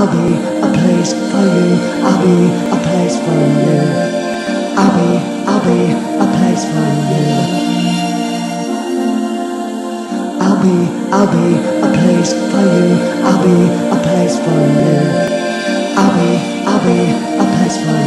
I'll be a place for you. I'll be a place for you. I'll be a place for you. I'll be a place for you. I'll be a place for you. I'll be a place for you.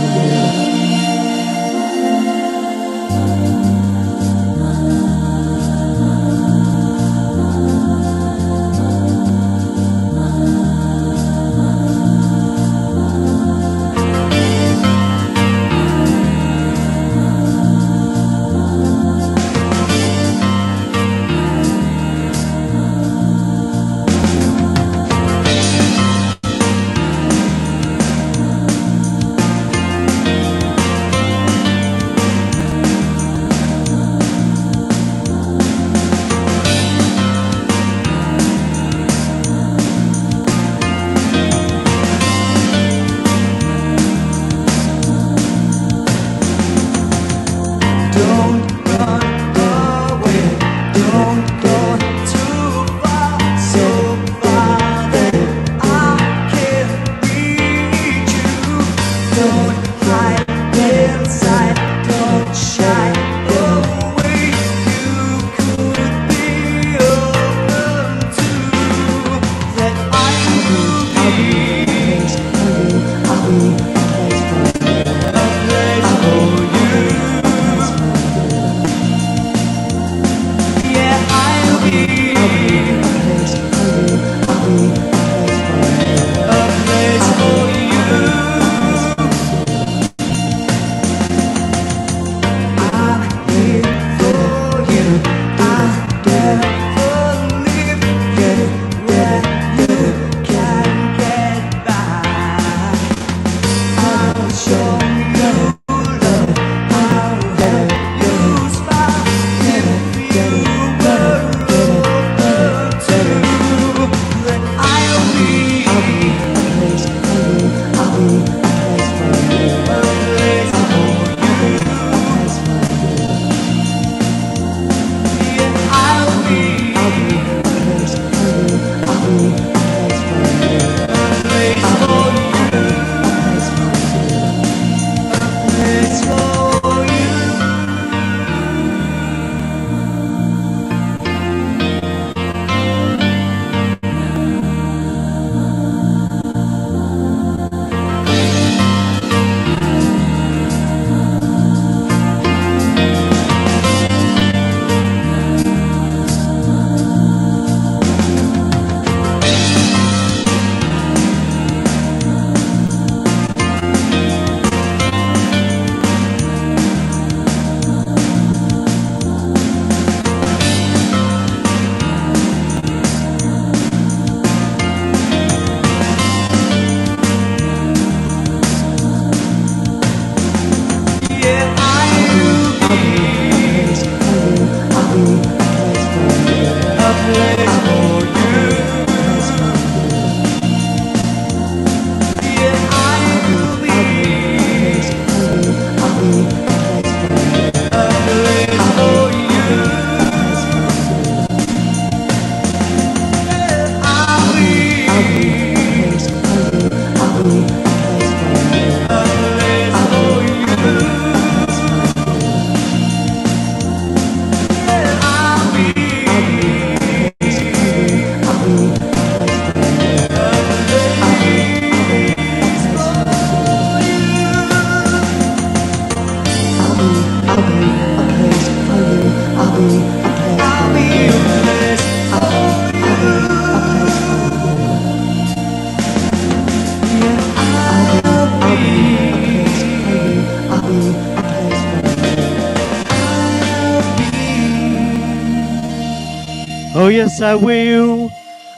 Oh yes I will.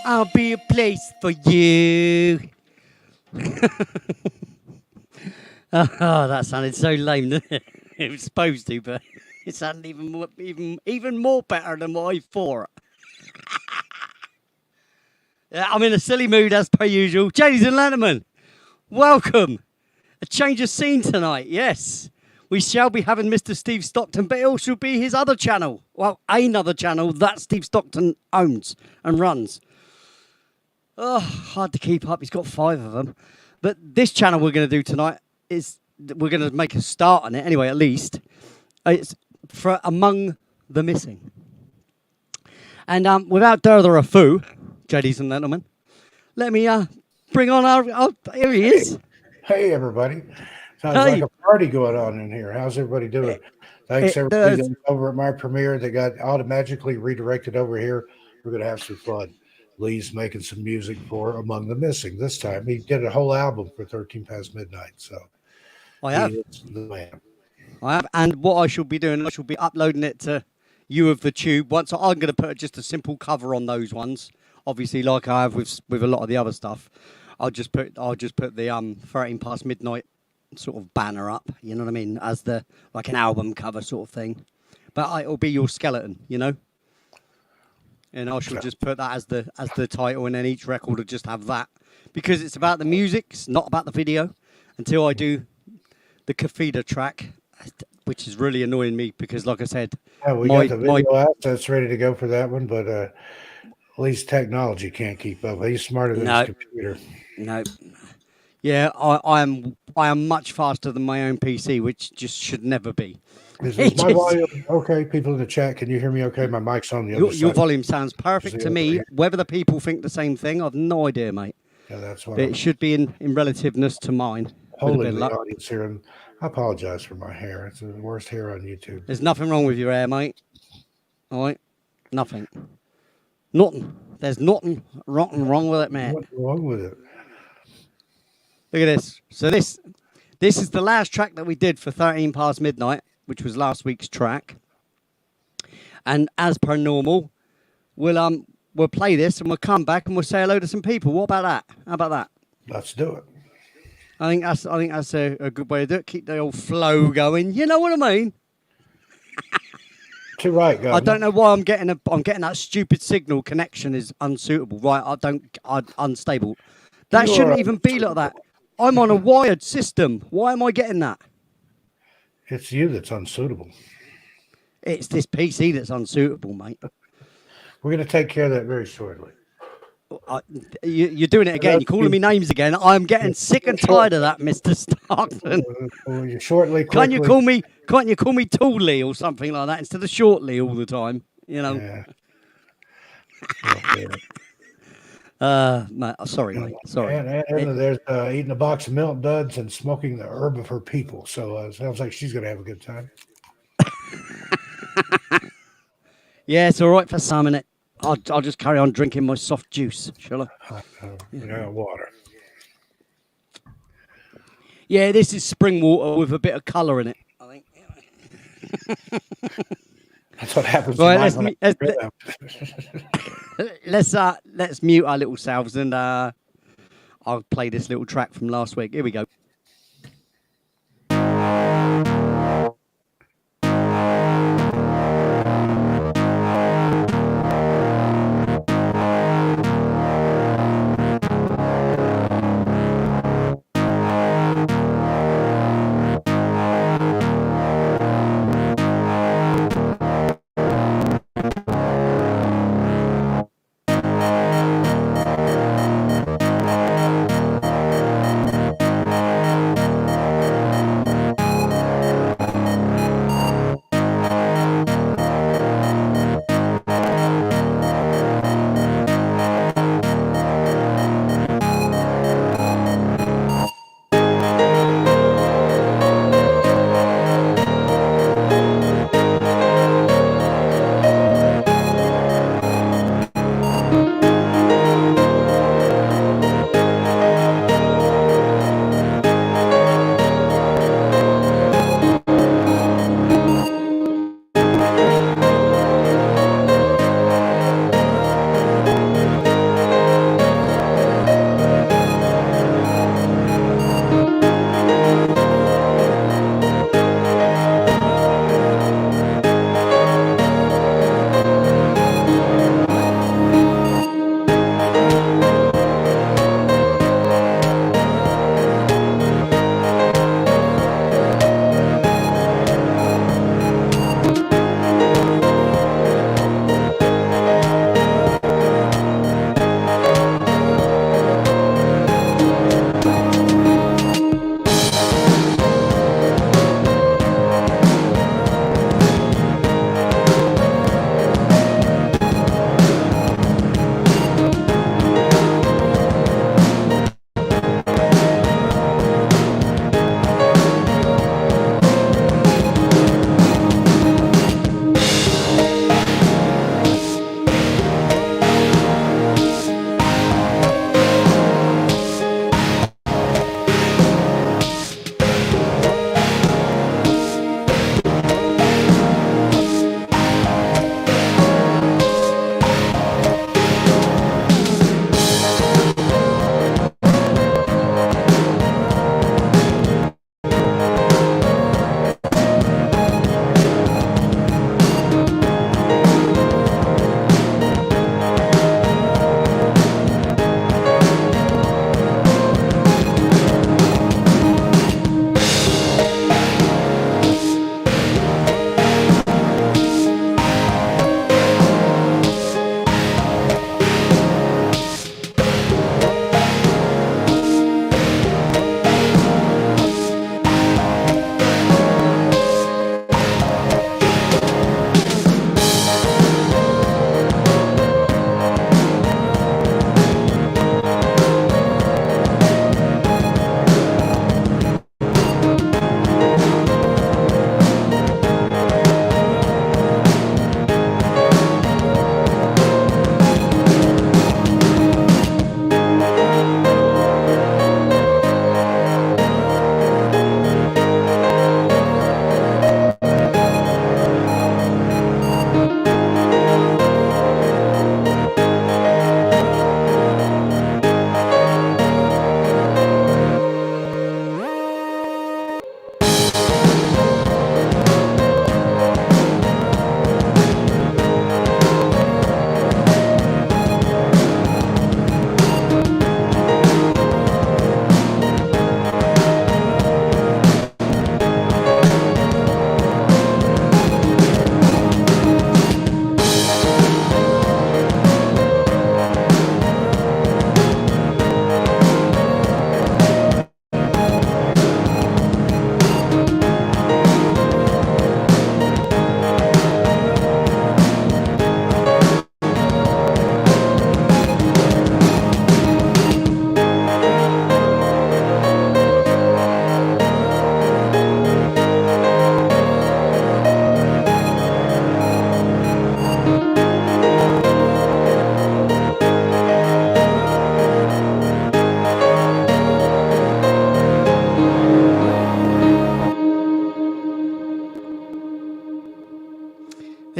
I'll be a place for you. Oh, that sounded so lame, didn't it? It was supposed to, but it sounded even more better than what I thought. Yeah, I'm in a silly mood as per usual. Ladies and gentlemen, welcome. A change of scene tonight, yes. We shall be having Mr. Steve Stockton, but it also be his other channel. Well, another channel that Steve Stockton owns and runs. Oh, hard to keep up. He's got 5 of them. But this channel we're going to do tonight is we're going to make a start on it anyway. At least it's for Among the Missing. And without further ado, ladies and gentlemen, let me bring on our here he is. Hey, everybody. Sounds Hey. like a party going on in here. How's everybody doing? Thanks, everybody does. that's over at my premiere. They got automatically redirected over here. We're going to have some fun. Lee's making some music for Among the Missing this time. He did a whole album for 13 Past Midnight. So I have. he is the man. I have. And what I shall be doing, I shall be uploading it to You of the Tube. Once I'm going to put just a simple cover on those ones. Obviously, like I have with a lot of the other stuff. I'll just put the 13 Past Midnight sort of banner up, you know what I mean, as the like an album cover sort of thing. But it'll be your skeleton, you know. And I shall just put that as the title, and then each record will just have that, because it's about the music, it's not about the video. Until I do the Kafida track, which is really annoying me because, like I said, Yeah, we got the video assets ready to go for that one, but at least technology can't keep up. He's smarter than his computer. No. Yeah, I am much faster than my own PC, which just should never be. Is my volume okay? People in the chat, can you hear me okay? My mic's on the other side. Your volume sounds perfect to me. Whether the people think the same thing, I've no idea, mate. Yeah, that's what it should be in relativeness to mine. Holding the audience here, and I apologize for my hair. It's the worst hair on YouTube. There's nothing wrong with your hair, mate. All right? Nothing. Nothing. There's nothing wrong with it, mate. What's wrong with it? Look at this. So this is the last track that we did for 13 Past Midnight, which was last week's track. And as per normal, we'll play this and we'll come back and we'll say hello to some people. What about that? How about that? Let's do it. I think that's a good way to do it. Keep the old flow going. You know what I mean? Too right, Governor. I don't know why I'm getting that stupid signal connection is unsuitable. Right, I'm unstable. That shouldn't even be like that. I'm on a wired system. Why am I getting that? It's you that's unsuitable. It's this PC that's unsuitable, mate. We're going to take care of that very shortly. You're doing it again. You're calling me names again. I'm getting sick and tired of that, Mr. Stockton. Shortly, can't you call me Tally or something like that instead of Shortly all the time? You know. Yeah. Mate, sorry, mate. Sorry. And there's eating a box of Milk Duds and smoking the herb of her people. So it sounds like she's going to have a good time. Yeah, it's all right for some, innit? I'll just carry on drinking my soft juice, shall I? Water. Yeah, this is spring water with a bit of colour in it, I think. That's what happens. Right, let's mute our little selves and I'll play this little track from last week. Here we go.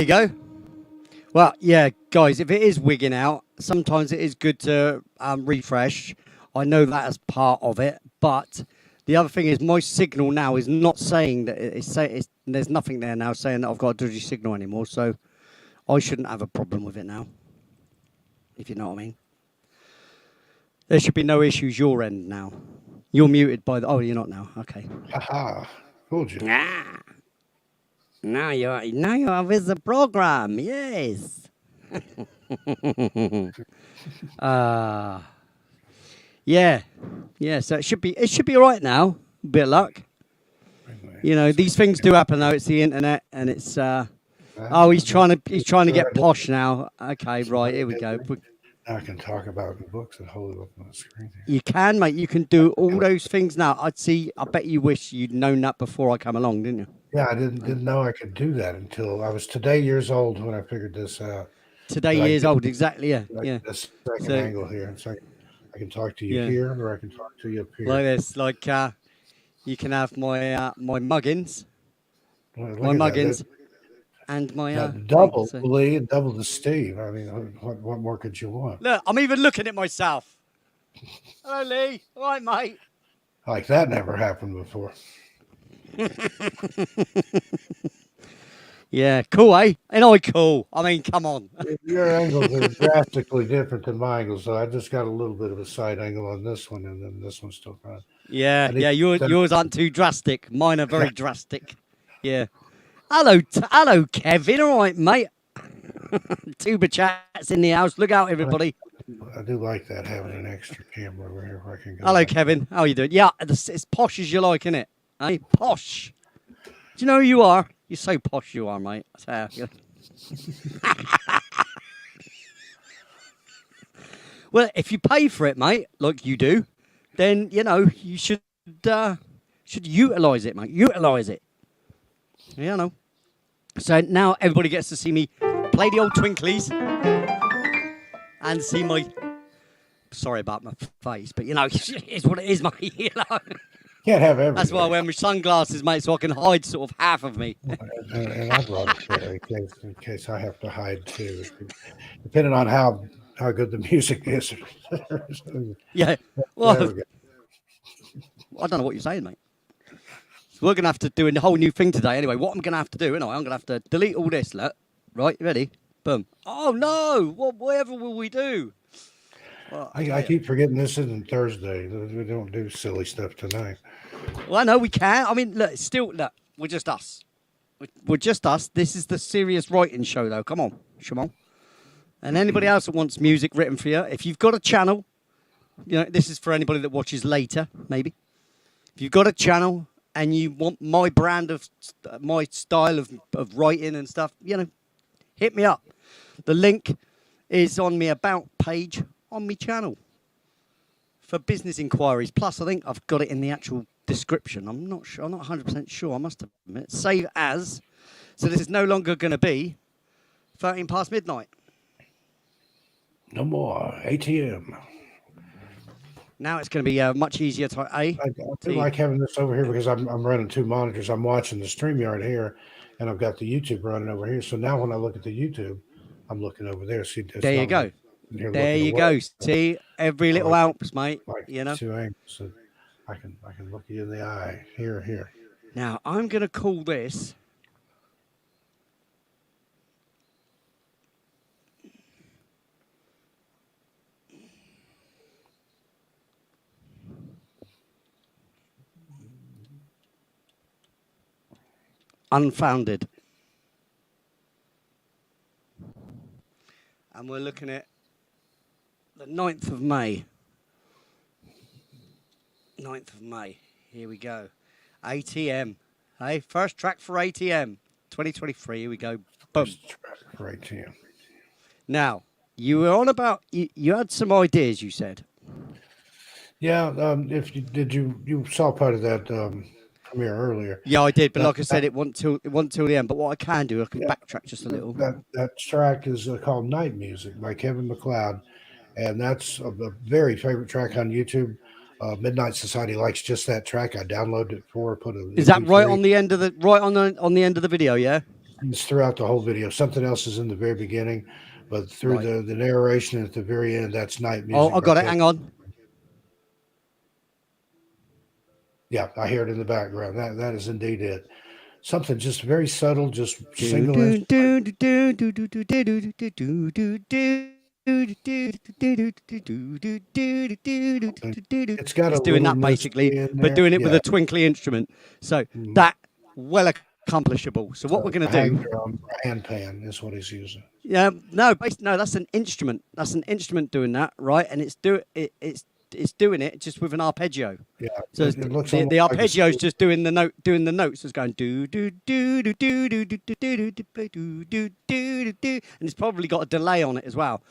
There you go. Well, yeah, guys, if it is wigging out, sometimes it is good to refresh. I know that as part of it, but the other thing is my signal now is not saying that there's nothing there now saying that I've got a dodgy signal anymore, so I shouldn't have a problem with it now, if you know what I mean. There should be no issues your end now. You're muted by the... Oh, you're not now. Okay. Haha. Fooled you. Now you're with the program. Yes. Yeah. So it should be all right now. Bit of luck. You know, these things do happen though. It's the internet, and it's. He's trying to get posh now. Okay, right. Here we go. Now I can talk about the books and hold it up on the screen here. You can, mate. You can do all those things now. I bet you wish you'd known that before I come along, didn't you? Yeah, I didn't know I could do that until I was today years old when I figured this out. Today years old, exactly. Yeah, yeah. The second angle here, so I can talk to you here, or I can talk to you up here. Like this, like you can have my muggins, my muggins, and my double Lee and double the Steve. I mean, what more could you want? Look, I'm even looking at myself. Hello, Lee. All right, mate. Like that never happened before. Yeah, cool, eh? Ain't I cool? I mean, come on. Your angles are drastically different than my angles, so I just got a little bit of a side angle on this one, and then this one's still fine. Yeah, yours aren't too drastic. Mine are very drastic. Yeah. Hello, Kevin. All right, mate. Tuba chats in the house. Look out, everybody. I do like that, having an extra camera over here where I can go. Hello, Kevin. How are you doing? Yeah, it's posh as you like, innit? Hey, posh. Do you know who you are? You're so posh you are, mate. Well, if you pay for it, mate, like you do, then, you know, you should utilise it, mate. Utilise it. You know. So now everybody gets to see me play the old twinklies and see my... Sorry about my face, but, you know, it's what it is, mate, you know. Can't have everything. That's why I wear my sunglasses, mate, so I can hide sort of half of me. And I brought it there in case I have to hide too, depending on how good the music is. Yeah. Well, I don't know what you're saying, mate. So we're going to have to do a whole new thing today. Anyway, what I'm going to have to do, I'm going to have to delete all this. Look. Right, you ready? Boom. Oh, no. Whatever will we do? Well, I keep forgetting this isn't Thursday. We don't do silly stuff tonight. Well, no, we can. I mean, look, we're just us. We're just us. This is the serious writing show, though. Come on. And anybody else that wants music written for you, if you've got a channel, you know, this is for anybody that watches later, maybe. If you've got a channel and you want my brand of, my style of writing and stuff, you know, hit me up. The link is on my About page on my channel for business inquiries. Plus, I think I've got it in the actual description. I'm not sure. I'm not 100% sure. I must admit. Save as. So this is no longer going to be 13 past midnight. No more ATM. Now it's going to be much easier to... I do like having this over here because I'm running two monitors. I'm watching the StreamYard here, and I've got the YouTube running over here. So now when I look at the YouTube, I'm looking over there. See, there you go. There you go. See, every little helps, mate. You know. Two angles, so I can look you in the eye. Here. Now I'm going to call this. Unfounded. And we're looking at the 9th of May. 9th of May. Here we go. ATM. Hey, first track for ATM. 2023. Here we go. Boom. First track for ATM. Now, you were on about, you had some ideas, you said. Yeah. If you saw part of that premiere earlier. Yeah, I did. But like I said, it wasn't till the end. But what I can do, I can backtrack just a little. That track is called Night Music by Kevin MacLeod. And that's a very favorite track on YouTube. Midnight Society likes just that track. I downloaded it for. Is that right on the end of the end of the video? Yeah. It's throughout the whole video. Something else is in the very beginning, but through Right. the narration at the very end, that's night Oh, music I right got it. there. Hang on. Yeah, I hear it in the background. That is indeed it. Something just very subtle, just Do, single do, instrument. do, do, do, do, do, do, do, do, do, do, do. And it's got a It's doing little that basically, mystery in but there. doing it with Yeah, a twinkly instrument. So mhm. that well accomplishable. So what we're going A to hang do? drum, a hand pan is what he's using. Yeah, no, that's an instrument. That's an instrument doing that, right? And it's doing it just with an arpeggio. Yeah, So it looks the almost like a arpeggio is steel. just doing the notes. It's going do do do do do do do do do do do do do do, and it's probably got a delay on it as well.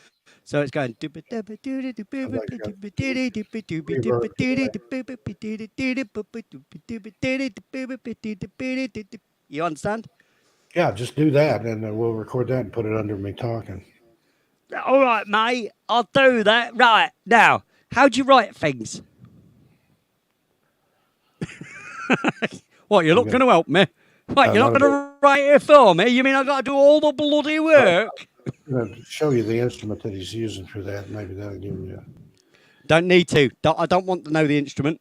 So it's going. Sounds like a reverb delay. You understand? Yeah, just do that, and we'll record that and put it under me talking. All right, mate. I'll do that. Right now, how do you write things? What, you're I'm not gonna going to help me? What, you're not not a going bit. to write it for me? You mean I got to do all the bloody work? I'm gonna show you the instrument that he's using for that. Maybe that'll give you. Don't need to. I don't want to know the instrument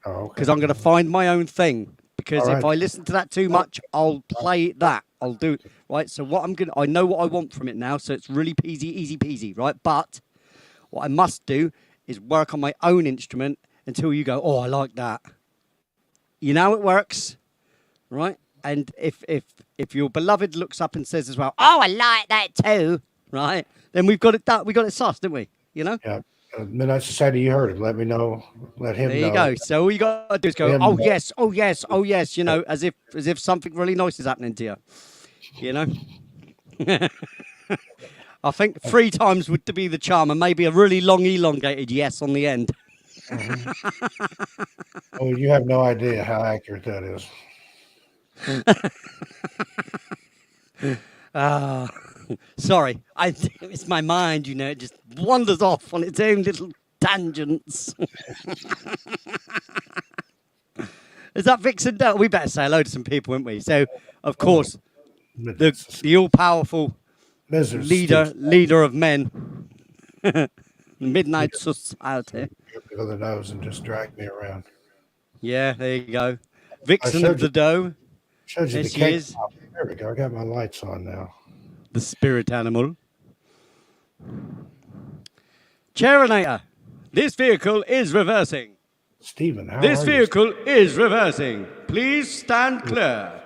Oh, because okay. I'm going to find my own thing. Because All if right. I listen to that too much, I'll play that. I'll do right. So what I know what I want from it now. So it's really easy peasy, right? But what I must do is work on my own instrument until you go, oh, I like that. You know how it works, right? And if your beloved looks up and says as well, oh, I like that too, right? Then we've got it done. We got it sussed, didn't we? You know. Yeah. Midnight Society, you heard it. Let me know. Let him There know. you go. So all you got to do is go, Him oh know. yes, oh yes, oh yes. You know, as if something really nice is happening to you. You know. I think 3 times would be the charm, and maybe a really long, elongated yes on the end. Oh, you have no idea how accurate that is. Sorry, it's my mind. You know, it just wanders off on its own little tangents. Is that Vixen Del? We better say hello to some people, won't we? So, of course, the all-powerful leader of men, Midnight Society. Go the nose and just drag me around. Yeah, there you go. Vixen showed of the you- dough, Showed you There the she cake. is. pop. There we go. I got my lights on now. the spirit animal. Charinator, this vehicle is reversing. Stephen, how This are vehicle is reversing. Please stand clear.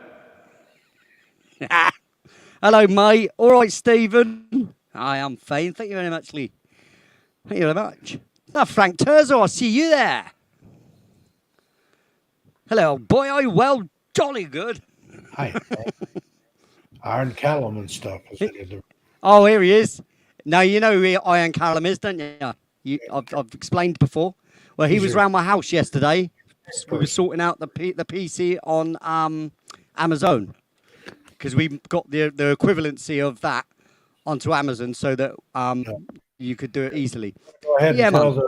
Hello, mate. All right, Stephen. I am fine. Thank you very much, Lee. Thank you very much. Ah, Frank Terzo, I see you there. Hello, boy. Are you well? Jolly good. you? Hi. Iron Callum and stuff. Is it Oh, here he is. Now, you know who Iron Callum is, don't you? I've explained before. Well, he He's was your- round my house yesterday. We were sorting out the PC on Amazon because we got the equivalency of that onto Amazon so that you could do it easily. Go ahead Yeah, and tell man. the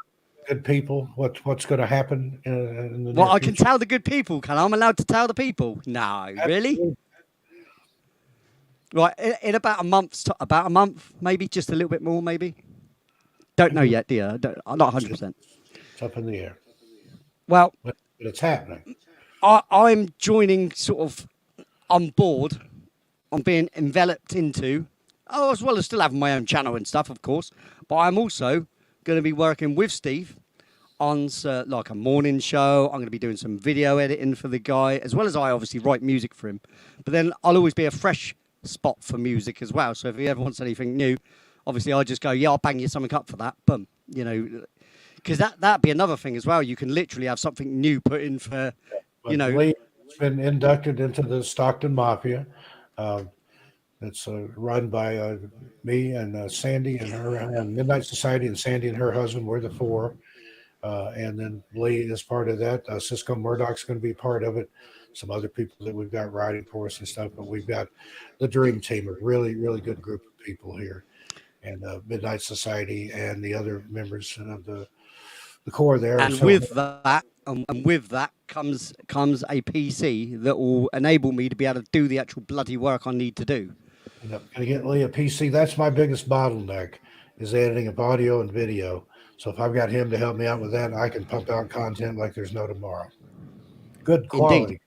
good people what's going to happen in the Well, near I can future. tell the good people, can I? I'm allowed to tell the people? No, really? Absolutely. Right, in about a month, maybe just a little bit more, maybe. Don't know yet, dear. I'm not 100%. It's up in the air, Well, but it's happening. I'm joining sort of on board. I'm being enveloped into, as well as still having my own channel and stuff, of course. But I'm also going to be working with Steve on like a morning show. I'm going to be doing some video editing for the guy, as well as I obviously write music for him. But then I'll always be a fresh spot for music as well. So if he ever wants anything new, obviously I just go, yeah, I'll bang you something up for that. Boom. You know, because that'd be another thing as well. You can literally have something new put in for, But you know. Lee's been inducted into the Stockton Mafia. It's run by me and Sandy and her and Midnight Society, and Sandy and her husband. We're the 4. And then Lee is part of that. Cisco Murdoch's going to be part of it. Some other people that we've got writing for us and stuff. But we've got the dream team, a really, really good group of people here. And Midnight Society and the other members of the the core there. And So with that, and with that comes a PC that will enable me to be able to do the actual bloody work I need to do. I'm going to get Lee a PC. That's my biggest bottleneck is editing of audio and video. So if I've got him to help me out with that, I can pump out content like there's no tomorrow. Good Indeed, quality.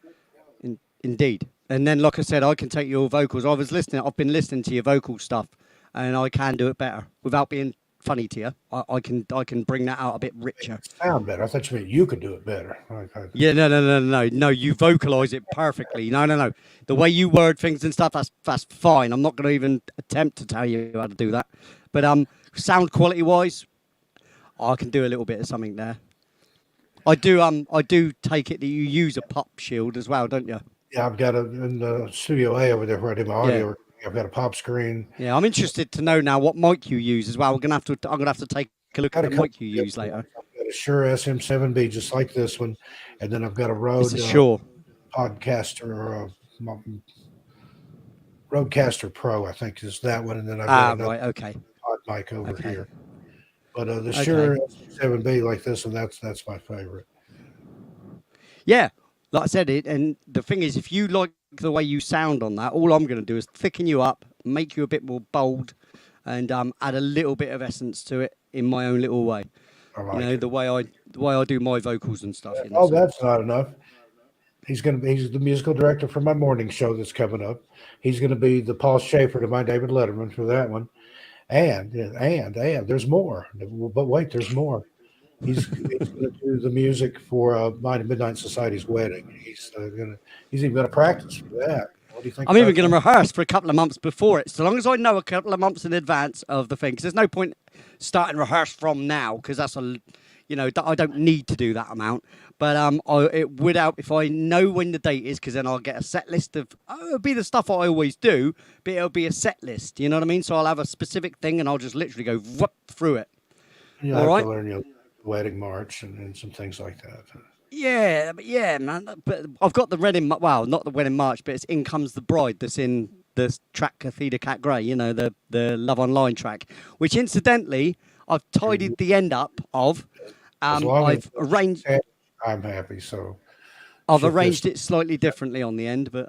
indeed. And then, like I said, I can take your vocals. I've been listening to your vocal stuff, and I can do it better without being funny to you. I can bring that out a bit richer. Sound better. I thought you meant you could do it better. Yeah, no. You vocalize it perfectly. No. The way you word things and stuff, that's fine. I'm not going to even attempt to tell you how to do that. But sound quality wise, I can do a little bit of something there. I do take it that you use a pop shield as well, don't you? Yeah, I've got in the Studio A over there where I do my audio. Yeah. I've got a pop screen. Yeah, I'm interested to know now what mic you use as well. I'm gonna have to take a look Got at a the mic couple you use later. I've got a Shure SM7B just like this one, and then I've got a Rode It's a Shure. Podcaster or Rodecaster Pro, I think is that one, and then I've got another Right, okay. pod mic over Okay. here. But the Okay. Shure SM7B like this one, that's my favorite. Yeah, like I said, and the thing is, if you like the way you sound on that, all I'm going to do is thicken you up, make you a bit more bold, and add a little bit of essence to it in my own little way. I You like know, it. the way I do my vocals and stuff. You know, Oh, so- that's not enough. He's the musical director for my morning show that's coming up. He's going to be the Paul Schaefer to my David Letterman for that one. And there's more. But wait, there's more. He's going to do the music for my Midnight Society's wedding. He's even going to practice for that. What do you think? I'm even about going to that? rehearse for a couple of months before it, so long as I know a couple of months in advance of the thing. Because there's no point starting rehearse from now, because that's I don't need to do that amount. But it would help if I know when the date is, because then I'll get a set list of. It'll be the stuff I always do, but it'll be a set list. You know what I mean? So I'll have a specific thing, and I'll just literally go whoop through it. You All have right. to learn your wedding march and some things like that. Yeah, man. But I've got the well, not the wedding march, but it's "In Comes the Bride" that's in the track Cathedra Cat Grey. You know, the Love Online track, which incidentally I've tidied the end up of. As long I've as arranged. I'm happy. So I've shift arranged this- it slightly differently on the end, but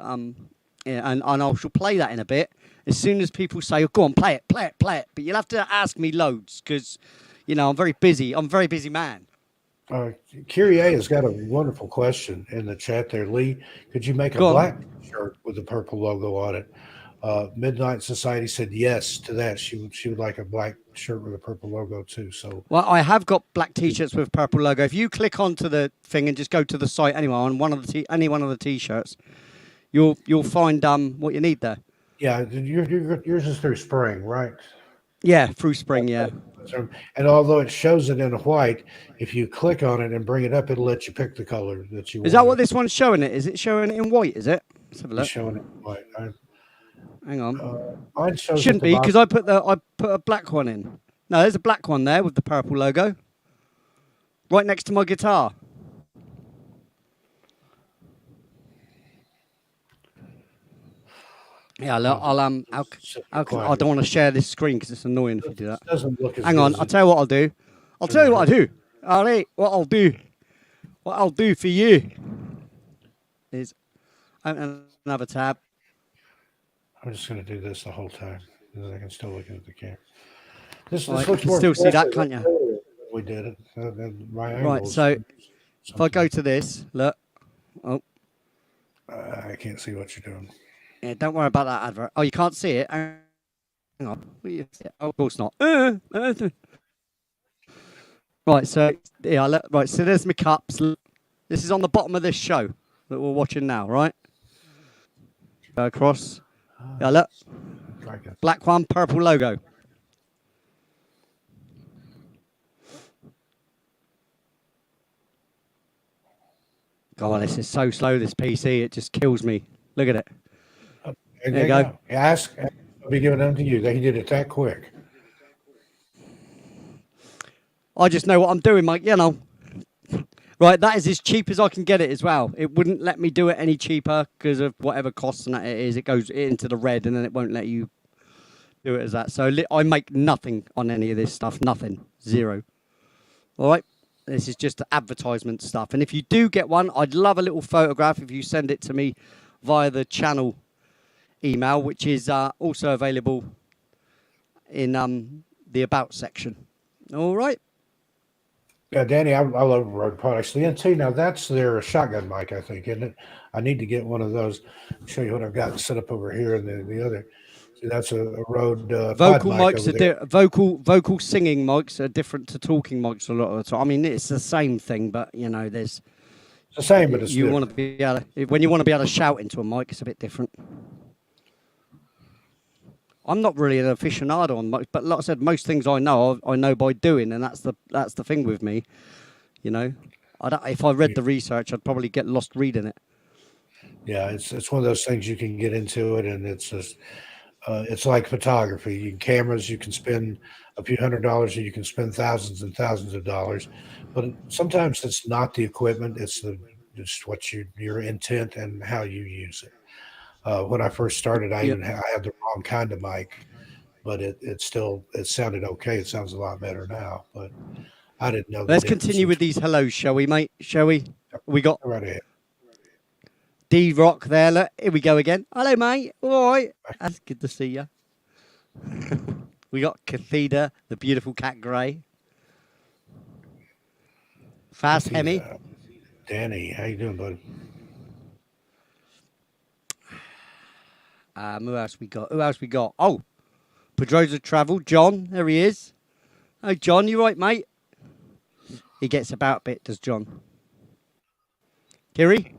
yeah, and I shall play that in a bit. As soon as people say, oh, "Go on, play it," but you'll have to ask me loads because, I'm very busy. I'm a very busy man. Kyrie has got a wonderful question in the chat there. Lee, could you make a Go on. black shirt with the purple logo on it? Midnight Society said yes to that. She would like a black shirt with a purple logo too. So Well, I have got black T-shirts with purple logo. If you click onto the thing and just go to the site anyway on any one of the T-shirts, you'll find what you need there. yeah, yours is through Spring, right? Yeah, through Spring. Yeah. And although it shows it in white, if you click on it and bring it up, it'll let you pick the color that you want. Is that what this one's showing it? Is it showing it in white? Is it? Let's have a It's look. showing it in white? Hang on. Mine shows Shouldn't at the be because I put a black one in. No, there's a black one there with the purple logo, right next to my guitar. Yeah, look, I don't want to share this screen because it's annoying if you do that. It doesn't look as Hang good on, as I'll it- tell you what I'll do. All right, what I'll do for you is open another tab. I'm just going to do this the whole time because I can still look at the camera. This Right, looks you can more still see that, impressive can't than you? earlier when we did it. My Right, angles, so if I go to this, look. Oh, I can't see what you're doing. yeah, don't worry about that advert. Oh, you can't see it. Hang on. Oh, of course not. Right, so yeah, right. So there's my cups. This is on the bottom of this show that we're watching now, right? Go across. Yeah, look. Like a- Black one, purple logo. God, this is so slow. This PC, it just kills me. Look at it. There you go. Ask. I'll be giving them to you. They did it that quick. I just know what I'm doing, Mike. Right, that is as cheap as I can get it as well. It wouldn't let me do it any cheaper because of whatever costs and that it is. It goes into the red and then it won't let you do it as that. So I make nothing on any of this stuff. Nothing. Zero. All right. This is just advertisement stuff. And if you do get one, I'd love a little photograph if you send it to me via the channel email, which is also available in the About section. All right. Yeah, Danny, I love Rode products. The NT, now that's their shotgun mic, I think, isn't it? I need to get one of those. Show you what I've got set up over here, and the other. See, that's a Rode pod Vocal mic mics over there. are vocal singing mics are different to talking mics a lot of the time. I mean, it's the same thing, but there's It's the same, but it's you want different. to be able to, when you want to be able to shout into a mic, it's a bit different. I'm not really an aficionado on mics, but like I said, most things I know by doing, and that's the thing with me. If I read the research, I'd probably get lost reading it. Yeah, it's one of those things you can get into it, and it's just it's like photography. Cameras, you can spend a few $100s, or you can spend thousands and thousands of dollars. But sometimes it's not the equipment; it's what your intent and how you use it. When I first started, I Yep. had the wrong kind of mic, but it sounded okay. It sounds a lot better now, but I didn't know the Let's difference. continue with these hellos, shall we, mate? Shall we? We got Go right ahead. D-Rock there. Look, here we go again. Hello, mate. All right. That's good to see you. We got Cathedra, the beautiful cat grey. Fast Hemi. Danny, how you doing, bud? Who else we got? Oh, Pedroza Travel. John, there he is. Oh, John, you right, mate? He gets about a bit, does John? Kiri?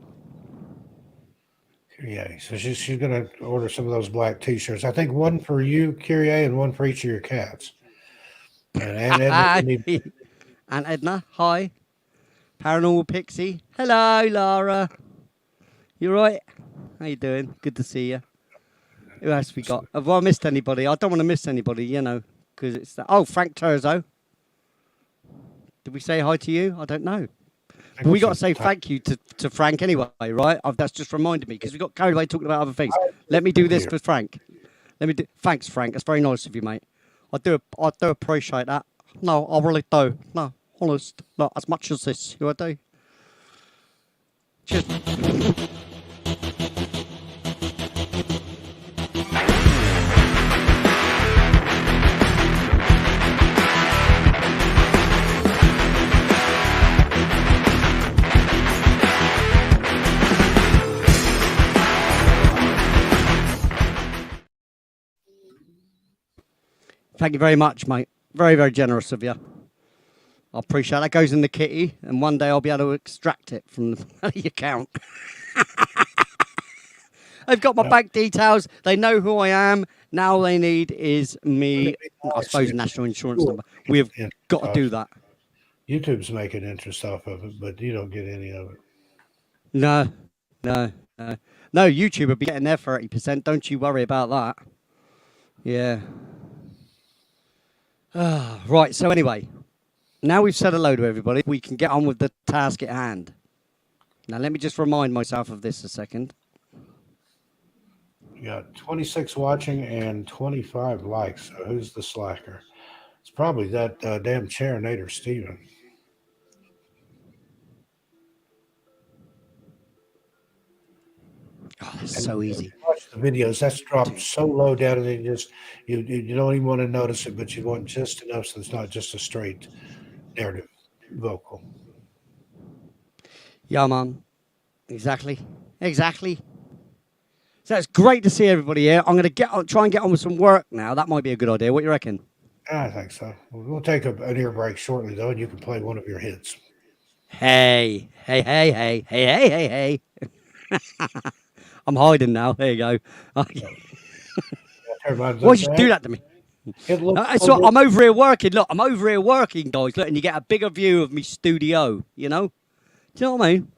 Yeah, so she's gonna order some of those black T-shirts. I think one for you, Kyrie, and one for each of your cats. And Edna, you need, And Edna, hi. Paranormal Pixie. Hello, Lara. You right? How you doing? Good to see you. Who else we got? Have I missed anybody? I don't want to miss anybody, because it's the... Oh, Frank Terzo. Did we say hi to you? I don't know. But we got to say thank you to Frank anyway, right? That's just reminded me because we got carried away talking about other things. Let me do this for Frank. Thanks, Frank. That's very nice of you, mate. I do appreciate that. No, I really do. No, honest, not as much as this. You do. Cheers. Thank you very much, mate. Very, very generous of you. I appreciate that. Goes in the kitty, and one day I'll be able to extract it from the account. They've got my bank details. They know who I am. Now all they need is me, I suppose, national insurance number. We've got to do that. YouTube's making interest off of it, but you don't get any of it. No. No, YouTube will be getting their 30%. Don't you worry about that. Yeah. Right, so anyway, now we've said hello to everybody, we can get on with the task at hand. Now, let me just remind myself of this a second. You got 26 watching and 25 likes. So who's the slacker? It's probably that damn Charinator Steven. Oh, that's so easy. Watch the videos. That's dropped so low down, and you don't even want to notice it, but you want just enough so it's not just a straight narrative vocal. Yeah, man. Exactly. So it's great to see everybody here. I'm going to try and get on with some work now. That might be a good idea. What do you reckon? I think so. We'll take an ear break shortly, though, and you can play one of your hits. Hey. I'm hiding now. There you go. Why'd you do that to me? So I'm over here working. Look, I'm over here working, guys. Look, and you get a bigger view of me studio. Do you know what I mean?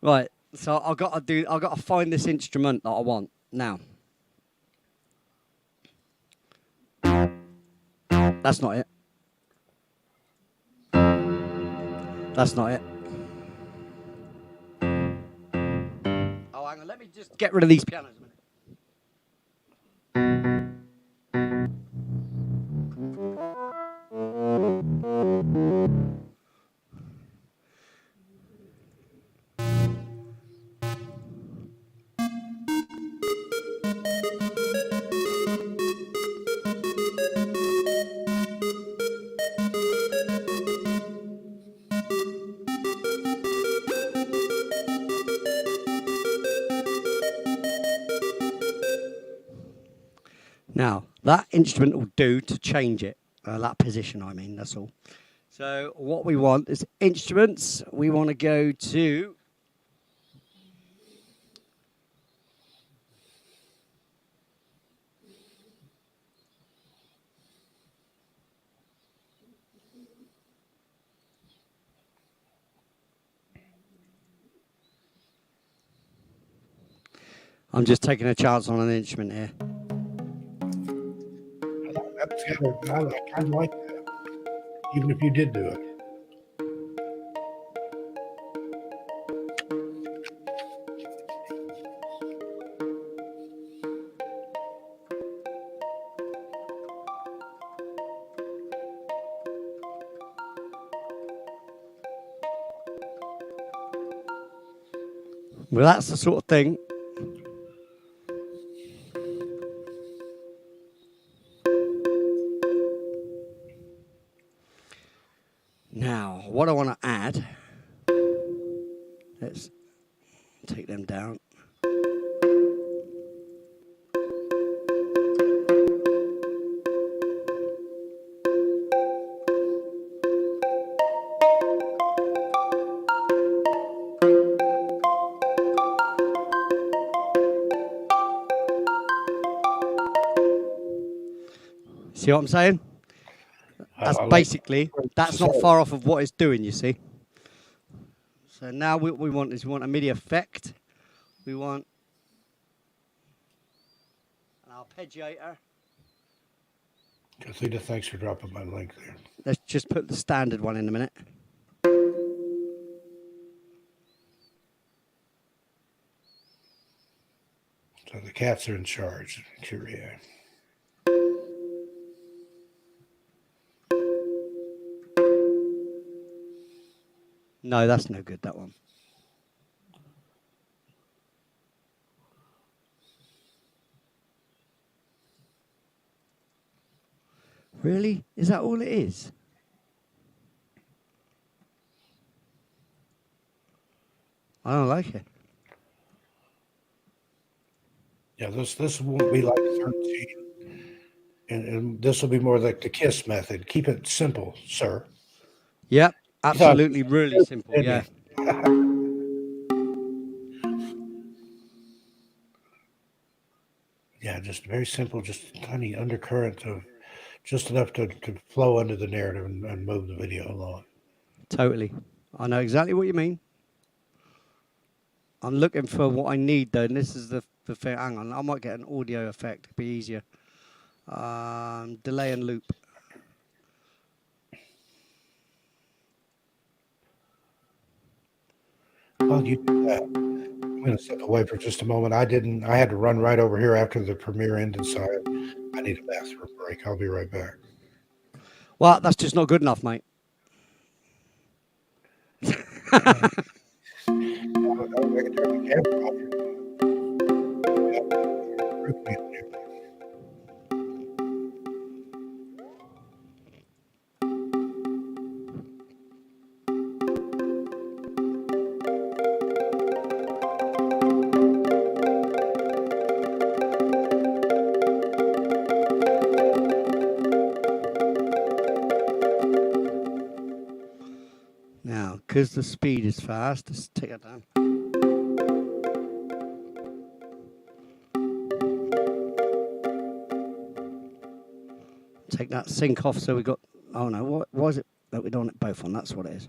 Right. So I've got to find this instrument that I want now. That's not it. That's not it. Oh, hang on. Let me just get rid of these pianos a minute. Now, that instrument will do to change it. That position, I mean, that's all. So what we want is instruments. We want to go to... I'm just taking a chance on an instrument here. I kind of like that, even if you did do it. Well, that's the sort of thing. Now, what I want to add, let's take them down. See what I'm saying? That's basically, that's not far off of what it's doing, you see. So now what we want is we want a MIDI effect. We want an arpeggiator. Cathedra, thanks for dropping my link there. Let's just put the standard one in a minute. So the cats are in charge. Curie. No, that's no good, that one. Really? Is that all it is? I don't like it. Yeah, this won't be like 13. And this will be more like the KISS method. Keep it simple, sir. Yep, absolutely, really simple, yeah. Yeah, just very simple, just a tiny undercurrent of just enough to flow under the narrative and move the video along. Totally. I know exactly what you mean. I'm looking for what I need, though, and this is the thing. Hang on, I might get an audio effect. It'd be easier. Delay and loop. While you do that, I'm going to step away for just a moment. I had to run right over here after the premiere ended, so I need a bathroom break. I'll be right back. Well, that's just not good enough, mate. I can turn the camera off. Now, because the speed is fast, let's take it down. Take that sync off so we got... Oh, no, what was it that we don't want it both on? That's what it is.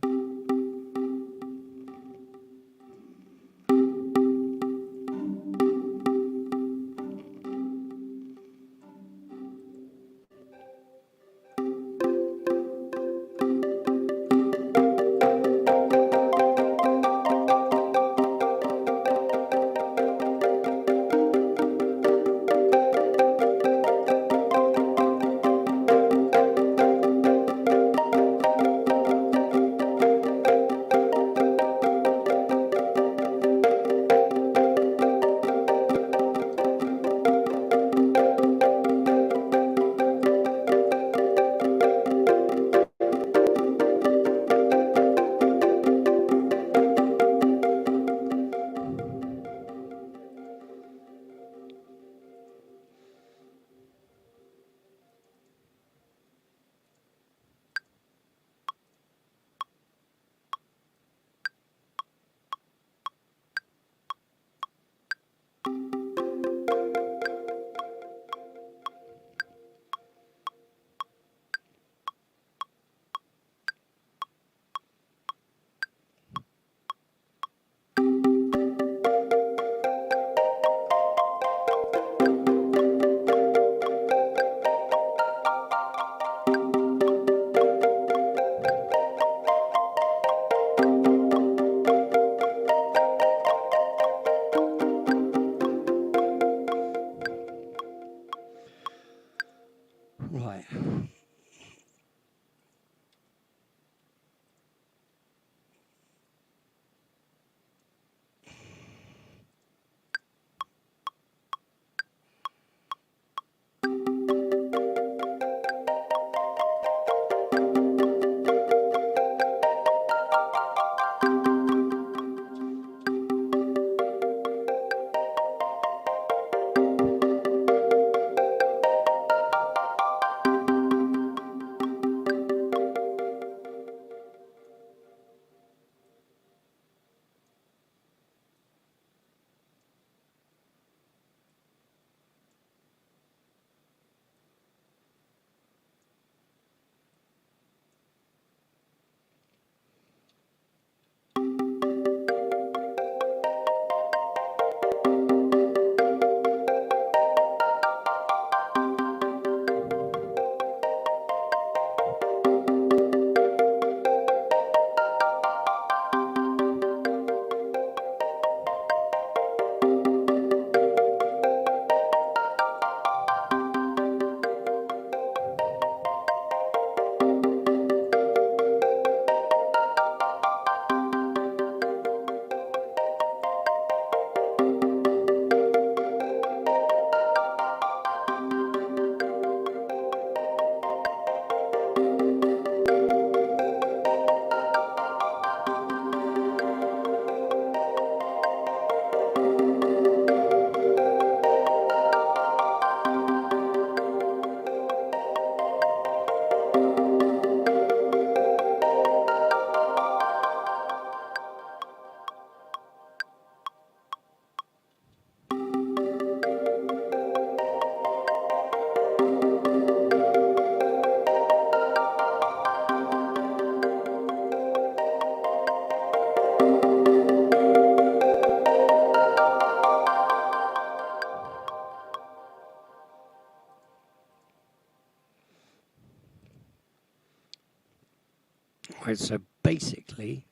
Right, so basically,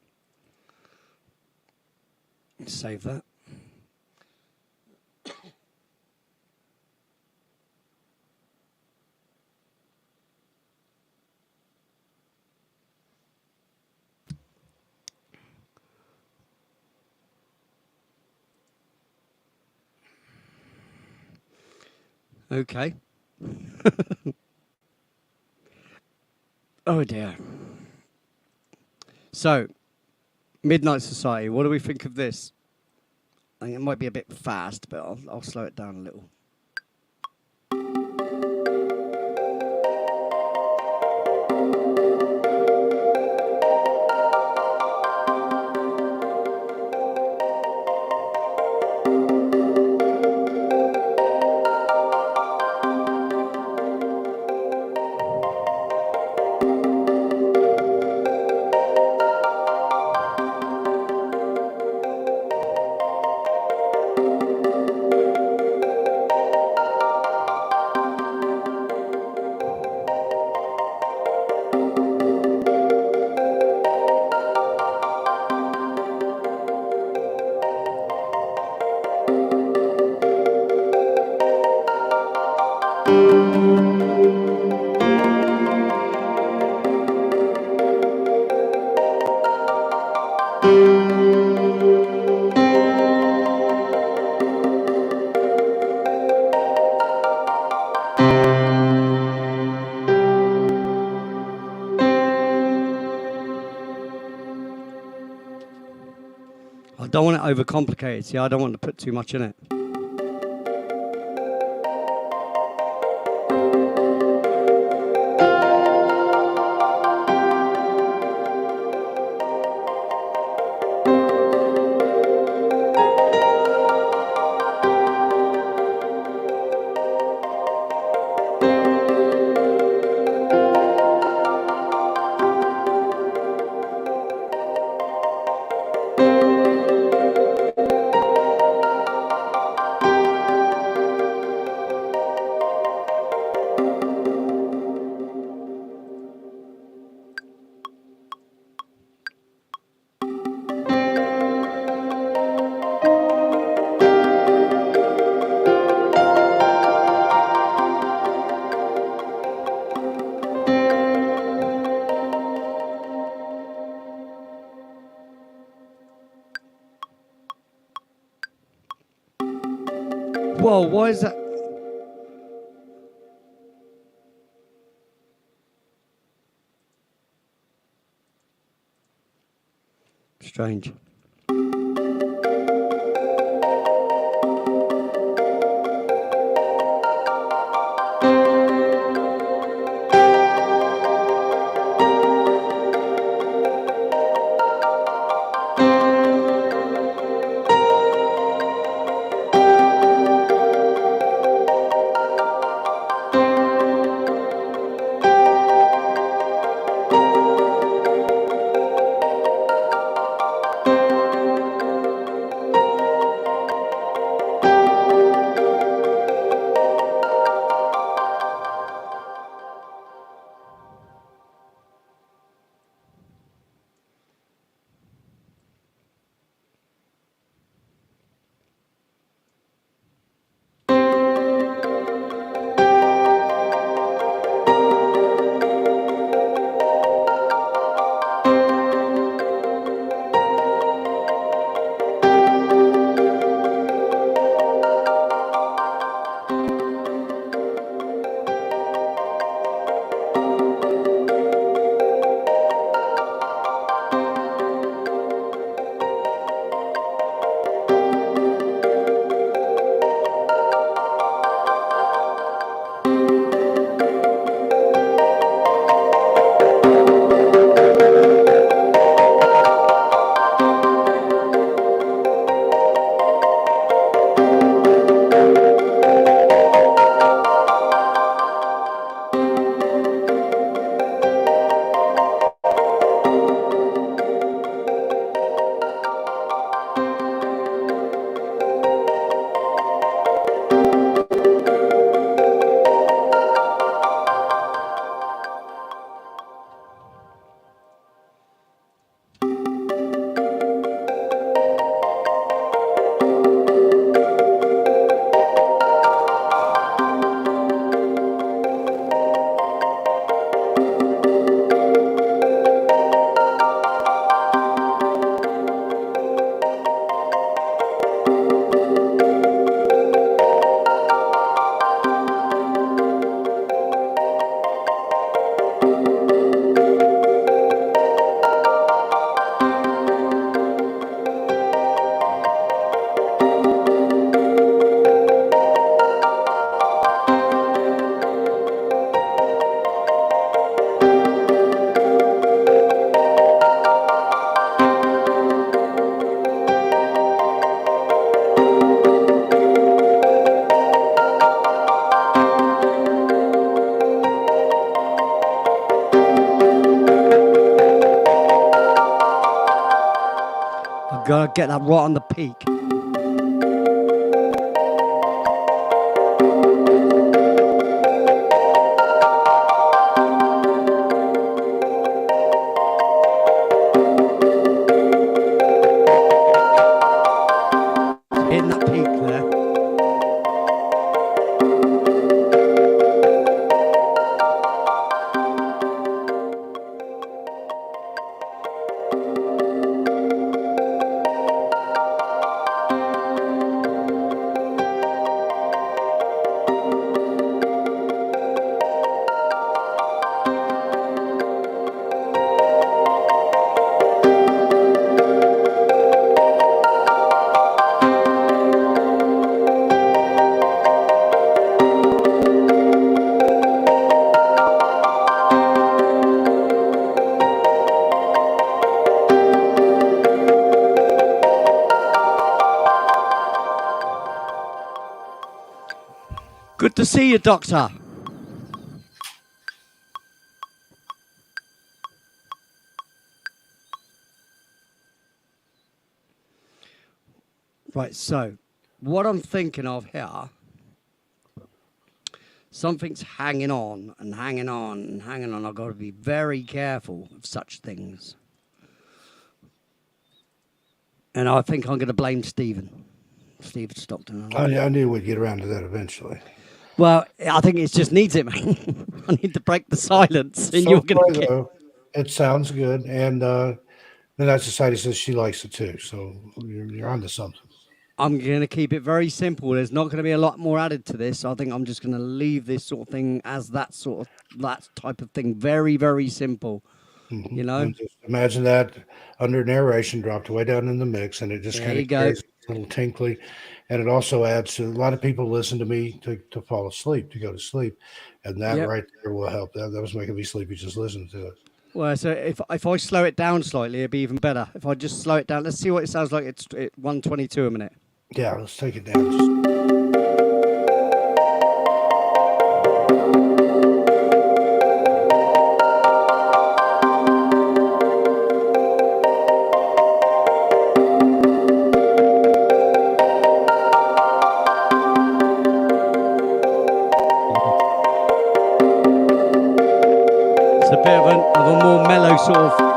save that. Okay. Oh dear. So, Midnight Society, what do we think of this? I think it might be a bit fast, but I'll slow it down a little. I don't want it overcomplicated. See, I don't want to put too much in it. Whoa, why is that? Strange. gotta get that right on the peak. Hitting that peak there. Good to see you, Doctor. Right, so what I'm thinking of here, something's hanging on and hanging on and hanging on. I've got to be very careful of such things. And I think I'm going to blame Steve Stockton. I knew we'd get around to that eventually. Well, I think it just needs it, man. I need to break the silence, and So you're going far, to get. though, it sounds good, and the Night Society says she likes it too. So you're onto something. I'm going to keep it very simple. There's not going to be a lot more added to this. I think I'm just going to leave this sort of thing as that type of thing. Very, very simple. Mm-hmm. You know? And just imagine that under narration dropped way down in the mix, and it just There kind you of go. carries a little tinkly. And it also adds to a lot of people listen to me to fall asleep, to go to sleep. And that Yep. right there will help. That was making me sleepy just listening to it. Well, so if I slow it down slightly, it'd be even better. If I just slow it down, let's see what it sounds like. It's 122 a minute. Yeah, let's take it down. It's a bit of a more mellow sort of.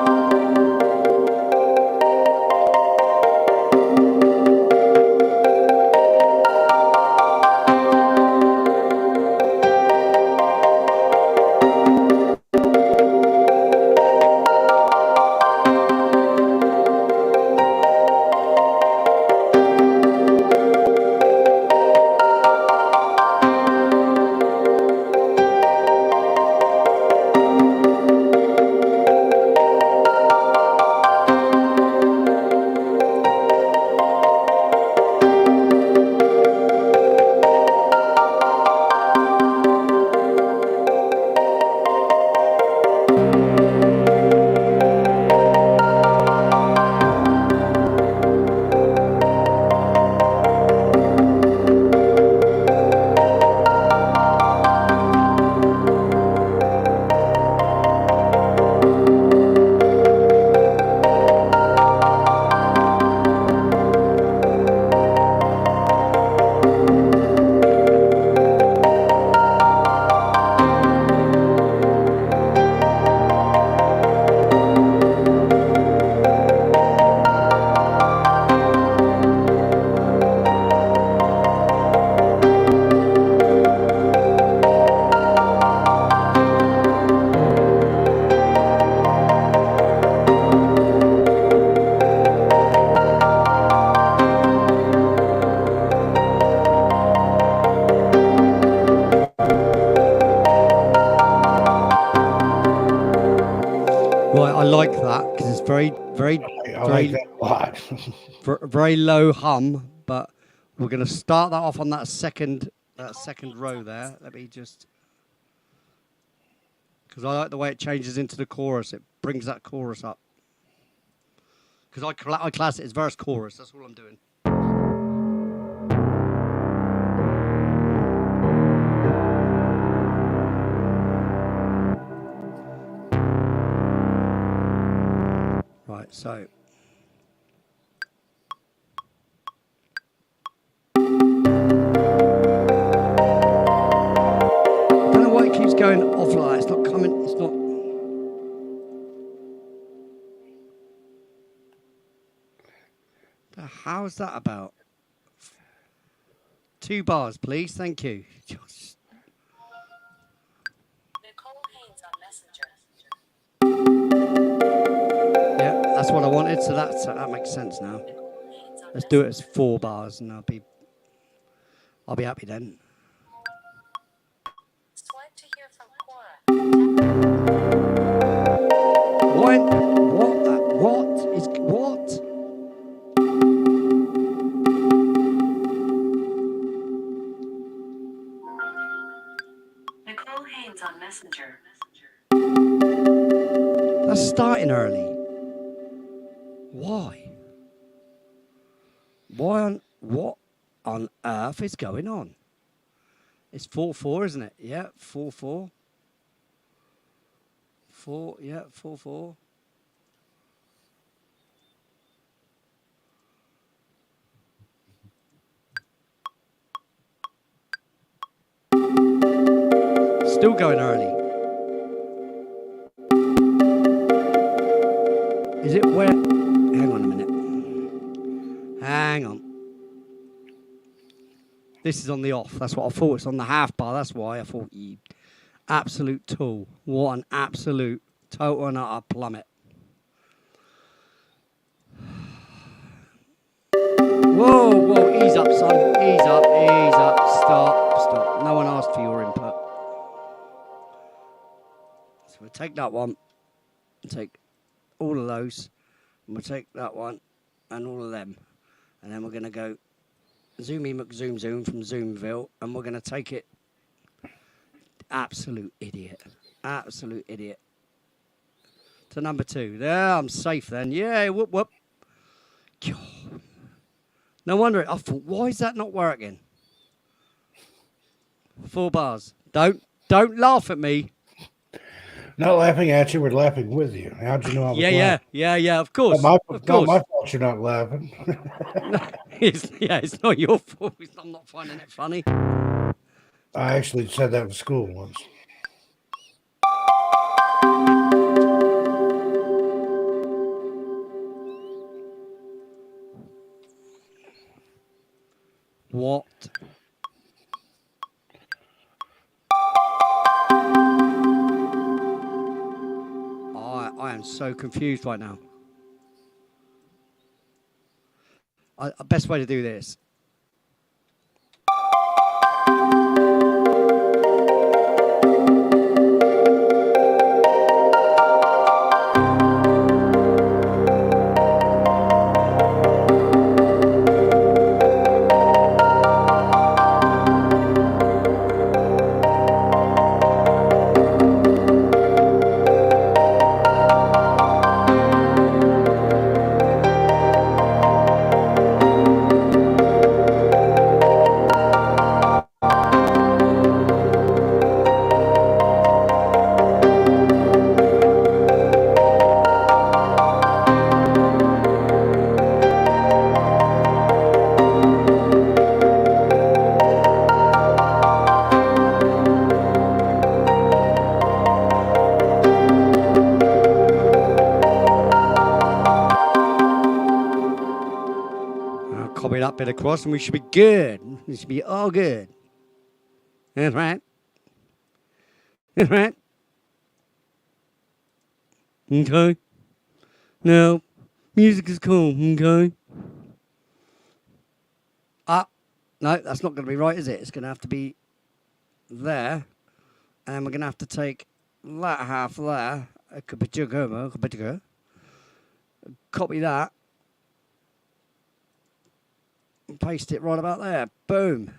Right, I like that because it's very, very, I like that a lot. very low hum. But we're going to start that off on that second row there. Let me just, because I like the way it changes into the chorus. It brings that chorus up. Because I class it as verse chorus. That's all I'm doing. Right, so How is that about? 2 bars, please. Thank you. Yeah, that's what I wanted. So that makes sense now. Let's do it as 4 bars, and I'll be happy then. What? What is what? Nicole Haynes on Messenger. That's starting early. Why? What on earth is going on? It's 4-4, isn't it? Yeah, 4-4. 4, yeah, 4-4. Still going early. Is it where? Hang on a minute. Hang on. This is on the off. That's what I thought. It's on the half bar. That's why I thought you absolute tool. What an absolute total and utter plummet. Whoa, ease up, son. Ease up. Stop. No one asked for your input. So we'll take that one. Take all of those. And we'll take that one and all of them. And then we're going to go Zoomy McZoom from Zoomville. And we're going to take it. Absolute idiot. To number 2. There, I'm safe then. Yeah, whoop. No wonder. I thought, why is that not working? 4 bars. Don't laugh at me. Not laughing at you, we're laughing with you. How'd you know I was laughing? Yeah, of course. Not my fault you're not laughing. No, it's not your fault. I'm not finding it funny. I actually said that in school once. What? I am so confused right now. Best way to do this. Copy that bit across and we should be good. We should be all good. That's right. Okay. Now, music is cool, okay? No, that's not going to be right, is it? It's going to have to be there. And we're going to have to take that half there. Copy that. And paste it right about there. Boom.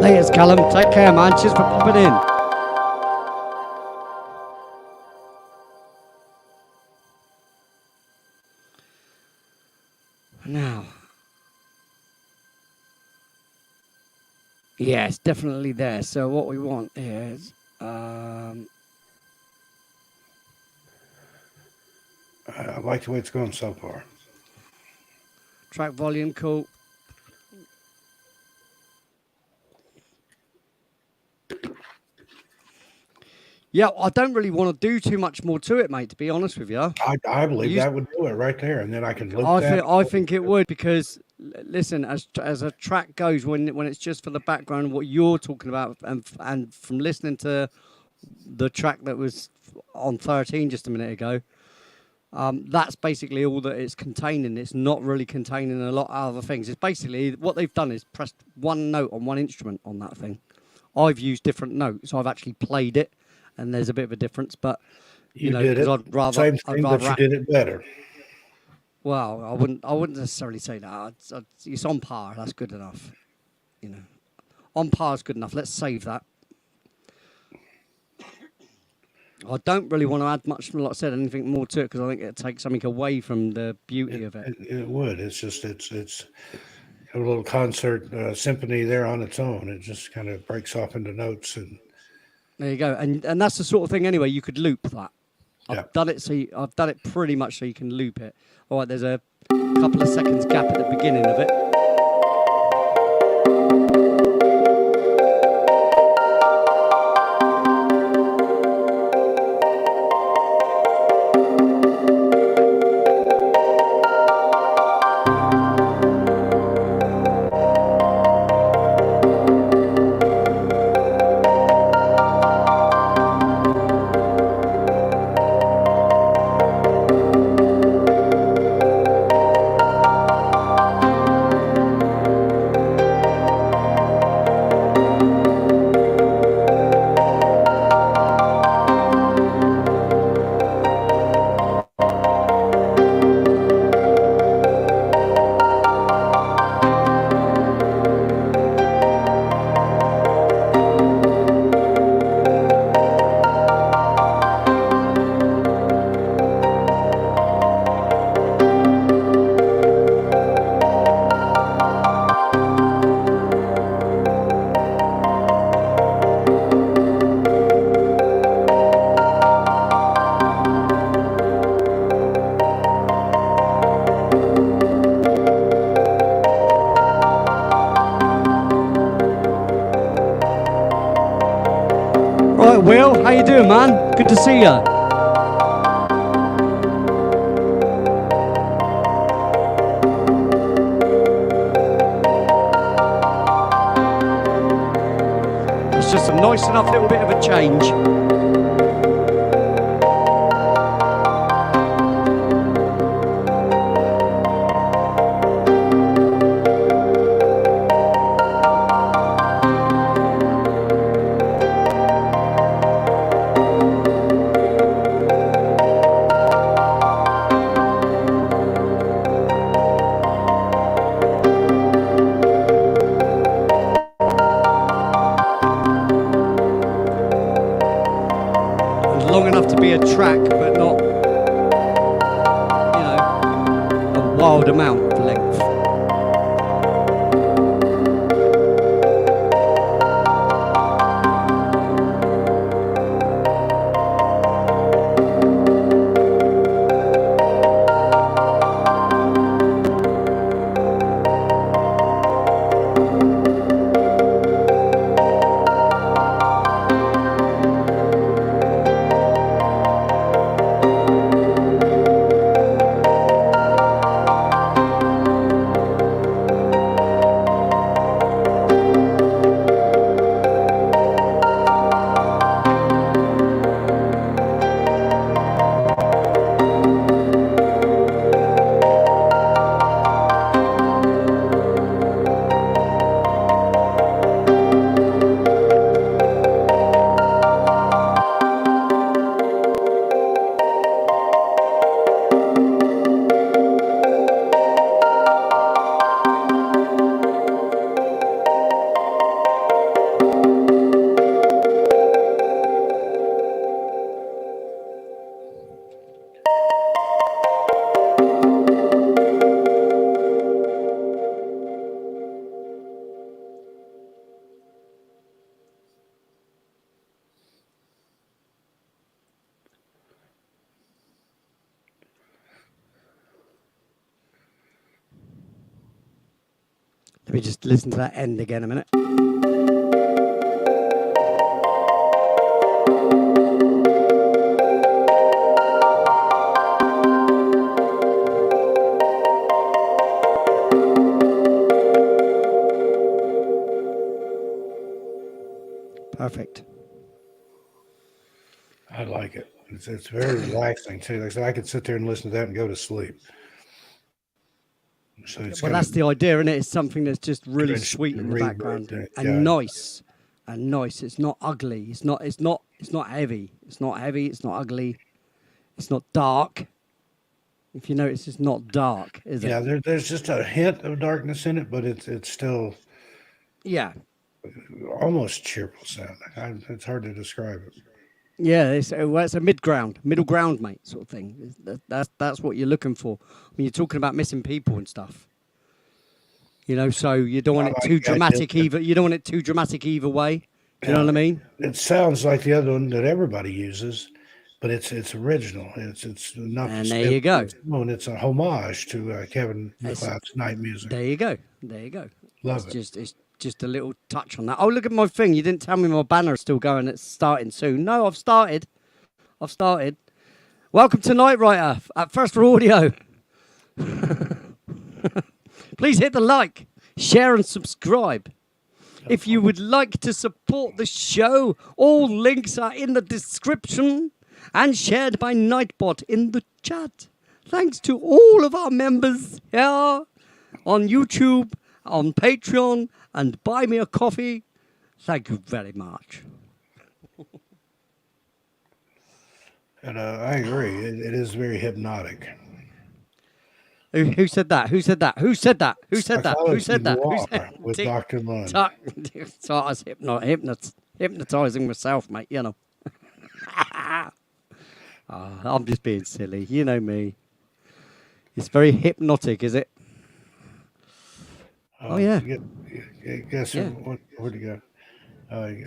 Laters, Callum. Take care, man. Cheers for popping in. Now, yeah, it's definitely there. So what we want is, I like the way it's going so far. track volume, cool. Yeah, I don't really want to do too much more to it, mate, to be honest with you. I believe that would do it right there, and then I can loop that. I think it would because, listen, as a track goes, when it's just for the background, what you're talking about, and from listening to the track that was on 13 just a minute ago, that's basically all that it's containing. It's not really containing a lot of other things. It's basically what they've done is pressed one note on one instrument on that thing. I've used different notes. I've actually played it, and there's a bit of a difference, but You know, did it. I'd rather, Same thing, but you did it better. Well, I wouldn't necessarily say that. It's on par. That's good enough. You know, on par is good enough. Let's save that. I don't really want to add much, like I said, anything more to it because I think it takes something away from the beauty of it. It would. It's just it's a little concert symphony there on its own. It just kind of breaks off into notes, and There you go. And that's the sort of thing anyway. You could loop that. yeah. I've done it pretty much so you can loop it. All right. There's a couple of seconds gap at the beginning of it. Right, Will, how you doing, man? Good to see you. It's just a nice enough little bit of a change. track, but not, a wild amount of length. Let me just listen to that end again a minute. Perfect. I like it. It's very relaxing too. Like I said, I could sit there and listen to that and go to sleep. So it's Well, got that's the idea, isn't it? It's something that's just really Good sweet in the reverb background there, and yeah. nice, and nice. It's not ugly. It's not heavy. It's not heavy. It's not ugly. It's not dark. If you notice, it's not dark, is yeah. it? There's just a hint of darkness in it, but it's still Yeah. almost cheerful sound. It's hard to describe it. Yeah, it's a middle ground, mate, sort of thing. That's what you're looking for when you're talking about missing people and stuff. So you don't want I it like too the idea dramatic that- either. You don't want it too dramatic either way. Do you know what I mean? It sounds like the other one that everybody uses, but it's original. It's not And there you go. and it's a homage to Kevin It's- MacLeod's night music. There you go. There you go. Love it. It's just a little touch on that. Oh, look at my thing. You didn't tell me my banner's still going. It's starting soon. No, I've started. Welcome to Night Writer at First for Audio. Please hit the like, share, and subscribe. If you would like to support the show, all links are in the description and shared by Nightbot in the chat. Thanks to all of our members here on YouTube, on Patreon, and Buy Me a Coffee. Thank you very much. And I agree. It is very hypnotic. Who said that? Who said that? Who said that? Who said that? Who said that? Who Noir said with Dr. Lund. So I was hypnotizing myself, mate, I'm just being silly. You know me. It's very hypnotic, is it? Oh, yeah. Guess Yeah. where'd you go?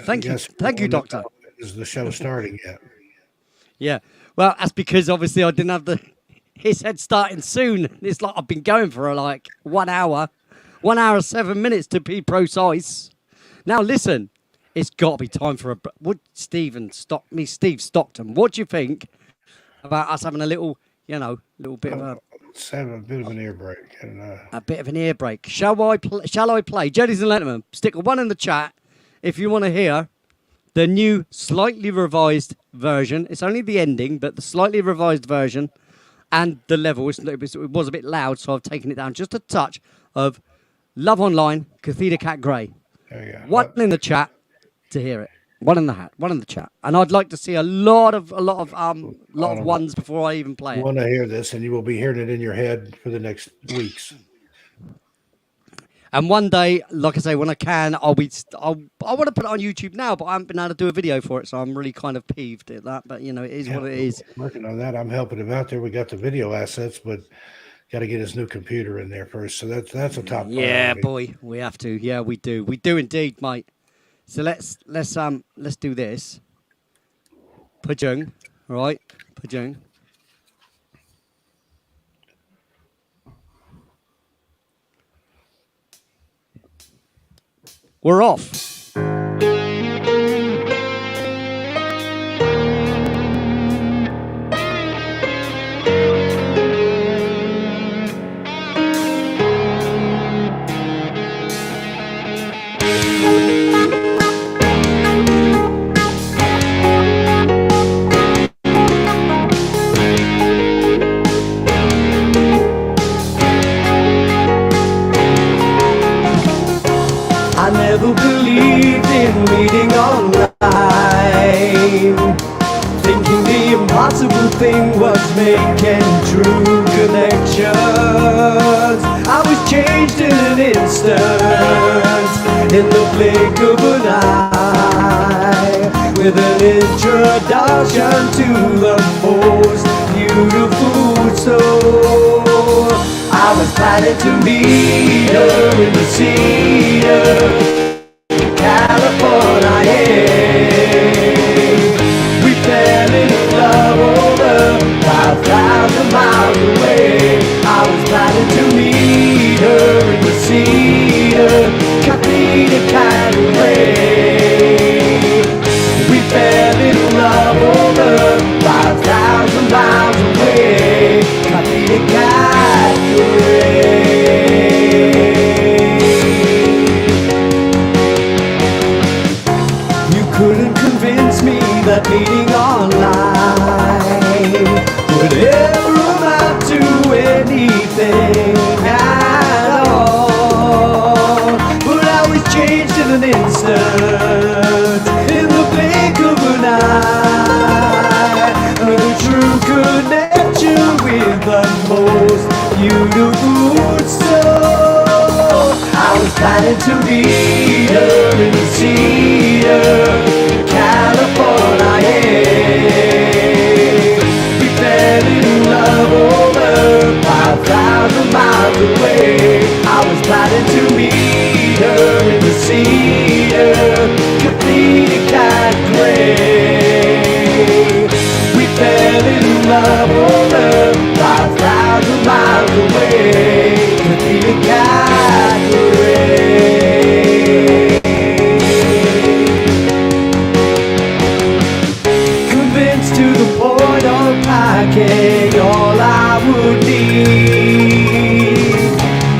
Thank you. Thank you, Doctor. Is the show starting yet? Yeah. Well, that's because obviously I didn't have his head starting soon. It's like I've been going for like 1 hour. 1 hour, 7 minutes to be precise. Now, listen. It's got to be time for Steve Stockton. What do you think about us having a little bit of Let's have a bit of an ear break. And, a bit of an ear break? Shall I play? Ladies and gentlemen, stick a 1 in the chat if you want to hear the new, slightly revised version. It's only the ending, but the slightly revised version and the level. It was a bit loud, so I've taken it down just a touch of Love Online, Cathedra Cat Grey. there you go. 1 in the chat to hear it. 1 in the chat, and I'd like to see a lot of ones before I even play You it. want to hear this, and you will be hearing it in your head for the next weeks. And one day, like I say, when I can, I want to put it on YouTube now, but I haven't been able to do a video for it, so I'm really kind of peeved at that. But you know, it is what it is. Working on that. I'm helping him out there. We got the video assets, but got to get his new computer in there first. So that's a top Yeah, priority. boy, we have to. Yeah, we do. We do indeed, mate. So let's do this. Pajung, right? Pajung. We're off. I never believed in meeting online, thinking the impossible thing was making true connections. I was changed in an instant, in the blink of an eye, with an introduction to the most beautiful soul. I was planning to meet her in the Cedar, California. We fell in love over 5,000 miles away. I was planning to meet her in the Cedar, Capita Cadillac. We fell in love over 5,000 miles away. Capita Cadillac. You couldn't convince me that meeting online would ever amount to anything at all. But I was changed in an instant, in the blink of an eye, with a true connection with the most beautiful soul. I was planning to meet her in the Cedar, California. We fell in love over 5,000 miles away. I was planning to meet her in the Cedar, Capita Cadillac. We fell in love over 5,000 miles away. Capita Cadillac. Convinced to the point of packing all I would need,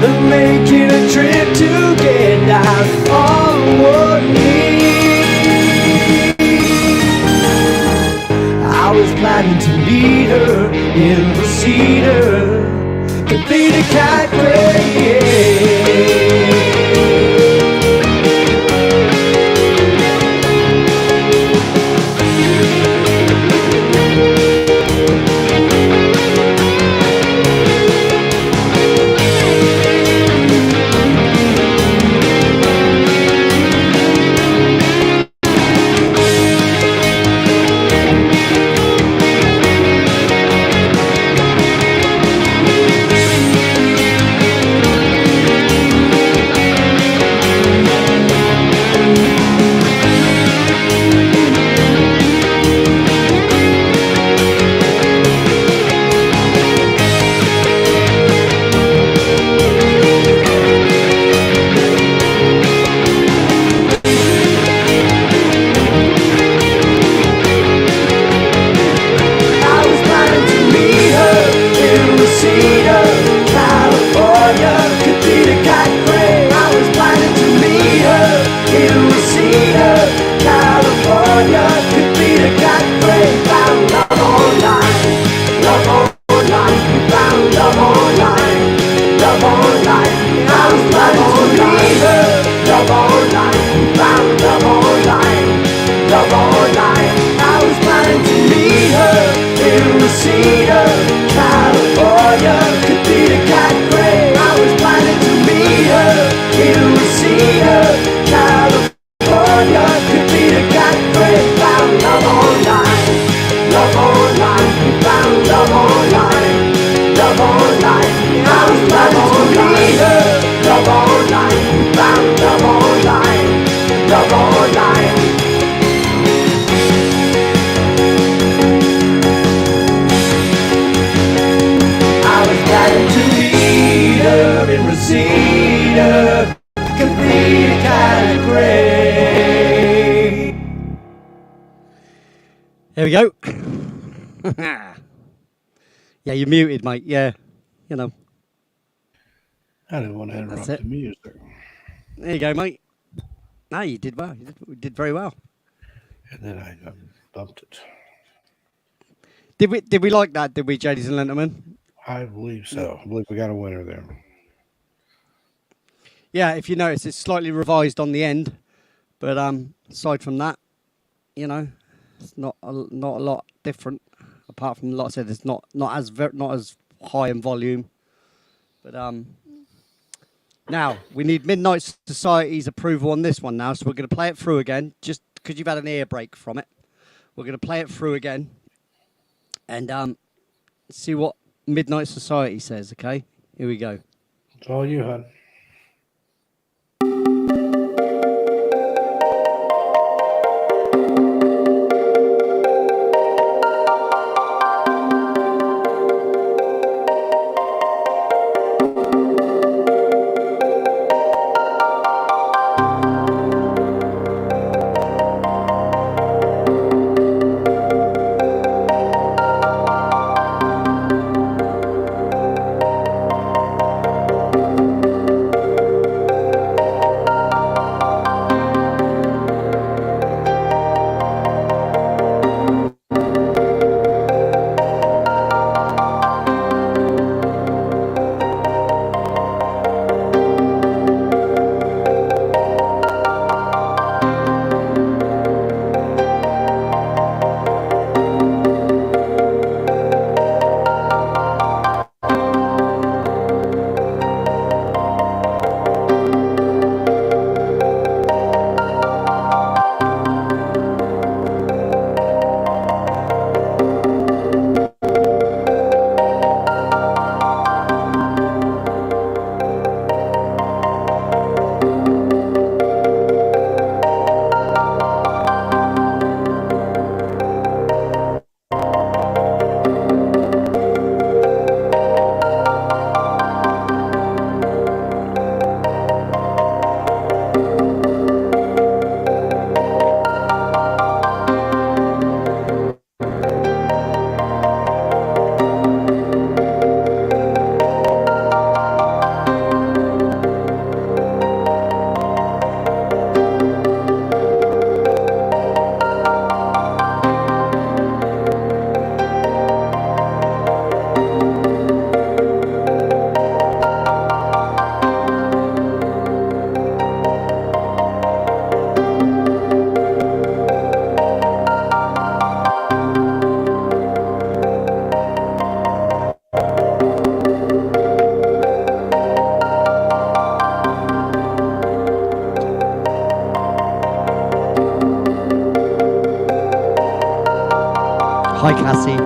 and making a trip to get down on one knee. I was planning to meet her in the Cedar, Capita Cadillac. a complete kind of gray. Here we go. Yeah, you're muted, mate. Yeah, you know. I didn't want to interrupt it. the music. There you go, mate. No, you did well. You did very well. And then I bumped it. Did we like that? Did we, ladies and gentlemen? I believe so. I believe we got a winner there. Yeah, if you notice, it's slightly revised on the end, but aside from that, you know, it's not a lot different. Apart from, like I said, it's not as high in volume. But now we need Midnight Society's approval on this one now, so we're going to play it through again, just because you've had an ear break from it. We're going to play it through again, and see what Midnight Society says. Okay, here we go. It's all you, hon. Hi, Cassie.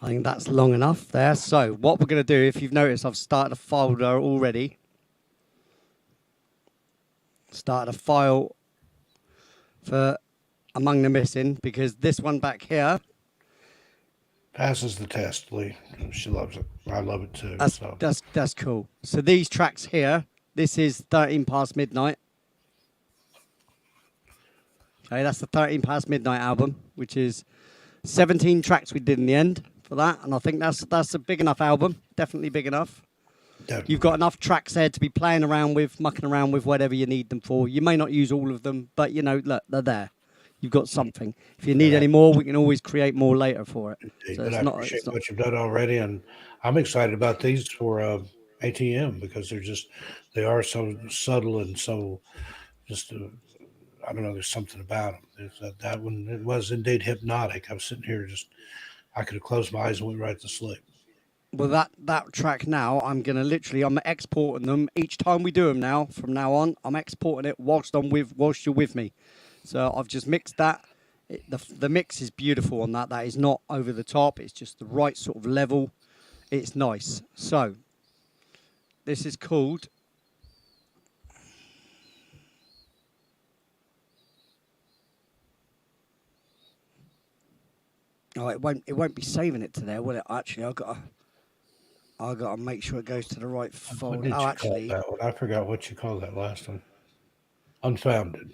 I think that's long enough there. So what we're going to do, if you've noticed, I've started a folder already. Started a file for Among the Missing, because this one back here, Passes the test, Lee. She loves it. I love it too. that's cool. So these tracks here, this is 13 past midnight. Okay, that's the 13 Past Midnight album, which is 17 tracks we did in the end for that, and I think that's a big enough album, definitely big enough. Definitely. You've got enough tracks there to be playing around with, mucking around with, whatever you need them for. You may not use all of them, but you know, look, they're there. You've got something. If you need any more, we can always create more later for it. So But it's I not. appreciate It's not. what you've done already, and I'm excited about these for ATM because they are so subtle and so just I don't know. There's something about them. There's that one. It was indeed hypnotic. I was sitting here I could have closed my eyes and went right to sleep. Well, that track now, I'm exporting them each time we do them now. From now on, I'm exporting it whilst you're with me. So I've just mixed that. The mix is beautiful on that. That is not over the top. It's just the right sort of level. It's nice. So this is called. Oh, it won't be saving it to there, will it? Actually, I gotta make sure it goes to the right What folder. did Oh, you actually, call that one? I forgot what you called that last one. Unfounded.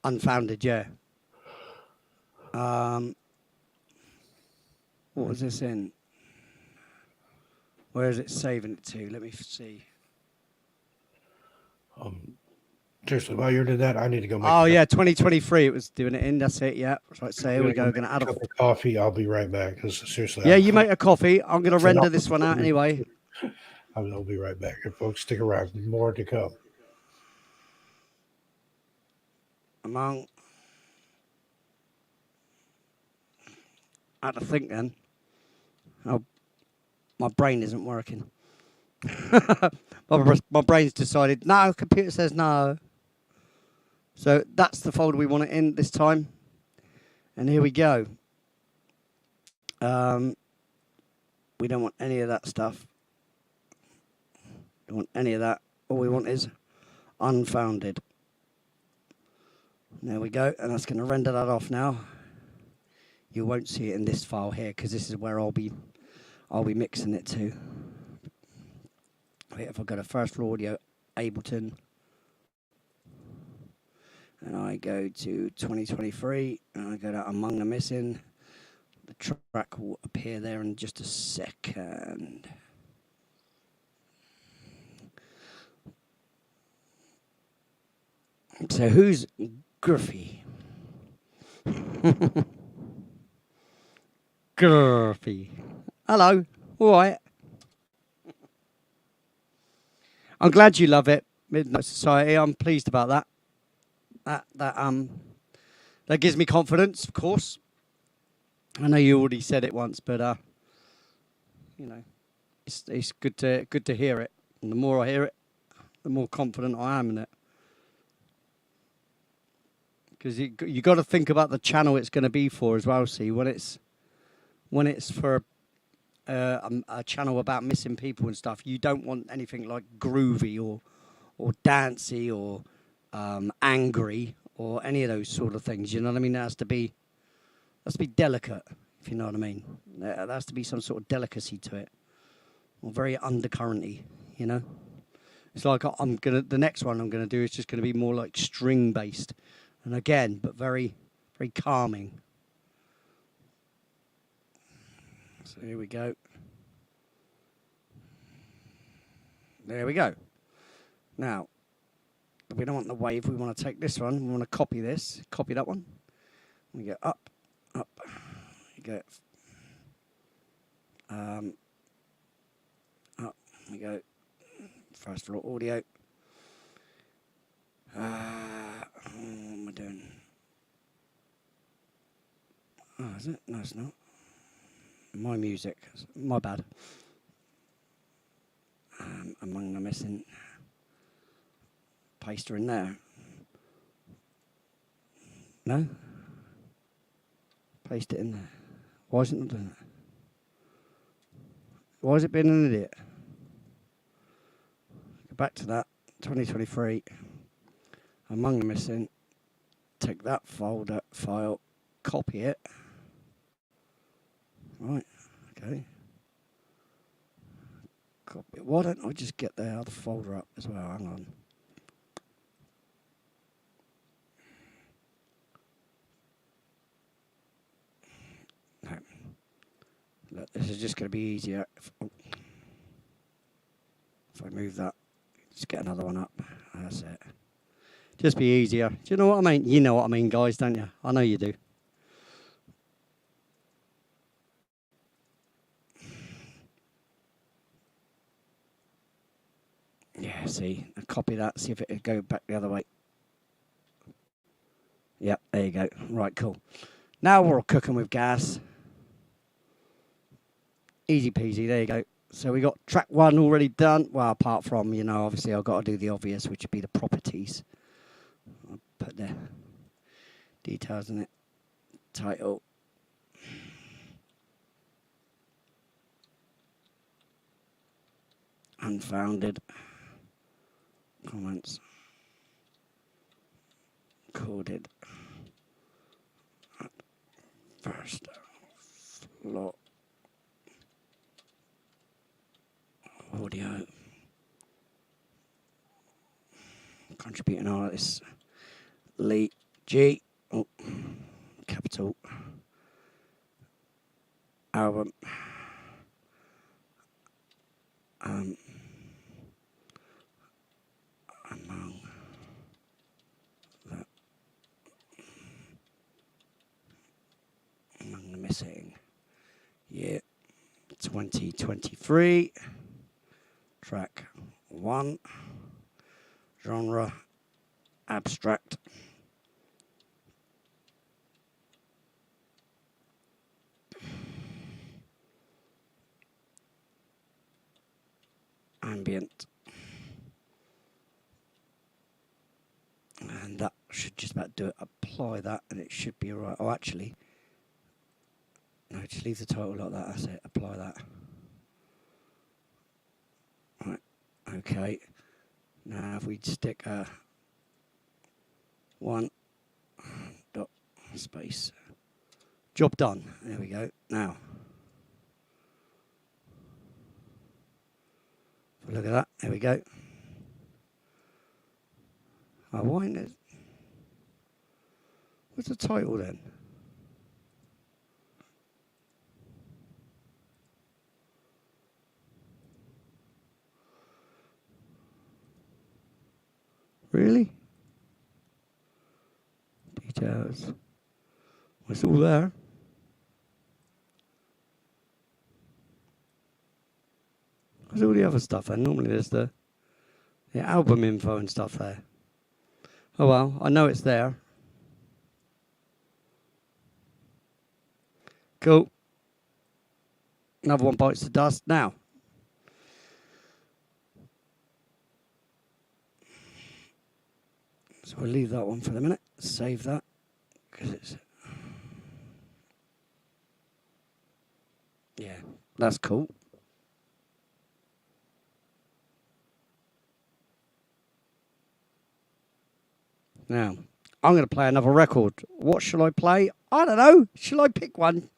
Unfounded, yeah. What was this in? Where is it saving it to? Let me see. Seriously, while you're doing that, I need to go make. Oh yeah, 2023. It was doing it in. That's it. Yeah. Right. So here we go. Make Gonna a add a. cup of coffee. I'll be right back. Because seriously, Yeah, you make a coffee. I'm gonna So render now- this one out anyway. I'll be right back. If folks stick around, more to come. Among. I had to think then. Oh, my brain isn't working. my brain's decided no. Computer says no. So that's the folder we want it in this time. And here we go. We don't want any of that stuff. Don't want any of that. All we want is unfounded. There we go. And that's going to render that off now. You won't see it in this file here because this is where I'll be mixing it to. Wait, if I go to First Floor Audio, Ableton, and I go to 2023, and I go to Among the Missing, the track will appear there in just a second. So who's Griffey? Griffey. Hello. All right. I'm glad you love it, Midnight Society. I'm pleased about that. That gives me confidence, of course. I know you already said it once, but you know, it's good to hear it. And the more I hear it, the more confident I am in it. Because you got to think about the channel it's going to be for as well. See, when it's for a channel about missing people and stuff, you don't want anything like groovy or dancey or angry or any of those sort of things. You know what I mean? It has to be delicate, if you know what I mean. There has to be some sort of delicacy to it, or very undercurrenty. You know, it's like the next one I'm gonna do is just gonna be more like string based, and again, but very, very calming. So here we go. There we go. Now, we don't want the wave. We want to take this one. We want to copy this. Copy that one. We go up, up. We go up. We go First Floor Audio. What am I doing? Oh, is it? No, it's not. My music. My bad. Among the Missing. Paste her in there. No? Paste it in there. Why isn't it doing it? Why has it been an idiot? Go back to that. 2023. Among the Missing. Take that file, copy it. Right, okay. Copy. Why don't I just get the other folder up as well? Hang on. This is just going to be easier. If I move that, just get another one up. That's it. Just be easier. Do you know what I mean? You know what I mean, guys, don't you? I know you do. Yeah, see, I copy that, see if it'll go back the other way. Yep, there you go. Right, cool. Now we're cooking with gas. Easy peasy, there you go. So we got track 1 already done. Well, apart from, you know, obviously I've got to do the obvious, which would be the properties. I'll put the details in it. Title. Unfounded. Comments. Recorded. At first floor. Audio. Contributing artist. Lee G. Oh, capital. Album. Among the missing. Yeah. 2023. Track 1. Genre. Abstract. Ambient. And that should just about do it. Apply that and it should be alright. Oh, actually, no, just leave the title like that. That's it. Apply that. Right. Okay. Now if we stick a 1 dot space. Job done. There we go. Now, look at that. There we go. Oh, why isn't it? What's the title then? Really? Details. Well, it's all there. There's all the other stuff there. Normally there's the album info and stuff there. Oh well, I know it's there. Cool. Another one bites the dust. Now, so we'll leave that one for the minute. Save that because it's that's cool. Now, I'm going to play another record. What shall I play? I don't know. Shall I pick one?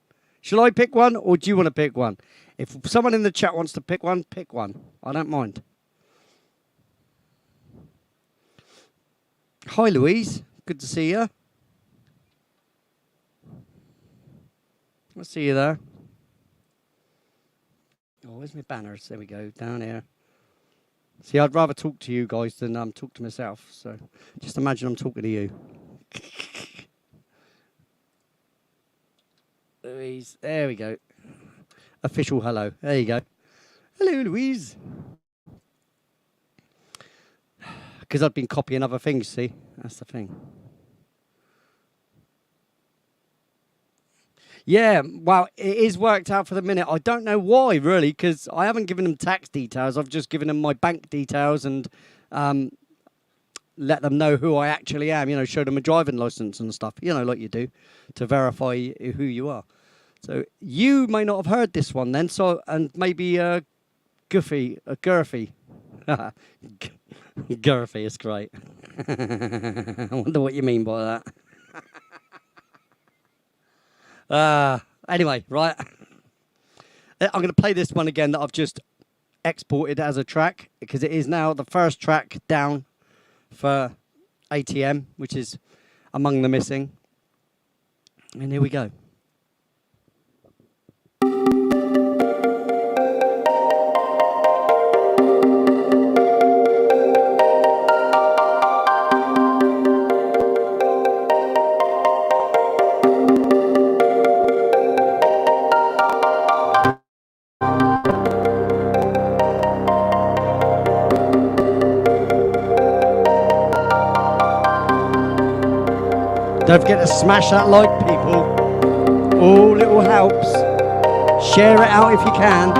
Shall I pick one, or do you want to pick one? If someone in the chat wants to pick one, pick one. I don't mind. Hi, Louise. Good to see you. I see you there. Oh, where's my banners? There we go. Down here. See, I'd rather talk to you guys than talk to myself. So just imagine I'm talking to you. Louise, there we go. Official hello. There you go. Hello, Louise. Because I've been copying other things, see? That's the thing. Yeah, well, it is worked out for the minute. I don't know why, really, because I haven't given them tax details. I've just given them my bank details and let them know who I actually am, you know, show them a driving license and stuff, you know, like you do, to verify who you are. So you may not have heard this one then, so, and maybe Girthy. Girthy is great. I wonder what you mean by that. Anyway, right. I'm going to play this one again that I've just exported as a track because it is now the first track down for ATM, which is Among the Missing. And here we go. Don't forget to smash that like, people. All little helps. Share it out if you can.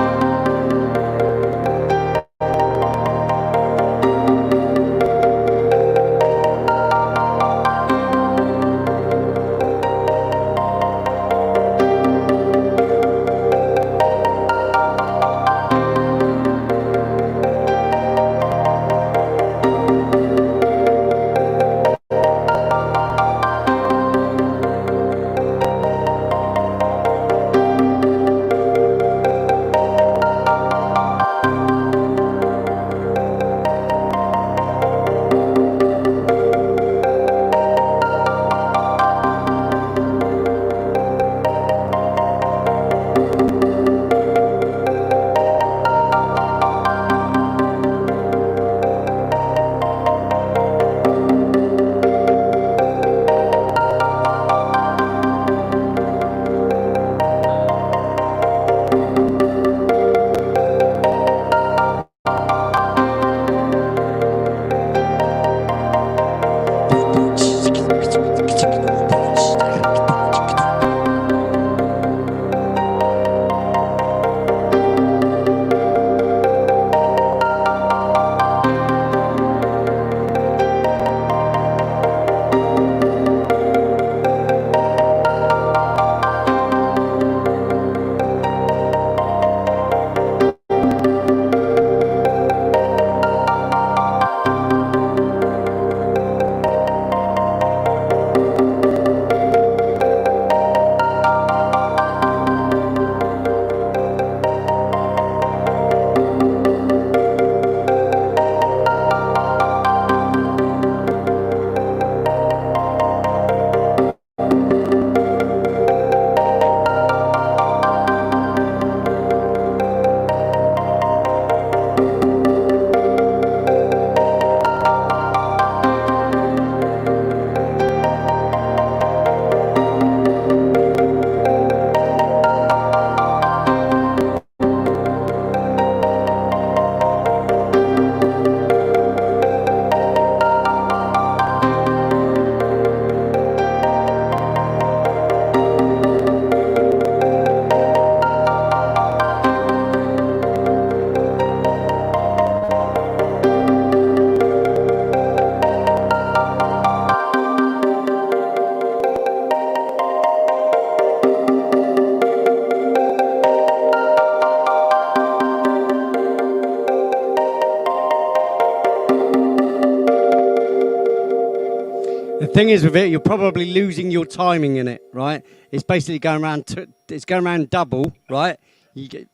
The thing is with it, you're probably losing your timing in it, right? It's basically going around. It's going around double, right? You get.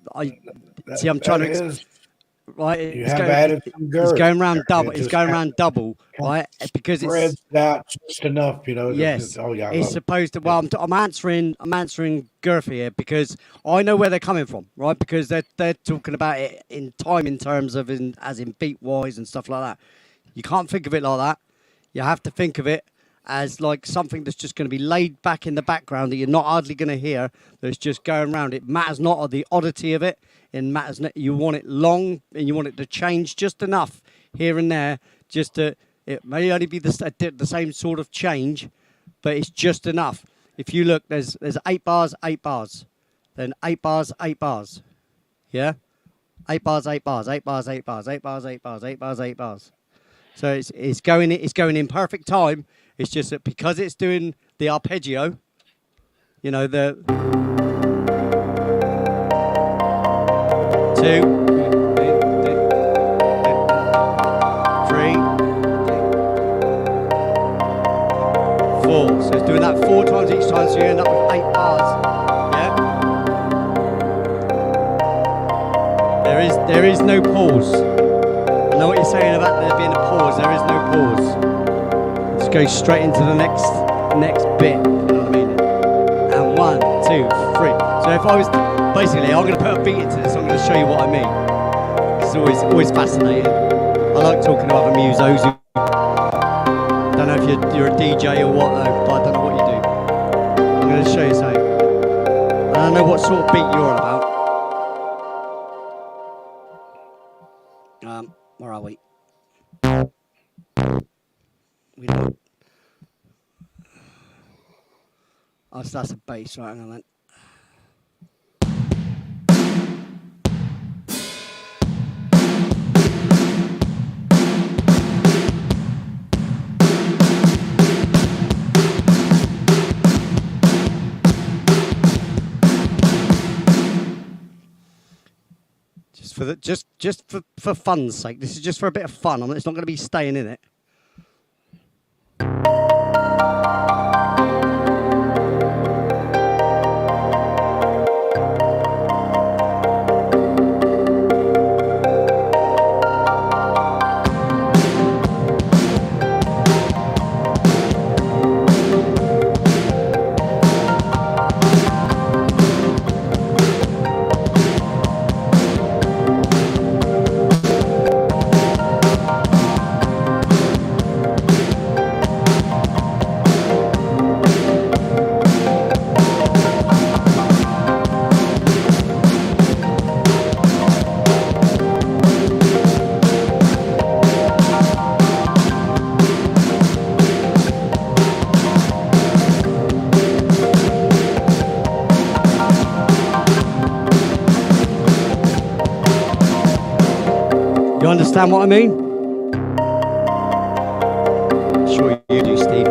See. I'm trying That to. is, Right. you have added some It's girth. going around double. It It's just going kind around double, of right? Because it's. spreads out just enough, Yes, oh yeah, I it's love it. supposed to. Well, I'm answering. I'm answering Girthy here because I know where they're coming from, right? Because they're talking about it in time in terms of as in beat wise and stuff like that. You can't think of it like that. You have to think of it as like something that's just going to be laid back in the background that you're not hardly going to hear. That's just going around. It matters not the oddity of it. It matters not. You want it long and you want it to change just enough here and there, just to. It may only be the same sort of change, but it's just enough. If you look, there's 8 bars, then 8 bars, 8 bars. Yeah, 8 bars, 8 bars, 8 bars, 8 bars, 8 bars, 8 bars, 8 bars, 8 bars. So it's going in perfect time. It's just that because it's doing the arpeggio, the 2, 3, 4. So it's doing that 4 times each time, so you end up with 8 bars. Yeah. There is no pause. I know what you're saying about there being a pause. There is no pause. Just go straight into the next bit. You know what I mean? And 1, 2, 3. So if I was basically, I'm going to put a beat into this. I'm going to show you what I mean. It's always fascinating. I like talking to other musos. I don't know if you're a DJ or what though, but I don't know what you do. I'm going to show you something. And I know what sort of beat you're on about. Where are we? We don't. Oh, so that's a bass, right? Hang on then. Just for fun's sake. This is just for a bit of fun. It's not going to be staying in it. You understand what I mean? Sure you do, Steve.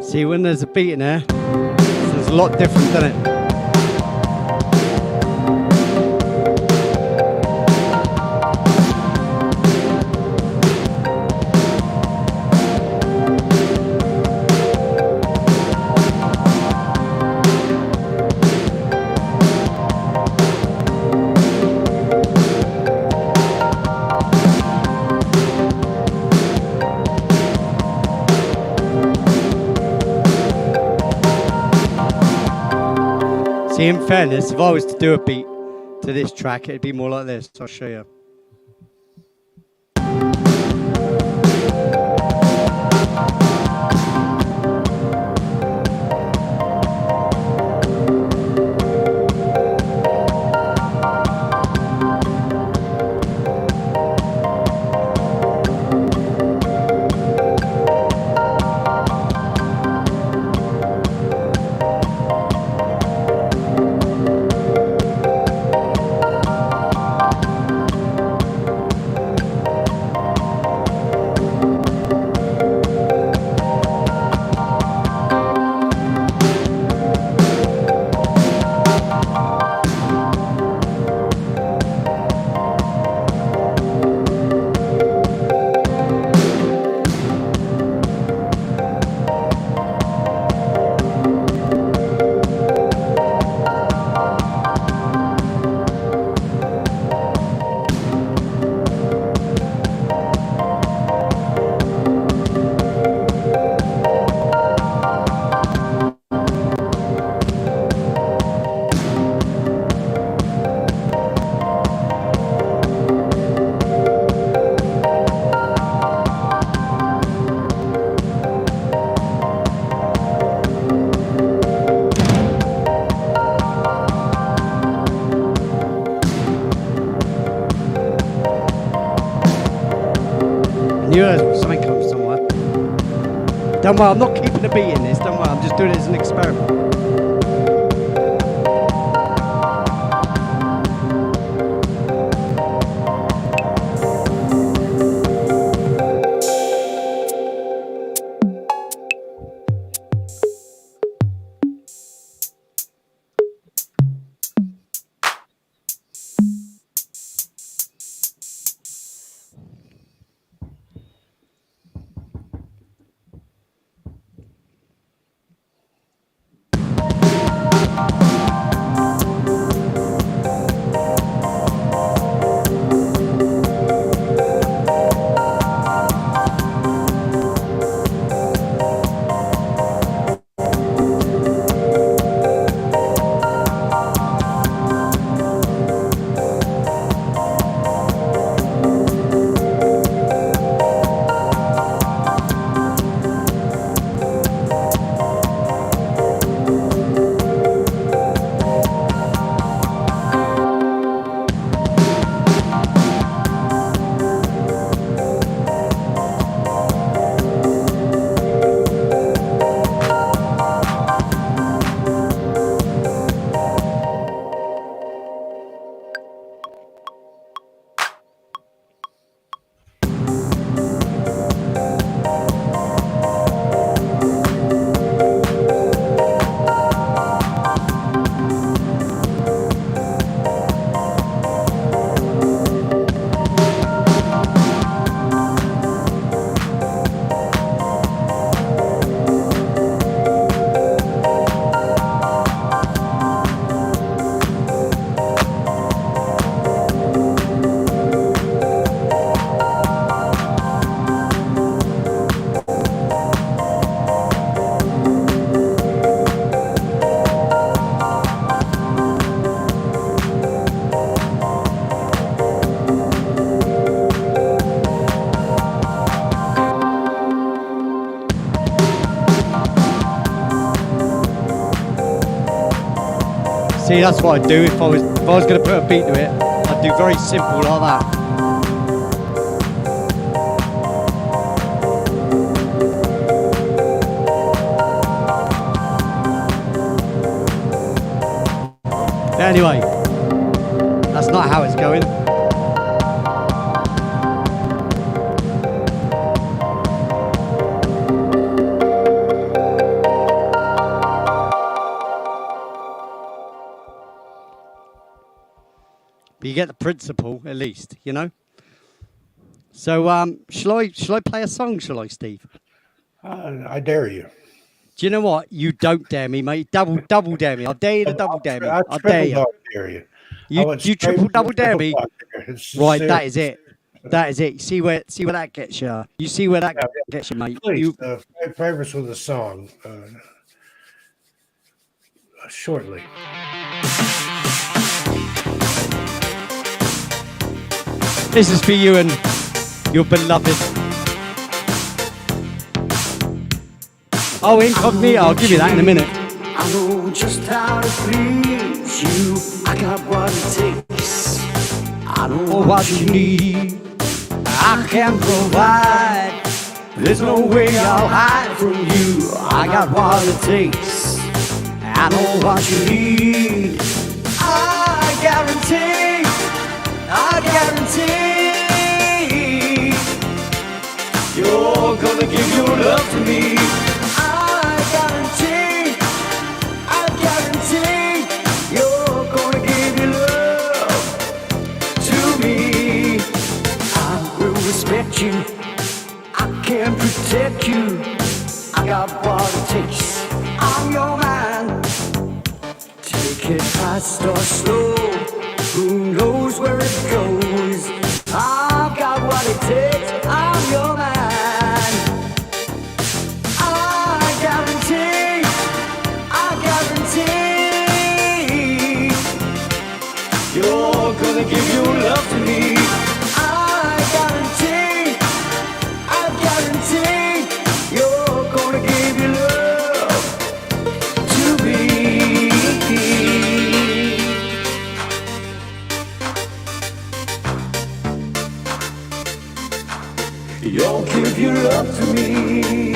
See, when there's a beat in there, it's a lot different, doesn't it? See, in fairness, if I was to do a beat to this track, it'd be more like this. I'll show you. Something comes somewhere. Don't worry, I'm not keeping a beat in this. Don't worry, I'm just doing it as an experiment. See, that's what I'd do if I was going to put a beat to it. I'd do very simple like that. Anyway, that's not how it's going. But you get the principle, at least, you know. So, shall I play a song? Shall I, Steve? I dare you. Do you know what? You don't dare me, mate. Double dare me. I dare you to double dare me. I dare triple you. dog dare you. You triple double dare me. Right, Serious. that is it. That is it. You see where that gets you. You see where that gets you, mate. Please, favorites with a song shortly. This is for you and your beloved. Oh, incognito. I'll give you that in a minute. I know just how to please you. I got what it takes. I know what you need. I can provide. There's no way I'll hide from you. I got what it takes. I know what you need. I guarantee. I guarantee. You're gonna give your love to me. You, I can protect you. I got what it takes. I'm your man. Take it fast or slow. Who knows where it goes? I've got what it takes. I'm your man. I guarantee. You're gonna give your love to me. You'll give your love to me.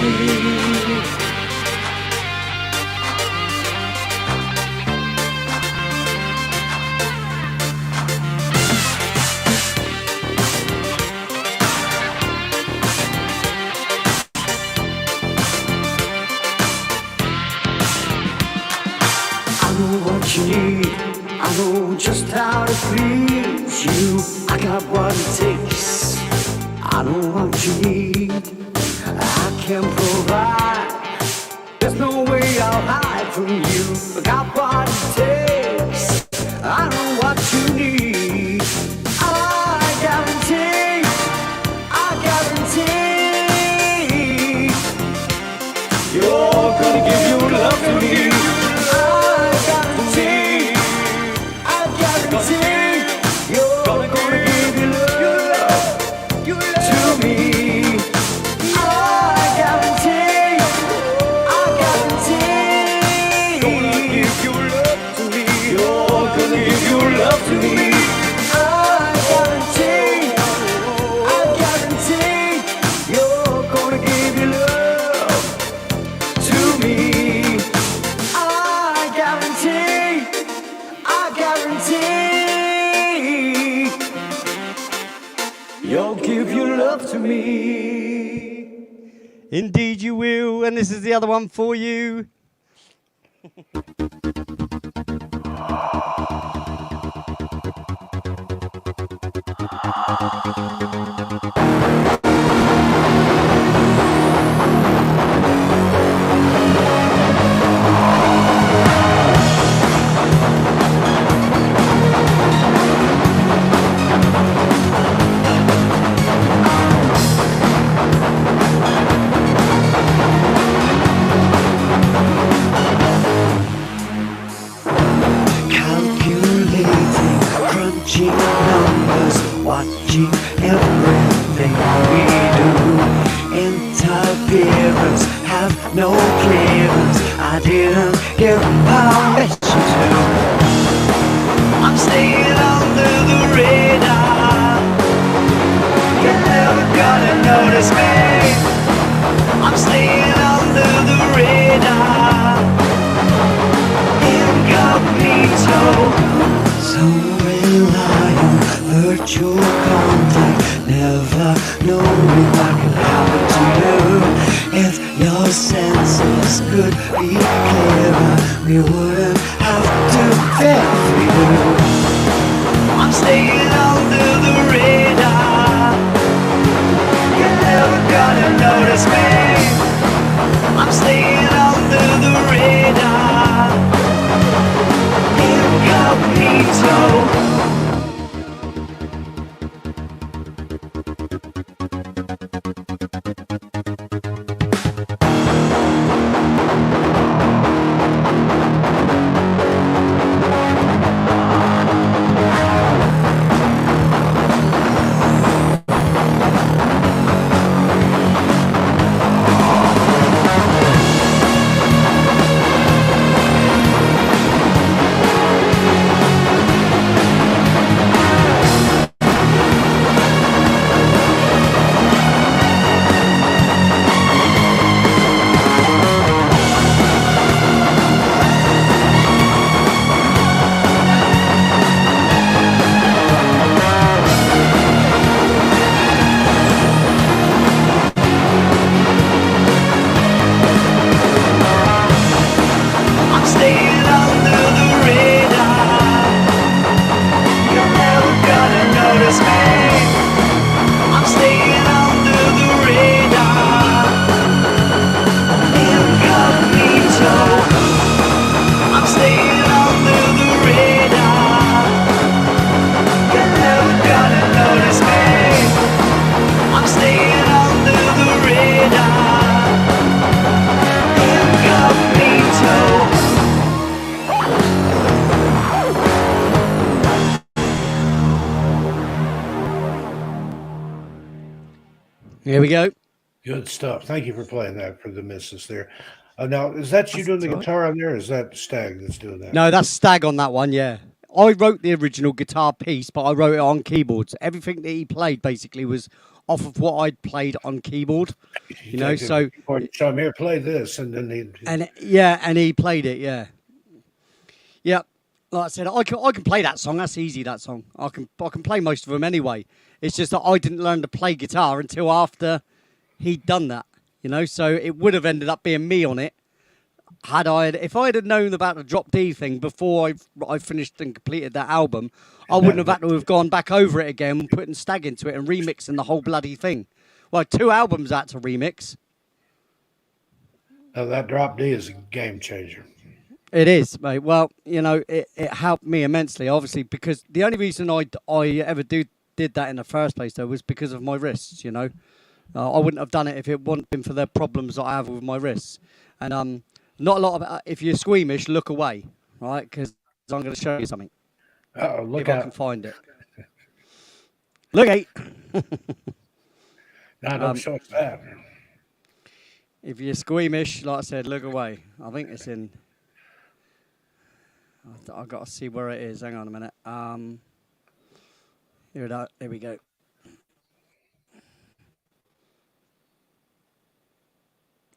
I know what you need. I know just how to please you. I got what it takes. I know what you need, I can provide. There's no way I'll hide from you. I got what it takes. I know what you need. I guarantee. You're gonna give your love to me. I guarantee. You're gonna give your love. You'll give your love to me. Indeed you will. And this is the other one for you. Calculating, crunching numbers, watching notice me. I'm staying under the radar, incognito. So rely on virtual contact, never knowing what can happen to you. If your senses could be clearer, we wouldn't have to fear for you. I'm staying under the radar. You're never gonna notice me. I'm staying under the radar, incognito. Here we go. Good stuff. Thank you for playing that for the missus there. Now, is that you doing the all right. guitar on there, or is that Stag that's doing that? No, that's Stag on that one, yeah. I wrote the original guitar piece, but I wrote it on keyboards. Everything that he played basically was off of what I'd played on keyboard. You know, so show him here, play this, and then and he played it, yeah. Yep. Like I said, I can play that song. That's easy. That song. I can play most of them anyway. It's just that I didn't learn to play guitar until after he'd done that. You know, so it would have ended up being me on it if I had known about the drop D thing before I finished and completed that album. I wouldn't have had to have gone back over it again and putting Stag into it and remixing the whole bloody thing. Well, 2 albums out to remix. that drop D is a game changer. It is, mate. Well, you know, it helped me immensely, obviously, because the only reason I ever did that in the first place, though, was because of my wrists, you know. I wouldn't have done it if it wouldn't been for the problems that I have with my wrists. And not a lot of, if you're squeamish, look away, right? Because I'm going to show you something. Oh, look if out. I can find it. Look, hey. No, don't show us that. If you're squeamish, like I said, look away. I think it's in... I've got to see where it is. Hang on a minute. Here we go.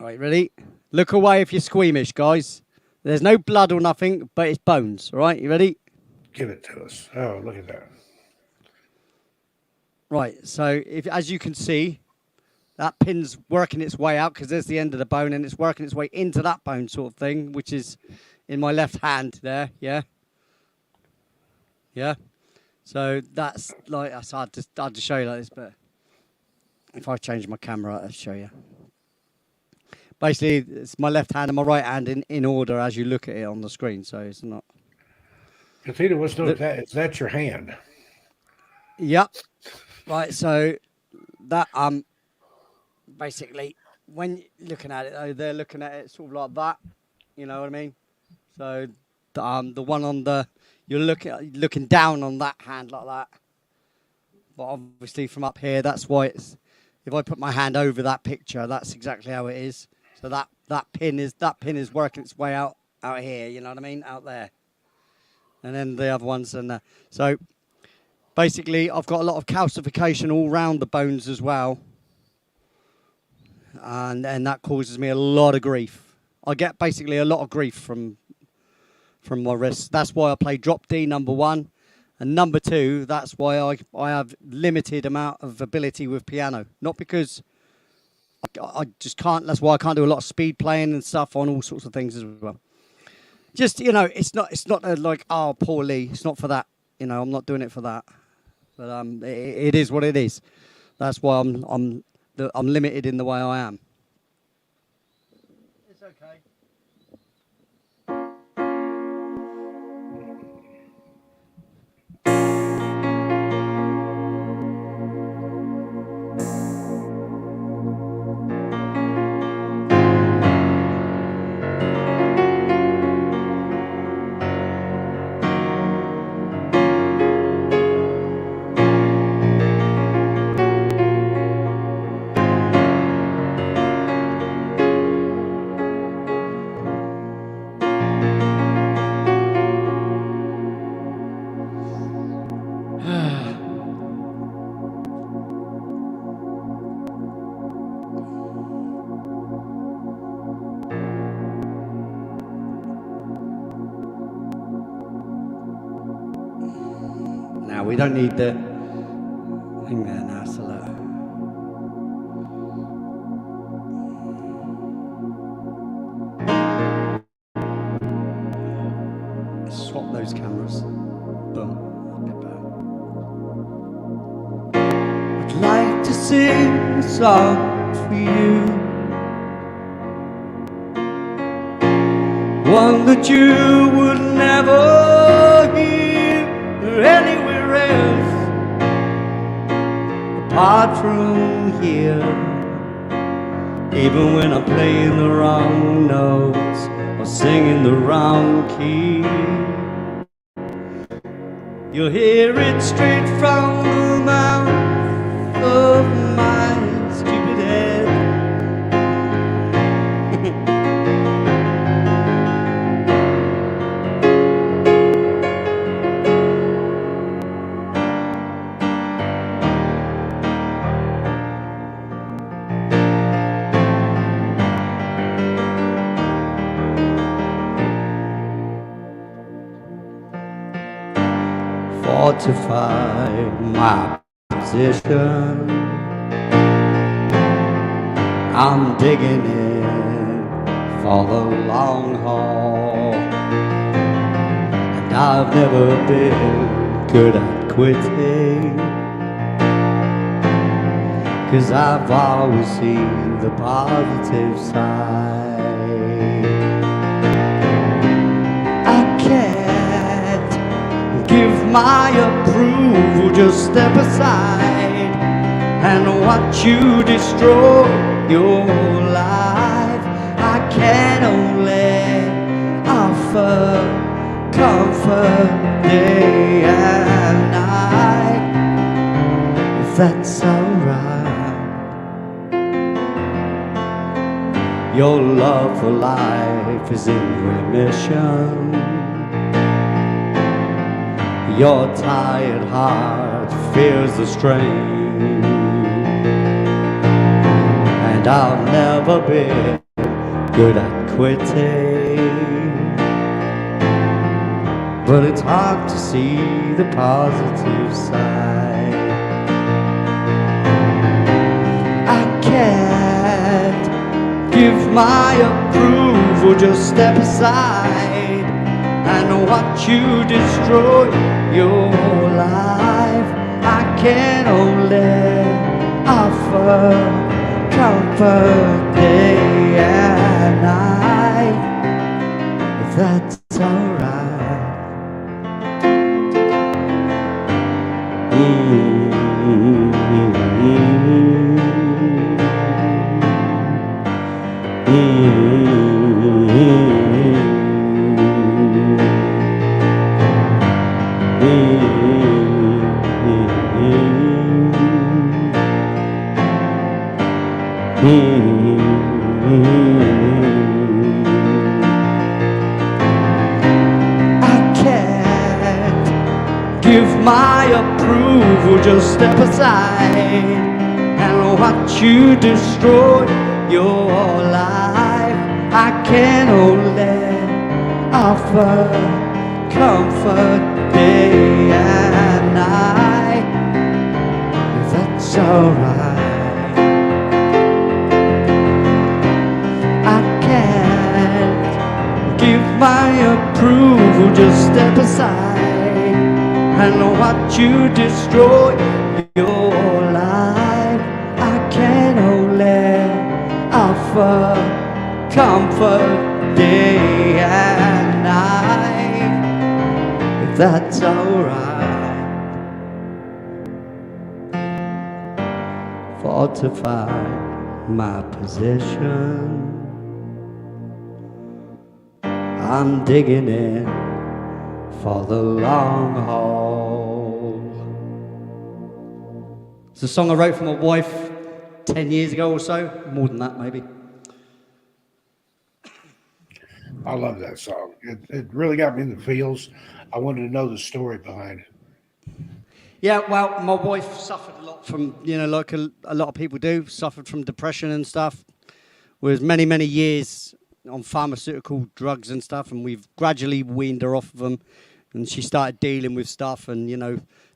All right, ready? Look away if you're squeamish, guys. There's no blood or nothing, but it's bones. All right, you ready? Give it to us. Oh, look at that. Right, so as you can see, that pin's working its way out because there's the end of the bone and it's working its way into that bone sort of thing, which is in my left hand there, yeah? Yeah? So that's like, it's hard to show you like this, but if I change my camera, I'll show you. Basically, it's my left hand and my right hand in order as you look at it on the screen, so it's not... Kathita, what's doing that? Is that your hand? Yep. Right, so that, basically, when you're looking at it, though, they're looking at it sort of like that, you know what I mean? So the one on the... You're looking down on that hand like that. But obviously from up here, that's why it's... If I put my hand over that picture, that's exactly how it is. So that pin is working its way out here, you know what I mean? Out there. And then the other ones and so basically I've got a lot of calcification all round the bones as well. and that causes me a lot of grief. I get basically a lot of grief from my wrists. That's why I play drop D number 1, and number 2. That's why I have limited amount of ability with piano. Not because I just can't. That's why I can't do a lot of speed playing and stuff on all sorts of things as well. Just it's not like, oh, poor Lee. It's not for that. I'm not doing it for that. But it is what it is. That's why I'm limited in the way I am. It's okay. Now we don't need the thing there now, so swap those cameras. Boom. I'd like to sing a song for you, one that you would never hear anywhere else apart from here. Even when I'm playing the wrong notes or singing the wrong key, you'll hear it straight from the mouth of my stupid head. Fortify my position, I'm digging in for the long haul, and I've never been good at quitting, 'cause I've always seen the positive side. I can't give my approval, just step aside and watch you destroy your life. I can only offer comfort day and night, if that's alright. Your love for life is in remission. Your tired heart feels the strain, and I've never been good at quitting, but it's hard to see the positive side. I can't give my approval, just step aside and watch you destroy your life. I can only offer comfort day and night, if that's alright. I can't give my approval, just step aside and watch you destroy your life. I can only offer comfort day and night. If that's alright, I can't give my approval, just step aside and watch you destroy your life. I can only offer comfort day and night, if that's alright. Fortify my position, I'm digging in for the long haul. It's a song I wrote for my wife 10 years ago or so, more than that maybe. I love that song. It really got me in the feels. I wanted to know the story behind it. Yeah, well, my wife suffered a lot from, like a lot of people do, suffered from depression and stuff. Was many, many years on pharmaceutical drugs and stuff, and we've gradually weaned her off of them. And she started dealing with stuff and,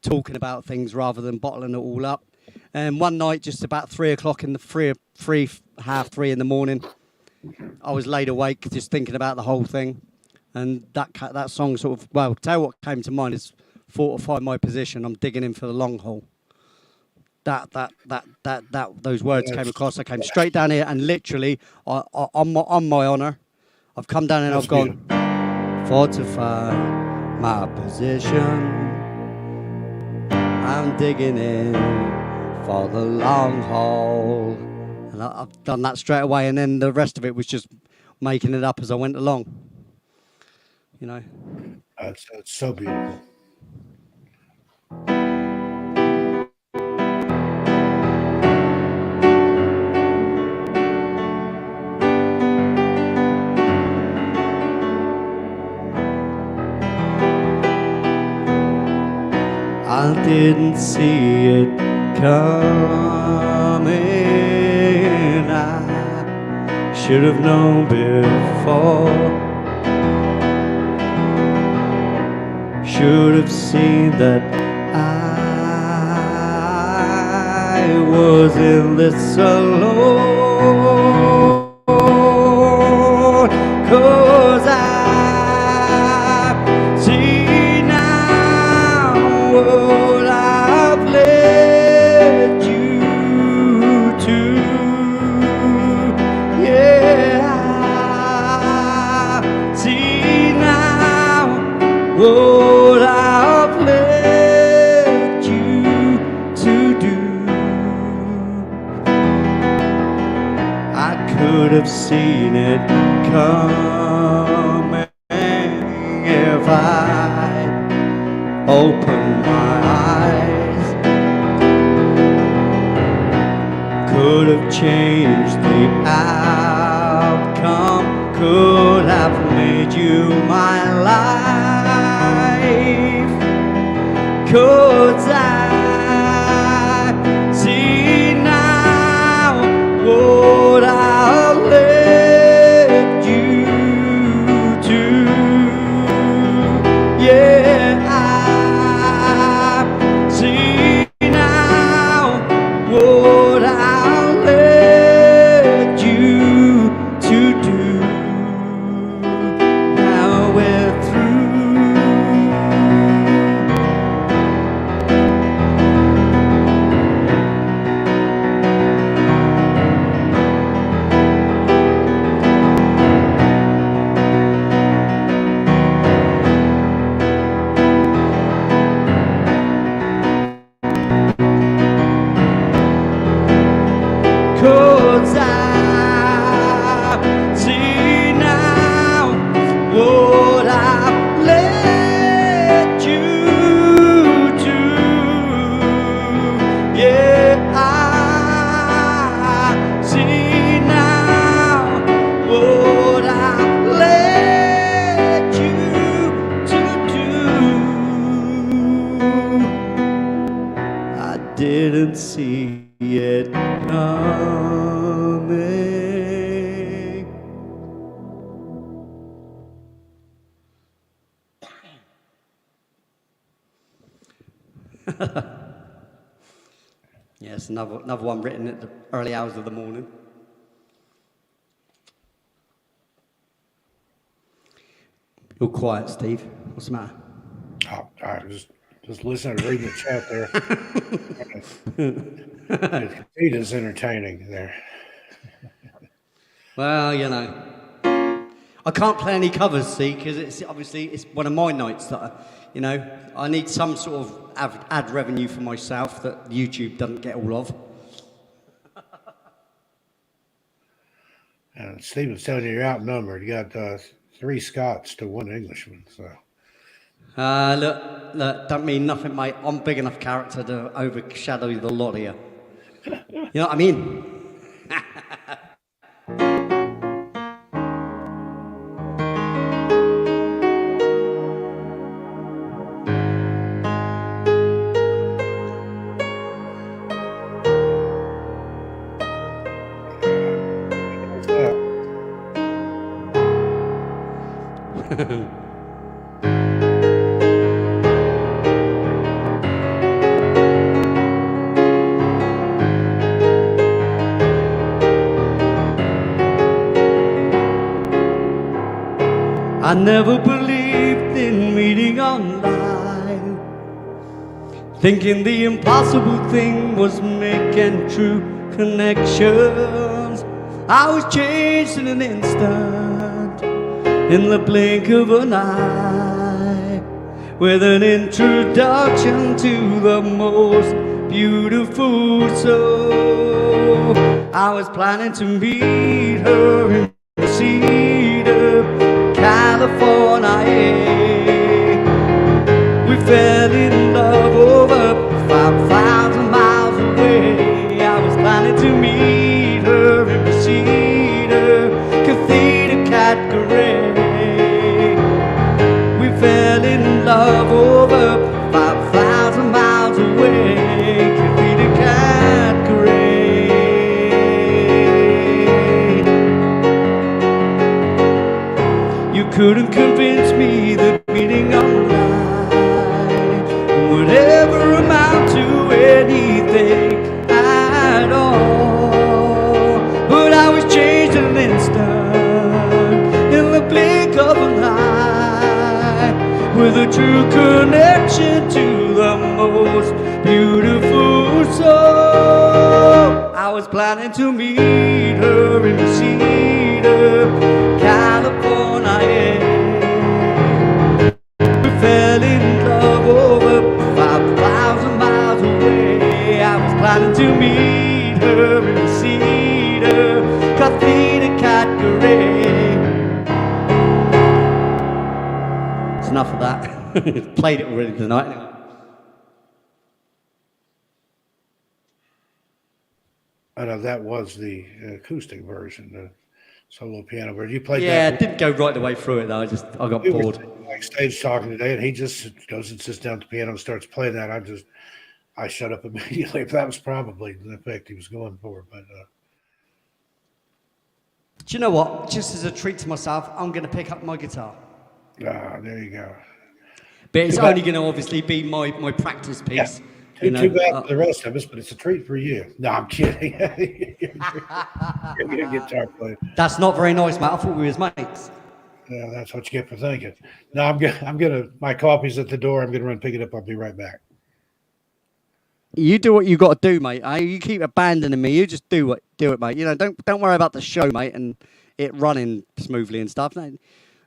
talking about things rather than bottling it all up. And one night, just about 3 o'clock in the half three in the morning, I was laid awake just thinking about the whole thing. And that song sort of, well, tell you what came to mind is fortify my position. I'm digging in for the long haul. Those words came across. I came straight down here and literally, on my honour, I've come down and I've gone, fortify my position. I'm digging in for the long haul. And I've done that straight away, and then the rest of it was just making it up as I went along. It's so beautiful. I didn't see it coming. I should have known before. Should have seen that I was in this alone. 'Cause I see now what I've led you to. Yeah, I see now what I've led you to do. I could have seen it coming if I opened my eyes. Could have changed the outcome. Could have made you my life. 'Cause I see now what I've led you to. Yeah, I see now what I've led you to do. Now we're through. didn't see it coming. Yes, another one written at the early hours of the morning. You're quiet, Steve. What's the matter? Oh, I was just listening to reading the chat there. It is entertaining there. Well, you know, I can't play any covers, see, because it's one of my nights that, I need some sort of ad revenue for myself that YouTube doesn't get all of. And Stephen's telling you you're outnumbered. You got 3 Scots to 1 Englishman. So Look, don't mean nothing, mate. I'm big enough character to overshadow the lot of you. You know what I mean? what's that? I never believed in meeting online, thinking the impossible thing was making true connections. I was changed in an instant, in the blink of an eye, with an introduction to the most beautiful soul. I was planning to meet her in Cedar, California. We fell in love over 5,000 miles away. I was planning to meet her in Cedar, Cathedral. We fell in love over 5,000 miles away. You couldn't convince me that meeting online would ever amount to anything at all. But I was changed in an instant, in the blink of an eye, with a true connection to the most beautiful soul. I was planning to meet her in Cedar, California. We fell in love over 5,000 miles away. I was planning to meet her in Cedar, Cathedral. It's enough of that. Played it already tonight. Anyway. I know that was the acoustic version, the solo piano version. You played Yeah, that. I didn't go right the way through it though. I got We were bored. backstage talking today, and he just goes and sits down at the piano and starts playing that. I shut up immediately. That was probably the effect he was going for. But Do you know what? Just as a treat to myself, I'm going to pick up my guitar. there you go. But it's Too bad. only going to obviously be my practice piece. Too bad for the rest of us, but it's a treat for you. No, I'm kidding. You're a guitar player. That's not very nice, mate. I thought we was mates. Yeah, that's what you get for thinking. No, I'm gonna. My coffee's at the door. I'm gonna run pick it up. I'll be right back. You do what you got to do, mate. You keep abandoning me. You just do it, mate. Don't worry about the show, mate, and it running smoothly and stuff. No, you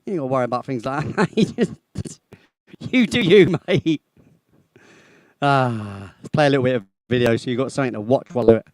ain't got to worry about things like that. You do you, mate. Let's play a little bit of video so you got something to watch while I do it.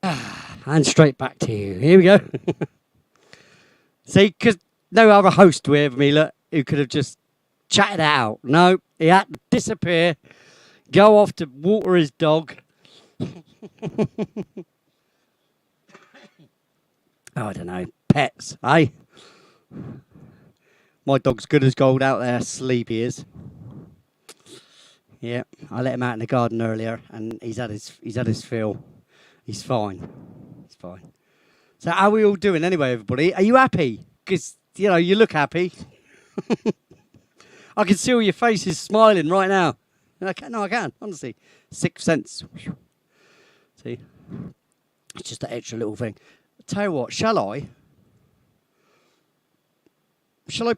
And straight back to you. Here we go. See, because no other host with me, look, who could have just chatted it out. No, he had to disappear, go off to water his dog. Oh, I don't know. Pets, eh? My dog's good as gold out there. Sleep he is. Yeah, I let him out in the garden earlier, and he's had his fill. He's fine. He's fine. So how are we all doing anyway, everybody? Are you happy? Because, you know, you look happy. I can see all your faces smiling right now. I can, honestly. Sixth sense. See? It's just that extra little thing. Tell you what, shall I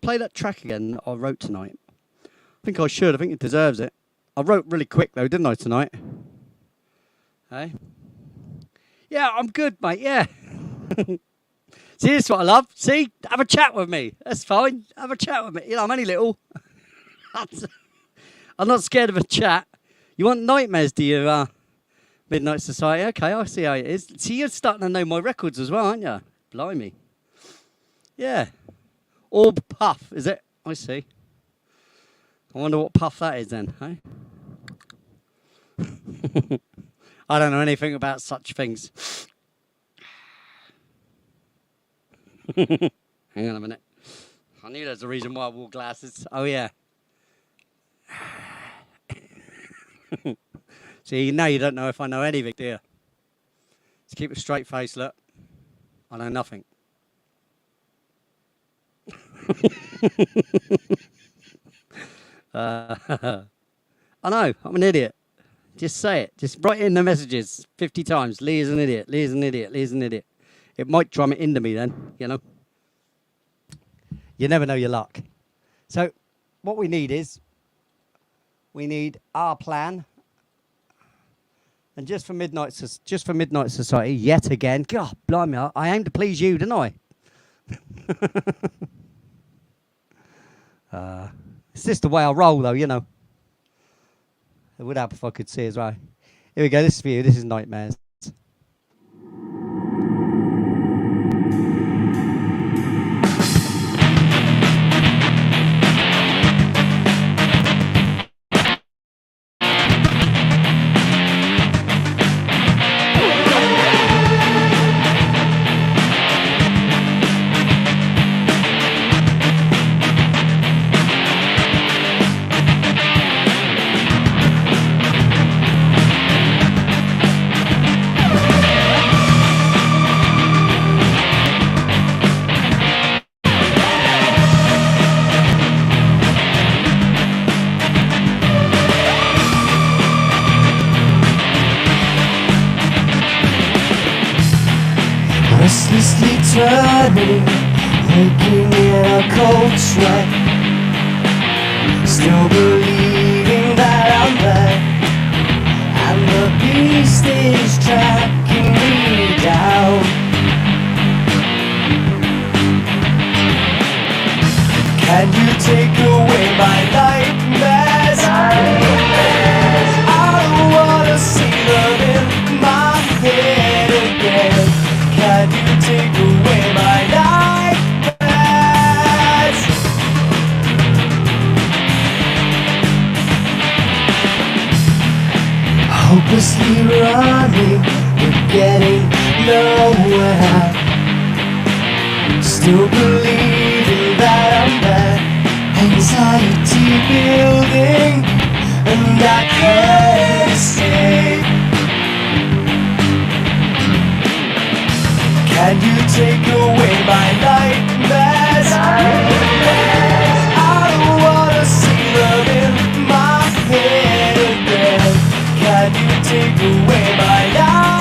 play that track again that I wrote tonight? I think I should. I think it deserves it. I wrote really quick, though, didn't I, tonight? Hey? Yeah, I'm good, mate, yeah. See, this is what I love. See, have a chat with me. That's fine. Have a chat with me. You know, I'm only little. I'm not scared of a chat. You want nightmares, do you, Midnight Society? Okay, I see how it is. See, you're starting to know my records as well, aren't you? Blimey. Yeah. Orb Puff, is it? I see. I wonder what puff that is then, hey? I don't know anything about such things. Hang on a minute. I knew there's a reason why I wore glasses. Oh, yeah. See, now you don't know if I know anything, do you? Just keep a straight face, look. I know nothing. I know, I'm an idiot. Just say it. Just write in the messages 50 times. Lee is an idiot. Lee is an idiot. Lee is an idiot. It might drum it into me then, you know. You never know your luck. So what we need is, we need our plan. And just for Midnight Society, yet again, God, blimey, I aim to please you, didn't I? It's just the way I roll, though, you know. It would help if I could see as well. Here we go, this is for you. This is Nightmares. Restlessly turning, waking in a cold sweat, still believing that I'm there, and the beast is tracking me down. Can you take away my nightmares? I don't wanna see them in my head again. Can you take away my nightmares? Hopelessly running, but getting nowhere. Still believing that I'm bad. Anxiety building, and I can't escape. Can you take away my nightmares? I don't wanna see them in my head again. Can you take away my nightmares?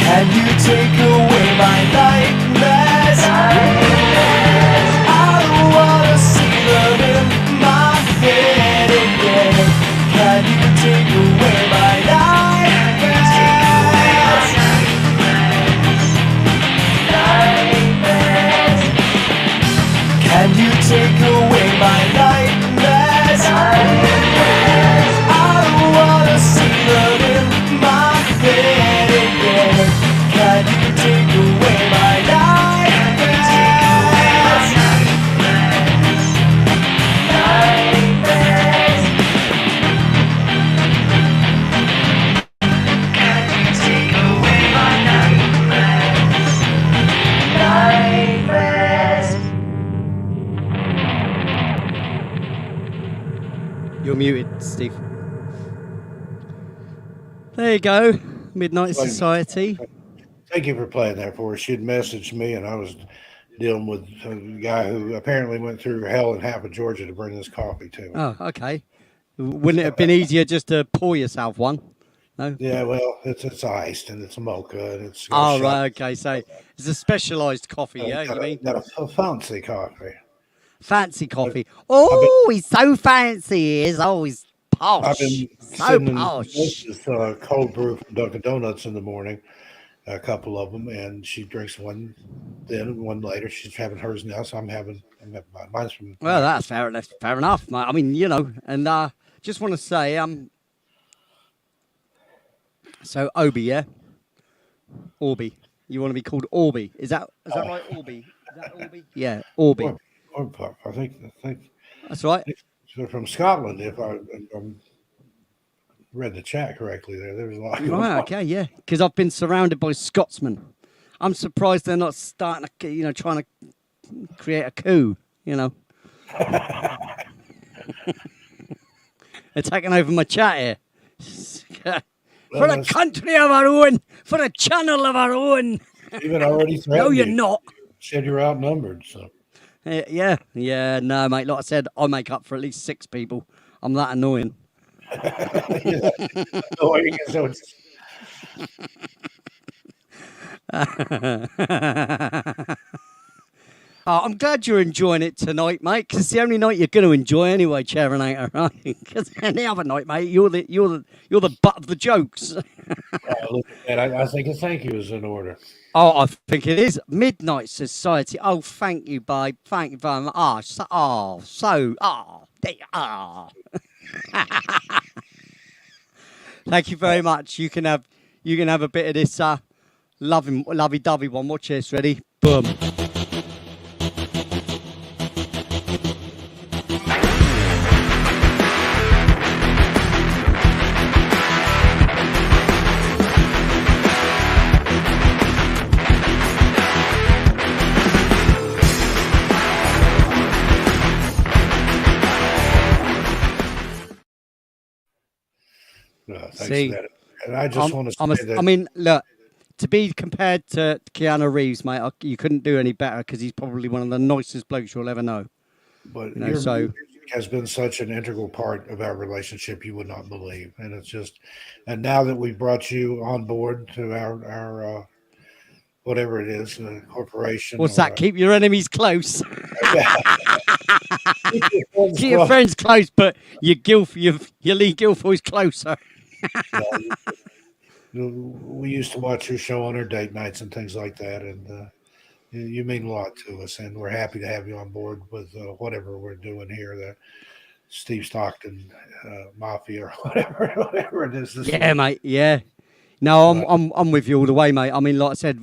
Can you take away my nightmares? You're muted, Steve. There you go. Midnight Society. Thank you for playing that for us. She'd messaged me, and I was dealing with a guy who apparently went through hell and half of Georgia to bring this coffee to me. Oh, okay. Wouldn't it have been easier just to pour yourself one? No. Yeah, well, it's iced and it's a mocha and it's got Oh, a right. shot. Okay. So it's a specialised coffee, yeah? You mean Got a fancy coffee. fancy coffee? Oh, he's so fancy. He is. Oh, he's posh. I've been So sitting in posh. this cold brew from Dunkin' Donuts in the morning, a couple of them, and she drinks one then, one later. She's having hers now, so I'm having mine. Mine's from. Well, that's fair enough. Fair enough, mate. I mean, you know, and just want to say, so Obi, yeah, Orby. You want to be called Orby? Is that right, Orby? Is that Orby? Yeah, Orby. Or I think That's right. they're from Scotland. If I read the chat correctly, there was a lot. Going Right. on. Okay. Yeah. Because I've been surrounded by Scotsmen. I'm surprised they're not starting to, you know, trying to create a coup. You know, they're taking over my chat here. For a country of our own, for a channel of our own. Even already threatened. No, you're you. not. Said you're outnumbered. So Yeah, no, mate. Like I said, I make up for at least 6 people. I'm that annoying. annoying as though it's- Oh, I'm glad you're enjoying it tonight, mate. Because it's the only night you're going to enjoy anyway, Cherinator, right? Because any other night, mate, you're the butt of the jokes. look at that. I think a thank you is in order. Oh, I think it is Midnight Society. Oh, thank you, babe. Thank you very much. Thank you very much. You can have a bit of this lovey-dovey one. Watch this. Ready? Boom. Thanks See, for that. And I just want to say that. I mean, look, to be compared to Keanu Reeves, mate, you couldn't do any better because he's probably one of the nicest blokes you'll ever know. But You know, your so music has been such an integral part of our relationship, you would not believe. And it's just, and now that we've brought you on board to our whatever it is, corporation. what's that? Keep your enemies close. Keep your friends Keep your close. friends close, but your Lee Guilfoy's closer. We used to watch your show on our date nights and things like that, and you mean a lot to us, and we're happy to have you on board with whatever we're doing here, the Steve Stockton Mafia or whatever it is. Yeah, mate. Yeah. No, I'm with you all the way, mate. I mean, like I said,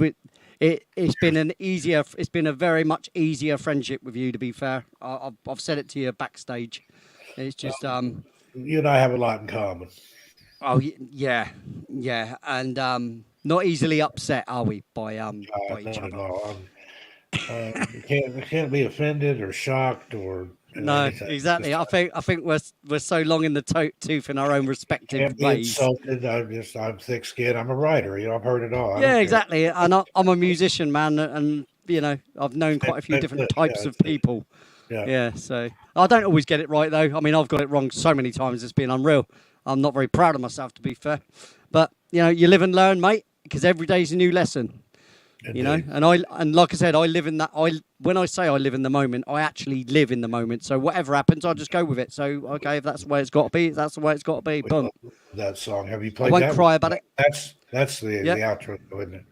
it's been a very much easier friendship with you. To be fair, I've said it to you backstage. It's just You and I have a lot in common. Oh yeah, and not easily upset, are we, by each Not at other? all. You can't be offended or shocked or No, anything. exactly. I think we're so long in the tooth in our own respective Can't be ways. insulted. I'm thick skinned. I'm a writer. I've heard it all. I don't Yeah, care. exactly. And I'm a musician, man, and you know I've known quite a few That's different it. types Yeah, of that's it. people. Yeah. Yeah, so I don't always get it right though. I mean, I've got it wrong so many times. It's been unreal. I'm not very proud of myself, to be fair. But you know, you live and learn, mate, because every day's a new lesson. You know, Indeed. and like I said, I live in that. When I say I live in the moment, I actually live in the moment. So whatever happens, I just go with it. So okay, if that's the way it's got to be, that's the way it's got to be. We Boom. love that song. Have you I played won't that? cry about it. That's the Yeah. outro, isn't it?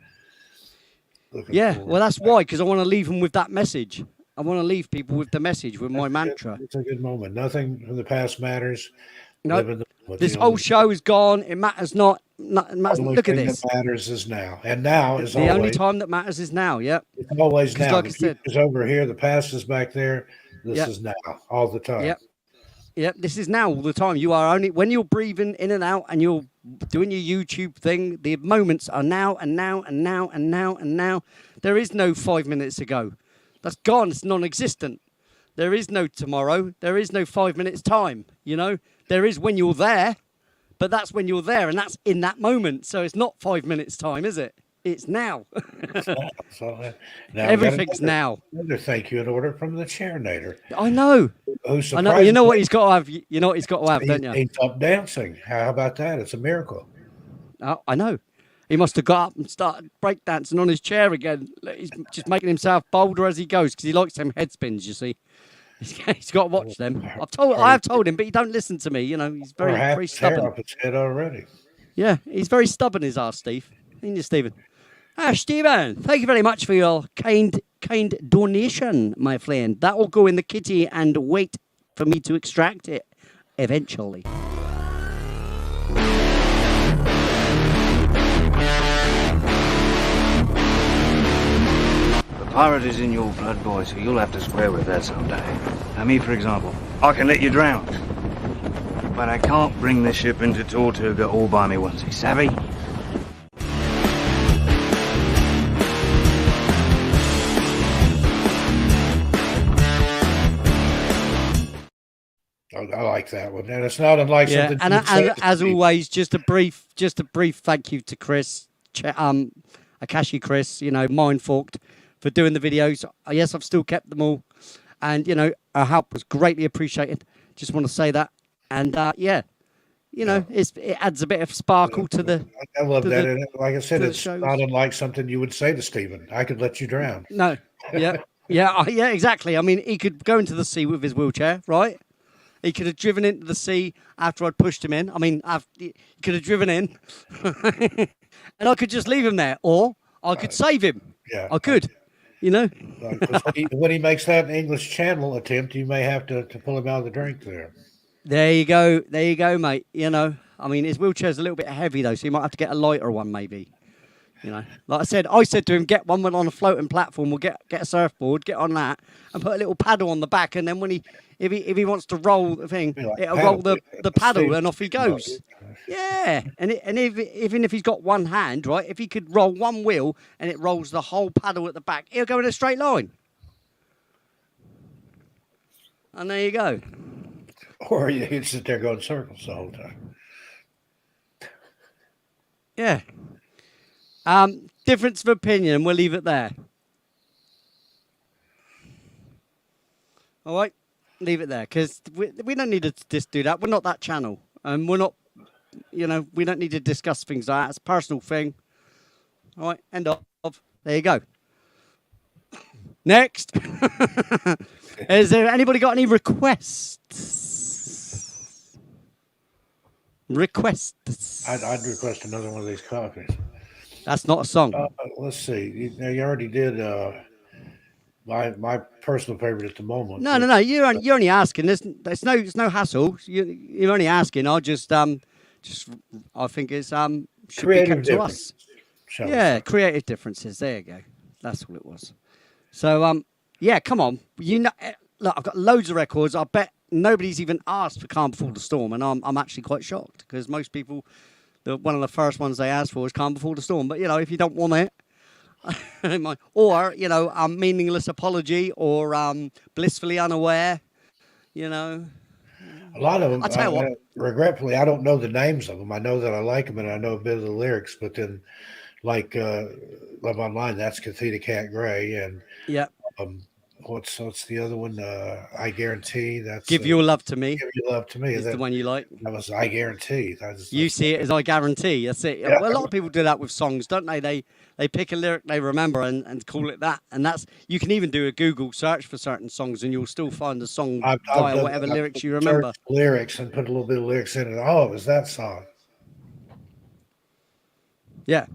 Looking Yeah, forward. well, that's why, because I want to leave them with that message. I want to leave people with the message, with my That's mantra. good. It's a good moment. Nothing from the past matters. No, Live in the moment. this The whole only- show is gone. It matters not. It matters. only Look at thing this. that matters is now. And now is The only always. time that matters is now. Yeah. It's always 'Cause now. like The I said- future's over here. The past is back there. This Yeah. is now. All the time. Yep. Yep. This is now all the time. You are only when you're breathing in and out and you're doing your YouTube thing. The moments are now and now and now and now and now. There is no 5 minutes ago. That's gone. It's non-existent. There is no tomorrow. There is no 5 minutes time. You know, There is when you're there, but that's when you're there, and that's in that moment. So it's not 5 minutes time, is it? It's now. So, now Everything's now. Another thank you in order from the Chairnator, I know. who I know. You know what surprisingly he's got to have. You know what he's got to have, don't you? he's up dancing. How about that? It's a miracle. Oh, I know. He must have got up and started breakdancing on his chair again. He's just making himself bolder as he goes because he likes them head spins. You see, he's got to watch them. I have told him, but he don't listen to me. You know, he's Or half very his hair stubborn. off his head already. Yeah, he's very stubborn, is our Steve. Ain't you, Stephen? Stephen, thank you very much for your kind donation, my friend. That will go in the kitty and wait for me to extract it eventually. Pirate is in your blood, boy, so you'll have to square with that someday. Now, me, for example, I can let you drown. But I can't bring the ship into Tortuga all by me onesie, savvy? I like that one, and it's not unlike Yeah, something. and as always, just a brief thank you to Chris, Akashi Chris. You know, mind forked for doing the videos. Yes, I've still kept them all, and you know, our help was greatly appreciated. Just want to say that, and yeah, you know, it adds a bit of sparkle to the. I love to that, the- and like I said, the it's shows. not unlike something you would say to Stephen. I could let you drown. No, yeah, yeah, exactly. I mean, he could go into the sea with his wheelchair, right? He could have driven into the sea after I'd pushed him in. I mean, he could have driven in, and I could just leave him there, or I could save him. Yeah, I could, you know. 'Cause when he makes that English Channel attempt, you may have to pull him out of the drink there. There you go, mate. You know, I mean, his wheelchair's a little bit heavy though, so you might have to get a lighter one, maybe. You know, like I said to him, get one on a floating platform. We'll get a surfboard, get on that, and put a little paddle on the back. And then when if he wants to roll the thing, Be like it'll paddle, roll the paddle, Steve- and off he goes. Yeah, and even if he's got one hand, right, if he could roll one wheel and it rolls the whole paddle at the back, he'll go in a straight line. And there you go. Or you can sit there going circles the whole time. Yeah. Difference of opinion. We'll leave it there. All right, leave it there because we don't need to just do that. We're not that channel, and we're not. You know, we don't need to discuss things like that. It's a personal thing. All right, end of. There you go. Next. Is there anybody got any requests? Requests. I'd request another one of these coffees. That's not a song. Let's see. You already did my personal favorite at the moment. No. You're only asking. There's no hassle. You're only asking. I just I think it's should Creative be kept to us. difference, shall we Yeah, say. creative differences. There you go. That's all it was. So yeah, come on. You know, look, I've got loads of records. I bet nobody's even asked for Calm Before the Storm, and I'm actually quite shocked because most people, one of the first ones they asked for is Calm Before the Storm. But you know, if you don't want it. Or you know, meaningless apology, or blissfully unaware. You know, A lot of them. I'll tell you what. Regretfully, I don't know the names of them. I know that I like them and I know a bit of the lyrics, but then, like Love Online, that's Cathedra Cat Gray, and yeah. what's the other one? I Guarantee. That's Give your love to me. Give Your Love to Me. Is the one you like. That was I Guarantee. You see it as I guarantee. That's it. Yeah. Well, a lot of people do that with songs, don't they? They pick a lyric they remember and call it that. And that's you can even do a Google search for certain songs and you'll still find the song I've via done- whatever I've lyrics you remember. searched lyrics and put a little bit of lyrics in it. Oh, it was that song. Yeah,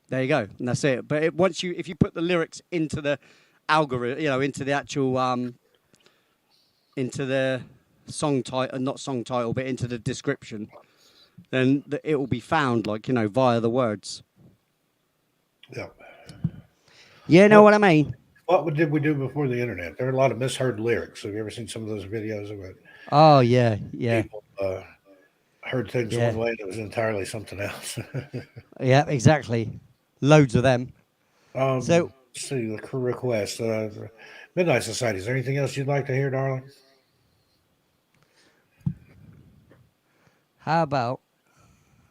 there you go, and that's it. But if you put the lyrics into the algorithm, you know, into the actual into the song title, not song title, but into the description, then it will be found, like, you know, via the words. Yeah. You know what I mean? What did we do before the internet? There are a lot of misheard lyrics. Have you ever seen some of those videos of it? Oh yeah. People heard things Yeah. one way and it was entirely something else. Yeah, exactly. Loads of them. So So- let's see the crew request. Midnight Society. Is there anything else you'd like to hear, darling? How about?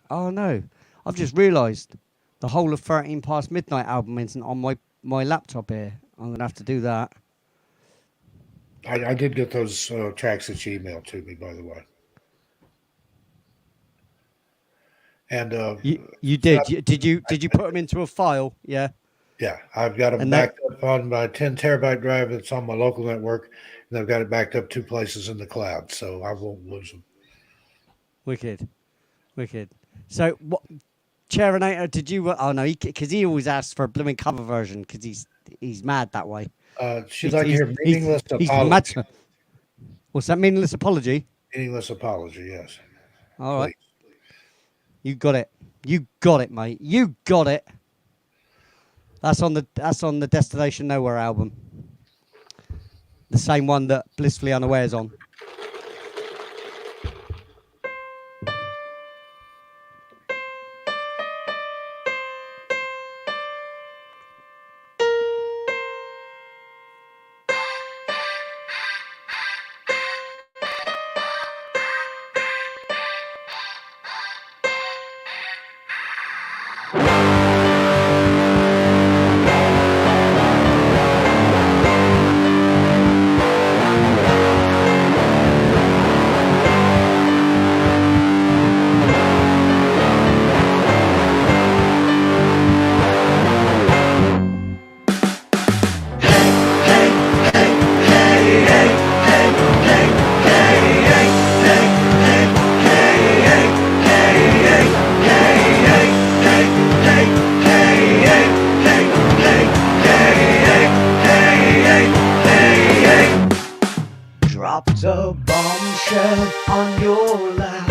Oh no, I've just realised the whole of 13 Past Midnight album isn't on my laptop here. I'm gonna have to do that. I did get those tracks that you emailed to me, by the way. And You did. Did you put them into a file? Yeah. yeah, I've got them And backed up on my 10 terabyte drive that's on my local network, and I've got it backed up 2 places in the cloud, so I won't lose them. Wicked. So what? Charinator, did you? Oh no, because he always asks for a blooming cover version because he's mad that way. She'd like to hear meaningless He's apology. mad. What's that? Meaningless apology? Meaningless apology, yes. All right. Please. You got it. You got it, mate. You got it. That's on the Destination Nowhere album. The same one that Blissfully Unaware's on. Dropped a bombshell on your lap,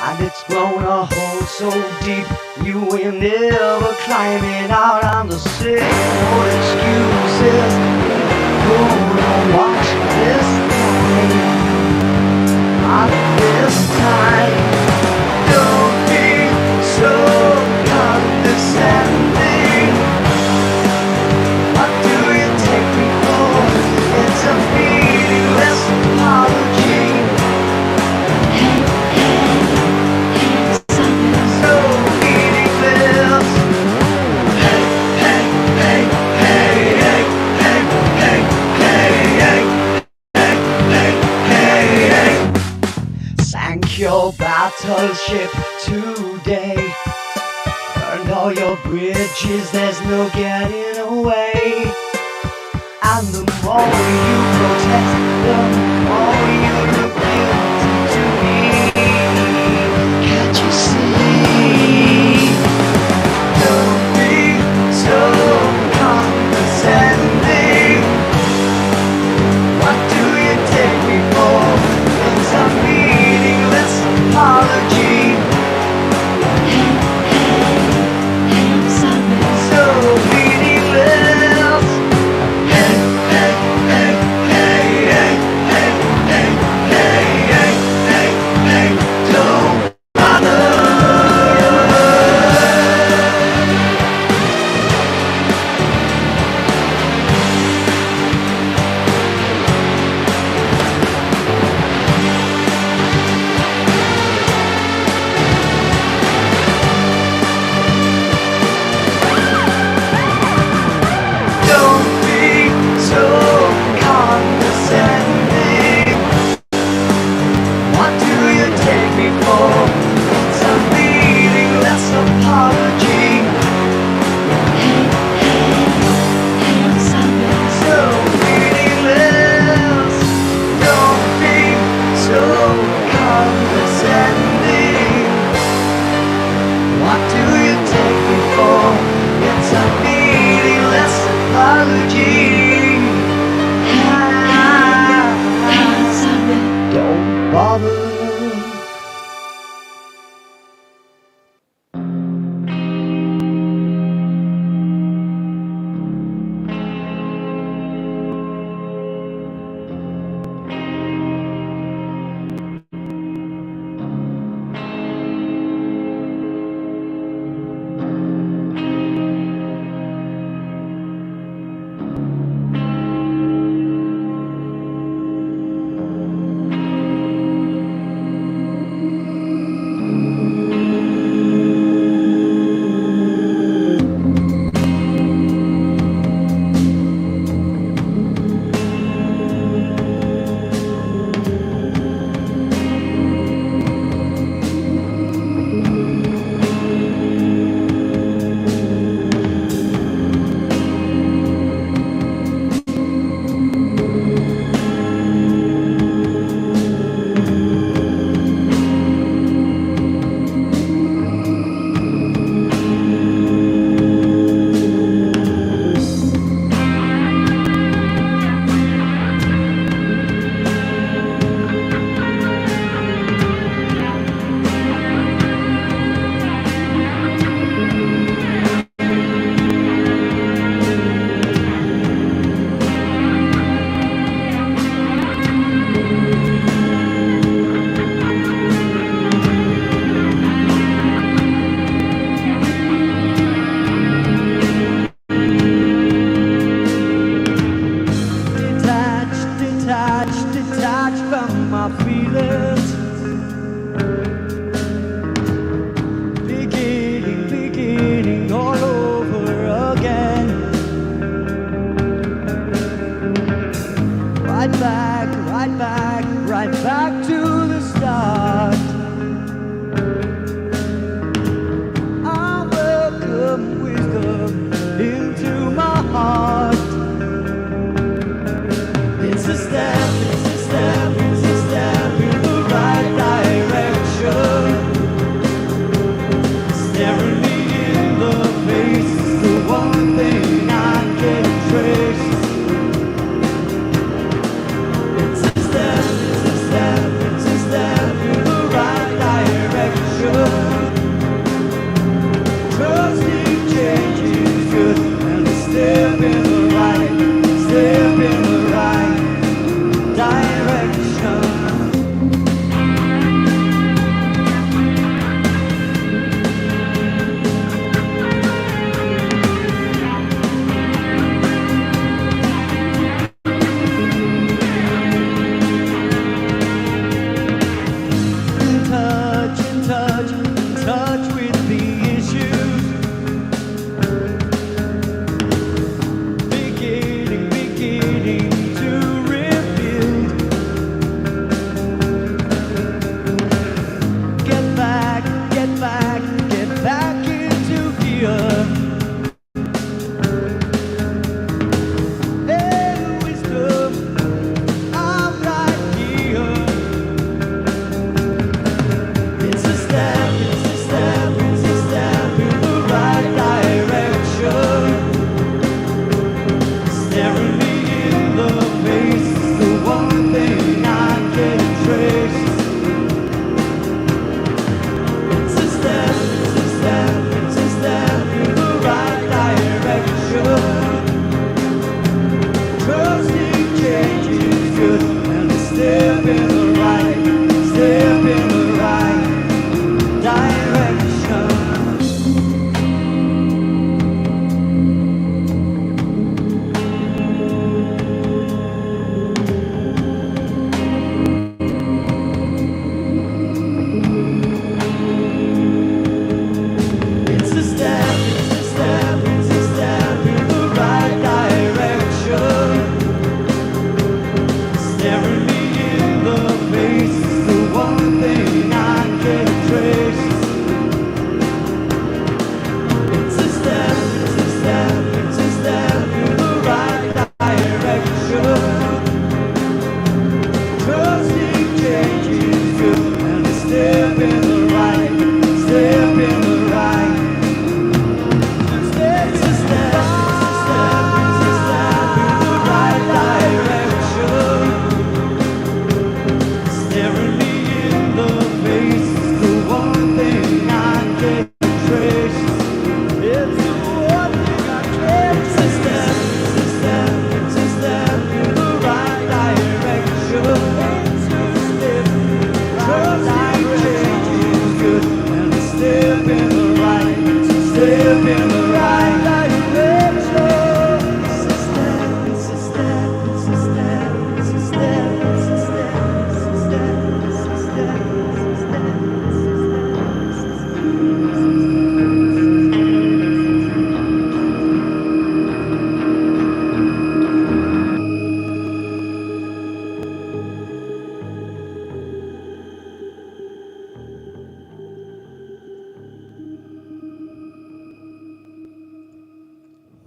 and it's blown a hole so deep you will never climbing out on the sick. No excuses. Gonna watch this time. Not this time. Don't be so condescending. What do you take me for? It's a meaningless apology. So meaningless. Sank your battleship today. Burned all your bridges, there's no getting away. And the more you protest, the more you look guilty to me. Can't you see? Don't be so condescending. What do you take me for? It's a meaningless apology. So meaningless.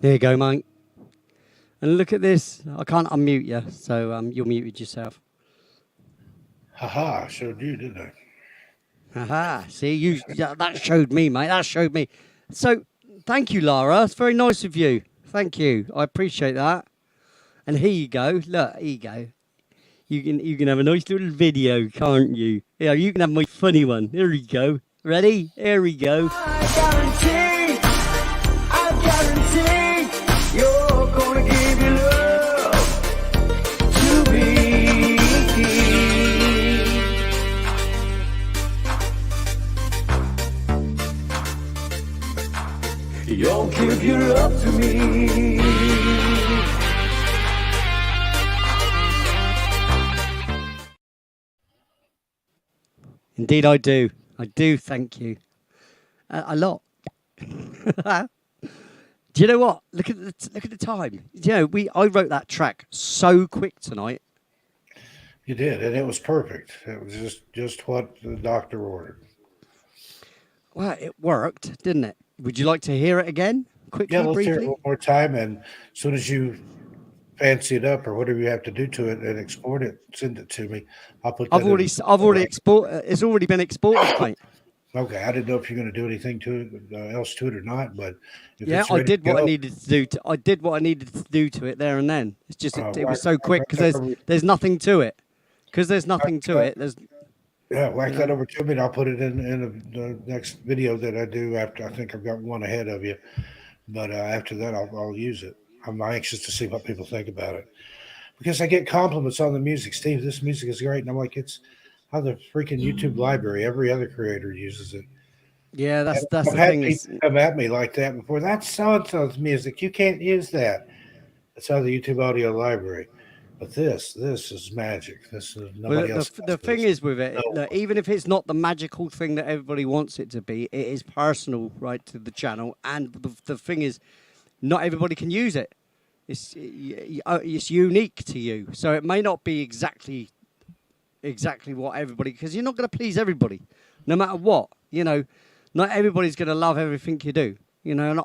There you go, mate. And look at this. I can't unmute you, so you're muted yourself. Haha, showed you, didn't I? Aha, see, that showed me, mate. That showed me. So, thank you, Lara. It's very nice of you. Thank you. I appreciate that. And here you go. Look, here you go. You can have a nice little video, can't you? Yeah, you can have my funny one. Here we go. Ready? Here we go. I guarantee, you're gonna give your love to me. You'll give your love to me. Indeed, I do. I do. Thank you. A lot. Do you know what? Look at the time. You know, I wrote that track so quick tonight. You did, and it was perfect. It was just what the doctor ordered. Well, it worked, didn't it? Would you like to hear it again? Quickly, Yeah, let's briefly? hear it one more time, and as soon as you fancy it up or whatever you have to do to it and export it, send it to me. I'll put that I've already exported. It's already been exported, mate. Okay, I didn't know if you're going to do anything to it, else to it or not, but if Yeah, it's I ready did to what I go, needed to do. I did what I needed to do to it there and then. It's just it whack- was so quick because there's nothing to it. Because there's nothing to it. There's yeah, whack that over to me, and I'll put it in the next video that I do after. I think I've got one ahead of you, but after that, I'll use it. I'm anxious to see what people think about it because I get compliments on the music. Steve, this music is great, and I'm like, it's how the freaking YouTube library. Every other creator uses it. yeah, that's I've the had thing is people come at me like that before. That's so and so's music. You can't use that. It's out of the YouTube audio library. But this is magic. This is well, nobody else. the does thing this. is with it, No. look, even if it's not the magical thing that everybody wants it to be, it is personal, right, to the channel. And the thing is, not everybody can use it. It's unique to you, so it may not be exactly what everybody, because you're not going to please everybody, no matter what. You know, not everybody's going to love everything you do. You know, and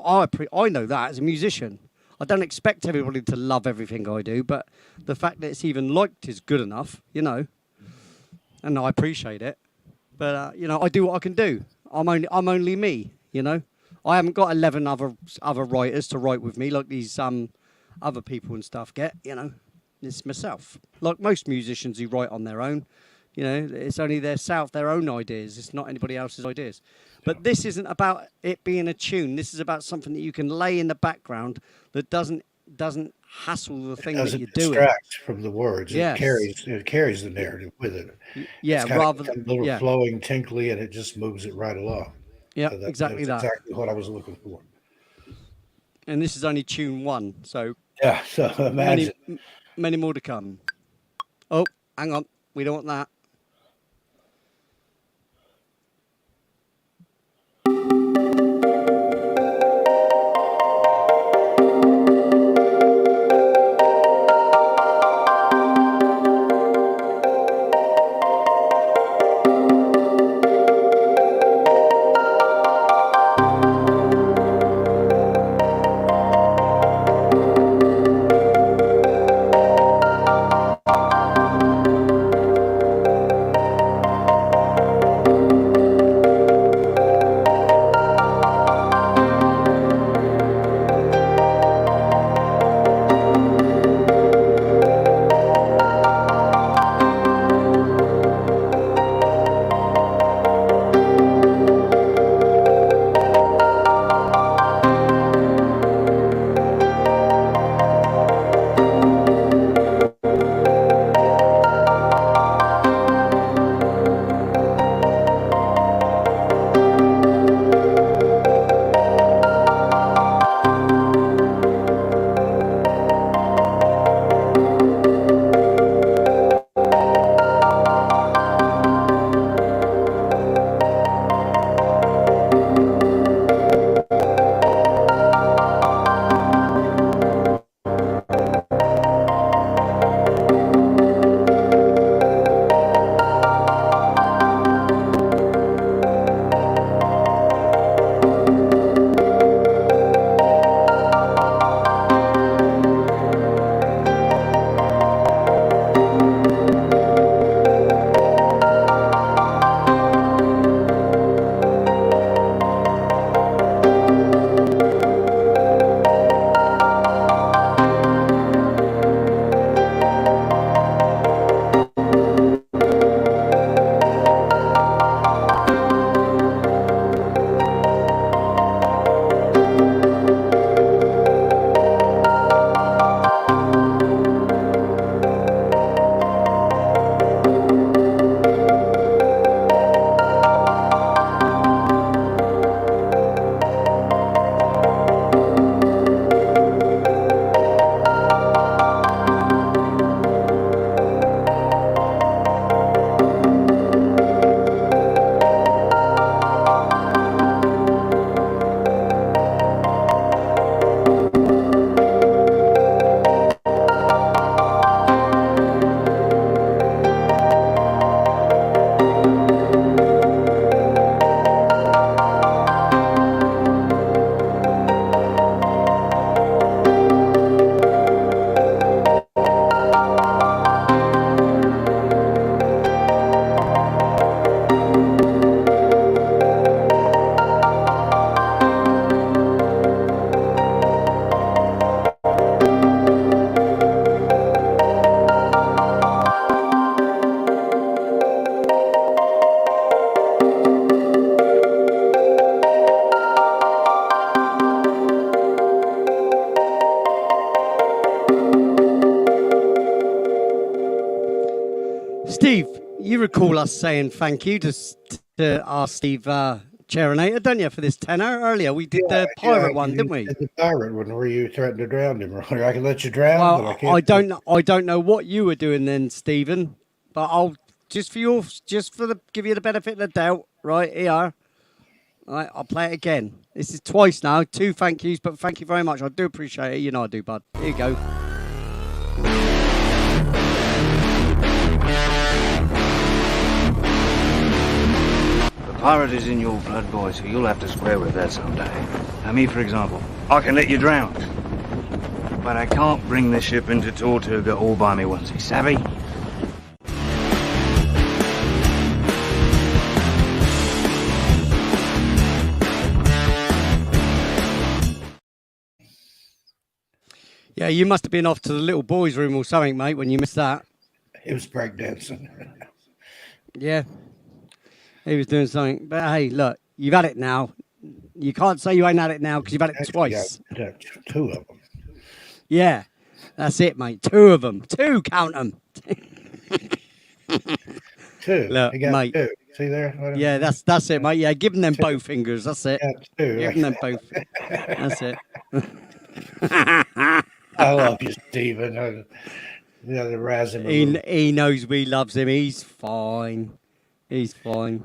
I know that as a musician. I don't expect everybody to love everything I do, but the fact that it's even liked is good enough, you know. And I appreciate it. But you know, I do what I can do. I'm only me, you know. I haven't got 11 other writers to write with me like these other people and stuff get, you know. It's myself. Like most musicians who write on their own, you know, it's only their own ideas. It's not anybody else's ideas. But this isn't about it being a tune. This is about something that you can lay in the background that doesn't hassle the thing that Doesn't you're doing. distract from the words. Yes. It carries the narrative with it. Yeah, It's kind rather of than a little yeah, flowing, tinkly, and it just moves it right along. yeah, So exactly that's that. exactly what I was looking for. And this is only tune 1, so Yeah. So imagine. many more to come. Oh, hang on, we don't want that. you recall us saying thank you to our Steve Cherinator, don't you, for this tenor earlier? We did the pirate one, didn't we? The pirate one where you threatened to drown him. I can let you drown, Well, but I can't. I don't know what you were doing then, Stephen, but I'll give you the benefit of the doubt. Right here, right, I'll play it again. This is twice now, 2 thank yous, but thank you very much. I do appreciate it. You know I do, bud. Here you go. The pirate is in your blood, boy, so you'll have to square with that someday. Now, me, for example, I can let you drown. But I can't bring the ship into Tortuga all by me onesie, savvy? Yeah, you must have been off to the little boys' room or something, mate, when you missed that. It was breakdancing. Yeah, he was doing something. But hey, look, you've had it now. You can't say you ain't had it now because you've had it twice. Yeah, 2 of them. Yeah, that's it, mate. 2 of them. 2, count them. 2. Look, You got mate. 2. See there? Yeah, that's it, mate. Yeah, give them both fingers. That's it. Yeah, 2. Give them both. That's it. I love you, Stephen. The other razzing. He knows we loves him. He's fine. He's fine.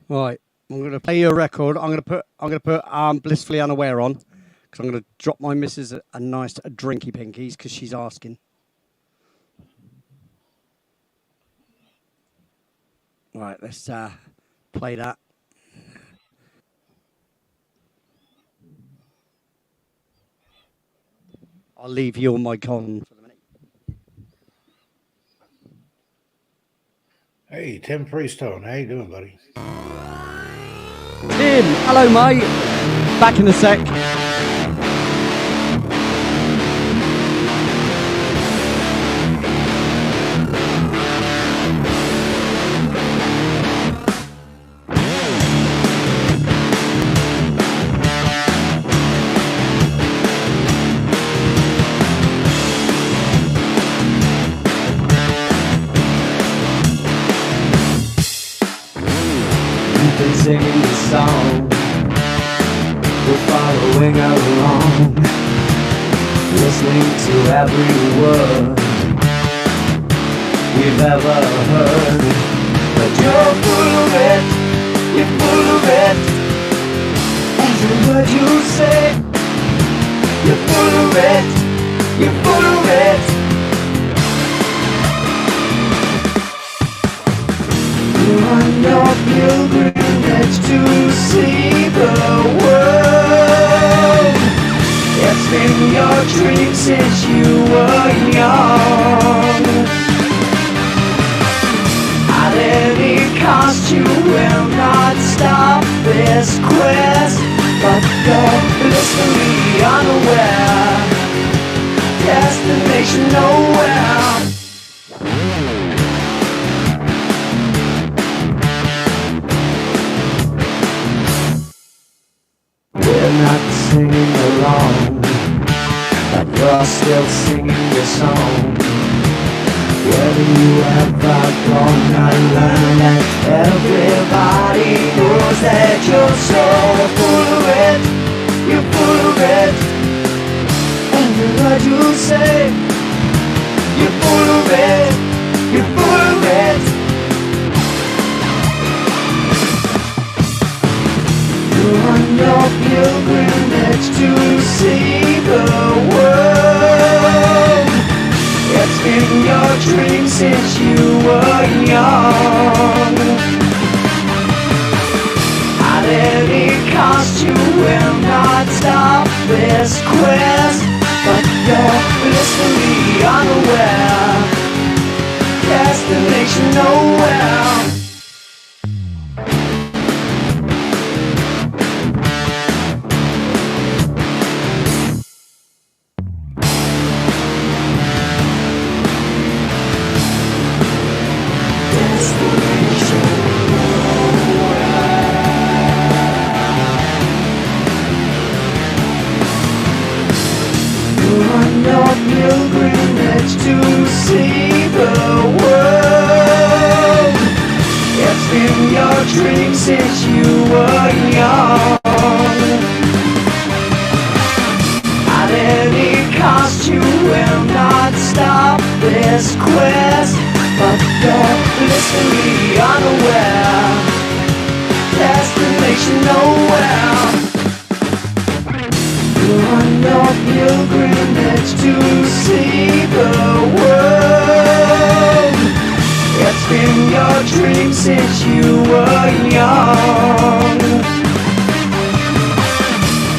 Right, I'm going to play you a record. I'm going to put Blissfully Unaware on because I'm going to drop my missus a nice drinky pinkies because she's asking. Right, let's play that. I'll leave your mic on for the minute. Hey, Tim Freestone. How you doing, buddy? Tim, hello, mate. Back in a sec. Been singing this song, we're following along, listening to every word we've ever heard. But you're full of it, you're full of it. Every word you say, you're full of it, you're full of it. You're on your pilgrimage to see the world. It's been your dream since you were young. At any cost you will not stop this quest, but you're blissfully unaware. Destination nowhere. We're not singing along, but you're still singing your song. Whether you ever gonna learn that everybody knows that you're so full of it, you're full of it. Every word you say, you're full of it, you're full of it. You're on your pilgrimage to see the world. It's been your dream since you were young. At any cost you will not stop this quest, but you're blissfully unaware. Destination nowhere. see the world. It's been your dream since you were young. At any cost you will not stop this quest, but you're blissfully unaware. Destination nowhere. You're on your pilgrimage to see the world. It's been your dream since you were young.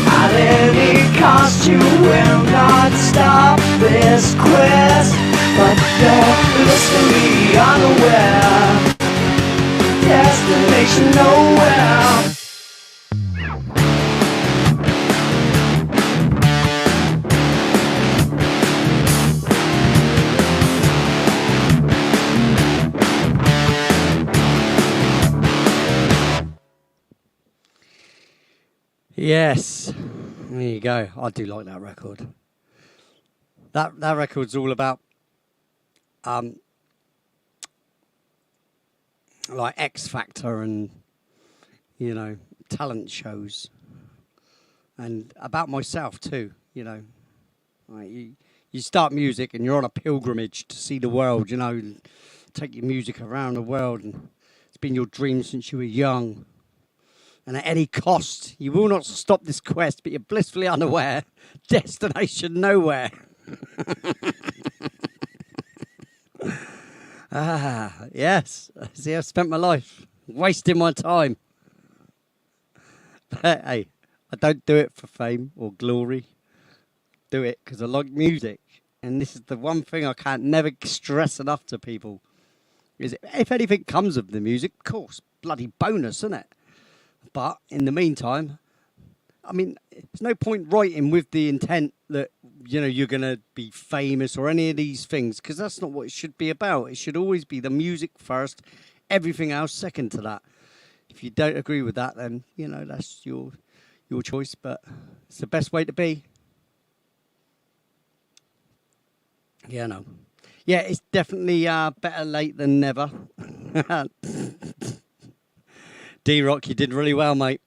At any cost you will not stop this quest, but you're blissfully unaware. Destination nowhere. Yes, there you go. I do like that record. That record's all about like X Factor and, you know, talent shows, and about myself too. You know, like you start music and you're on a pilgrimage to see the world. You know, take your music around the world, and it's been your dream since you were young. And at any cost, you will not stop this quest, but you're blissfully unaware. Destination nowhere. Yes. See, I've spent my life wasting my time. But hey, I don't do it for fame or glory. Do it because I like music. And this is the one thing I can't never stress enough to people. Is if anything comes of the music, of course, bloody bonus, isn't it? But in the meantime, I mean, there's no point writing with the intent that, you know, you're going to be famous or any of these things, because that's not what it should be about. It should always be the music first, everything else second to that. If you don't agree with that, then, you know, that's your choice, but it's the best way to be. Yeah, no. Yeah, it's definitely better late than never. D-Rock, you did really well, mate.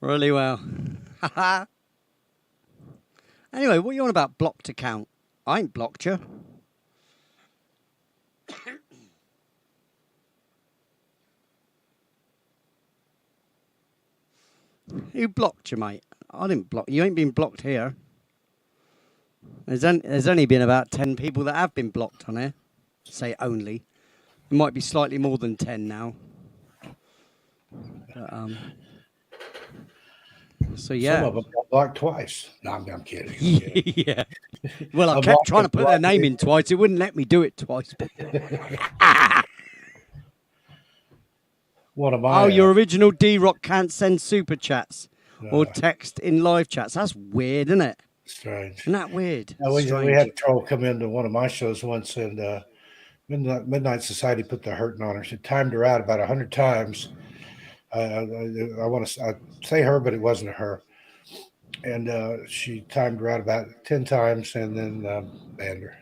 Really well. Anyway, what are you on about blocked account? I ain't blocked you. Who blocked you, mate? I didn't block you. You ain't been blocked here. There's only been about 10 people that have been blocked on here. Say only. It might be slightly more than 10 now. But, so yeah. Some of them got blocked twice. No, I'm kidding. Yeah. Well, I kept trying to put their name in twice. It wouldn't let me do it twice. One of my. Oh, your original D-Rock can't send super chats or text in live chats. That's weird, isn't it? Strange. Isn't that weird? No, we had a troll come into one of my shows once, and Midnight Society put the hurting on her. She timed her out about 100 times. I want to say her, but it wasn't her. And she timed her out about 10 times and then banned her.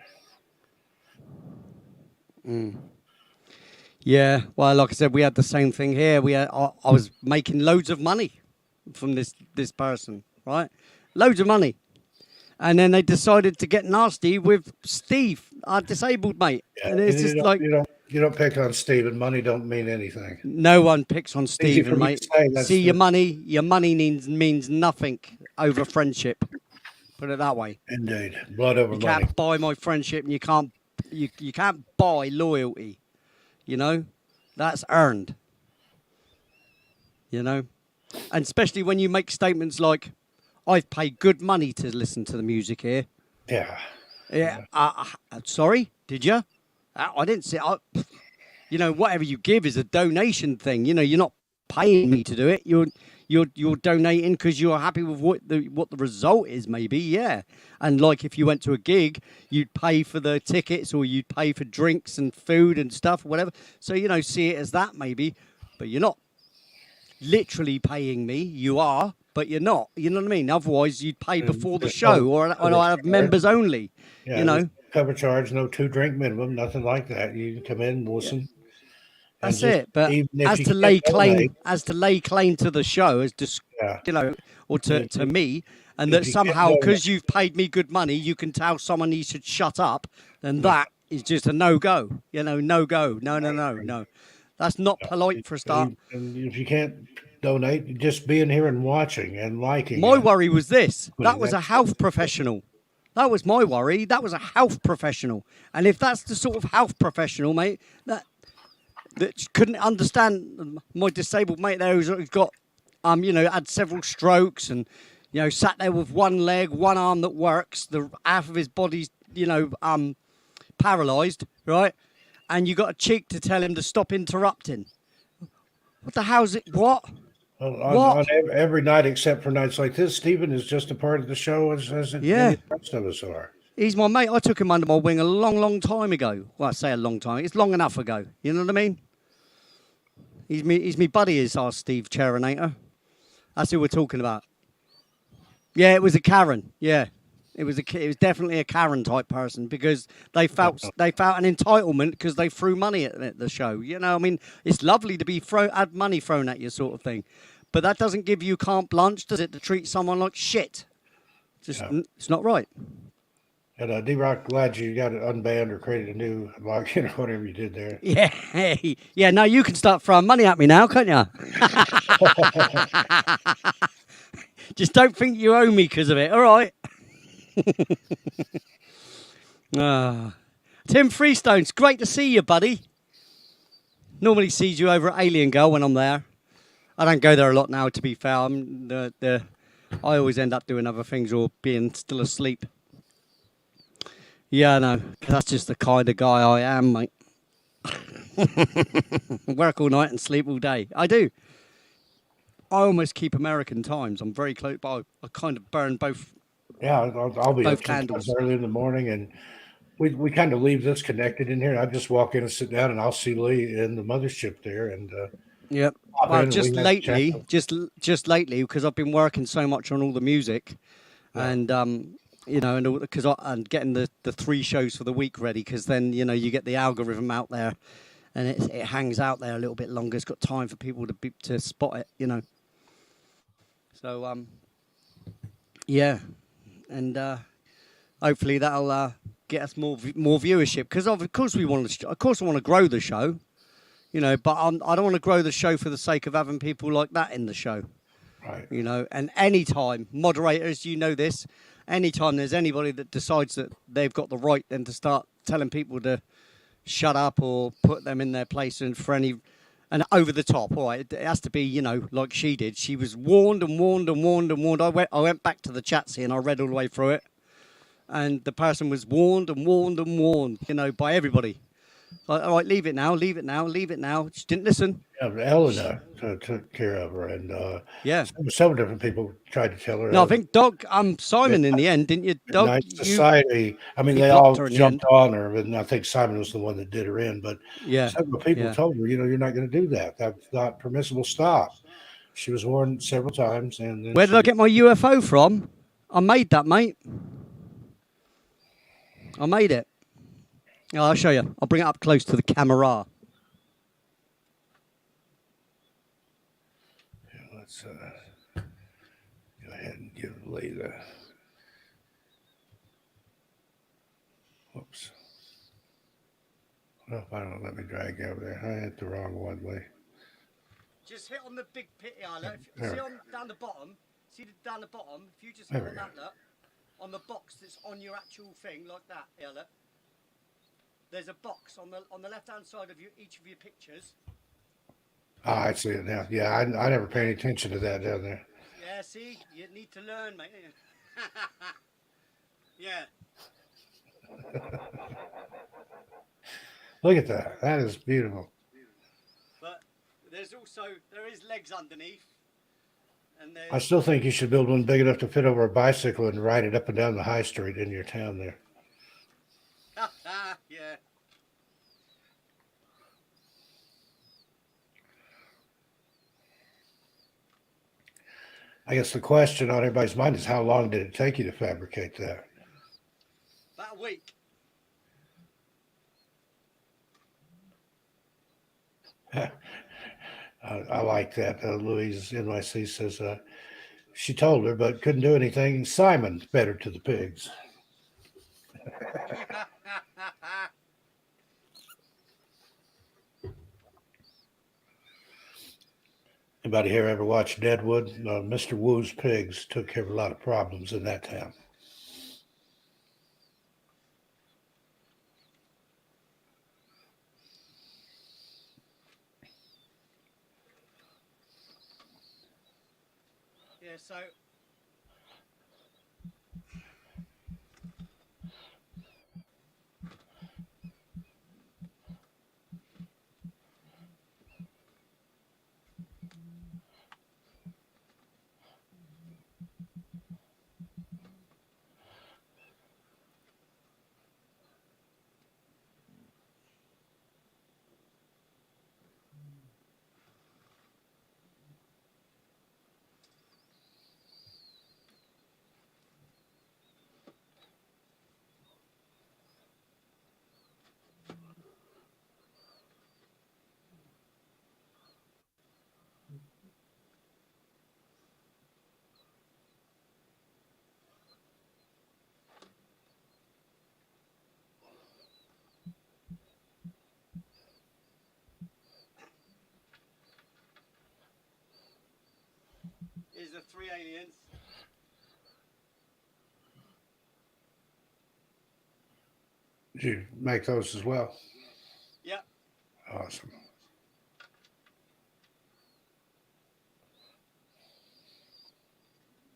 Yeah, well, like I said, we had the same thing here. I was making loads of money from this person, right? Loads of money. And then they decided to get nasty with Steve, our disabled mate. Yeah, and it's just like you don't pick on Steve, and money don't mean anything. No one picks on Steve, mate. See, your money means nothing over friendship. Put it that way. Indeed, blood over money. You can't buy my friendship, and you can't buy loyalty. You know, that's earned. You know, and especially when you make statements like, "I've paid good money to listen to the music here." Yeah. Yeah. Sorry, did you? I didn't say. You know, whatever you give is a donation thing. You know, you're not paying me to do it. You're donating because you're happy with what the result is. Maybe, yeah. And like if you went to a gig, you'd pay for the tickets or you'd pay for drinks and food and stuff, or whatever. So you know, see it as that maybe, but you're not literally paying me. You are, but you're not. You know what I mean? Otherwise, you'd pay before the show, or I'd have members only. Yeah, you know. cover charge, no 2 drink minimum, nothing like that. You can come in and listen. And That's just it. But even if as you to can't lay donate, claim, to the show, as yeah. you know, or to me, and that If you can't somehow donate, because you've paid me good money, you can tell someone he should shut up, then that is just a no go. You know, no go. No, no, no, no. That's not polite for a start. and if you can't donate, just being here and watching and liking My it. worry was this. That was a That's health professional. That was my worry. That was a health professional. And if that's the sort of health professional, mate, that couldn't understand my disabled mate there who's got, had several strokes and, sat there with one leg, one arm that works, the half of his body's, paralysed, right? And you got a cheek to tell him to stop interrupting. What the hell's it? What? on every night except for nights like this, Stephen is just a part of the show as any Yeah. of the rest of us are. He's my mate. I took him under my wing a long, long time ago. Well, I say a long time. It's long enough ago. You know what I mean? He's me buddy is our Steve Cherinator. That's who we're talking about. Yeah, it was a Karen. Yeah. It was definitely a Karen type person because they felt an entitlement because they threw money at the show. You know, I mean, it's lovely to be had money thrown at you, sort of thing, but that doesn't give you carte blanche, does it, to treat someone like shit? It's not right. And D-Rock, glad you got it unbanned or created a new login or whatever you did there. Yeah, yeah. Now you can start throwing money at me now, can't you? Just don't think you owe me because of it. All right. Tim Freestones, great to see you, buddy. Normally sees you over at Alien Girl when I'm there. I don't go there a lot now, to be fair. I always end up doing other things or being still asleep. Yeah, no, that's just the kind of guy I am, mate. Work all night and sleep all day. I do. I almost keep American times. I'm very close, but I kind of burn both. Yeah, I'll be Both up candles. early in the morning, and we kind of leave this connected in here. I just walk in and sit down, and I'll see Lee in the mothership there, and Yep. pop Well, in and just we have a lately, chat. just lately, because I've been working so much on all the music, and and getting the 3 shows for the week ready, because then you get the algorithm out there, and it hangs out there a little bit longer. It's got time for people to spot it, So yeah, and hopefully that'll get us more viewership, because of course I want to grow the show. But I don't want to grow the show for the sake of having people like that in the show. Right. And anytime, moderators, this, anytime there's anybody that decides that they've got the right then to start telling people to shut up or put them in their place and over the top, all right, it has to be, like she did. She was warned and warned and warned and warned. I went back to the chat and I read all the way through it. And the person was warned and warned and warned, by everybody. Like, all right, leave it now, leave it now, leave it now. She didn't listen. Yeah, Elena took care of her, and Yeah. several different people tried to tell her. No, I think Simon in the end, didn't you? Doug, Night Society. I mean, he they blocked all her in the jumped end. on her, and I think Simon was the one that did her in. But Yeah. several people Yeah. told her, you're not going to do that. That's not permissible. Stop. She was warned several times, and then Where did I get my UFO from? I made that, mate. I made it. Oh, I'll show you. I'll bring it up close to the camera. Let's go ahead and give Lee the. Whoops. Well, I don't know. Let me drag you over there. I hit the wrong one, Lee. Just hit on the big pit island. There. See down the bottom. See down the bottom. If you just There hit we on go. that, look, on the box that's on your actual thing, like that. Here, look. There's a box on the left-hand side of each of your pictures. Ah, I see it now. Yeah, I never paid any attention to that down there. Yeah, see, you need to learn, mate. Yeah. Look at that. That is beautiful. But there is legs underneath. And I still think you should build one big enough to fit over a bicycle and ride it up and down the high street in your town there. yeah. I guess the question on everybody's mind is how long did it take you to fabricate that? About a week. I like that. Louise NYC says she told her, but couldn't do anything. Simon better to the pigs. Anybody here ever watched Deadwood? Mr. Wu's pigs took care of a lot of problems in that town. Yeah, so here's the 3 aliens. Did you make those as well? Yep. Awesome.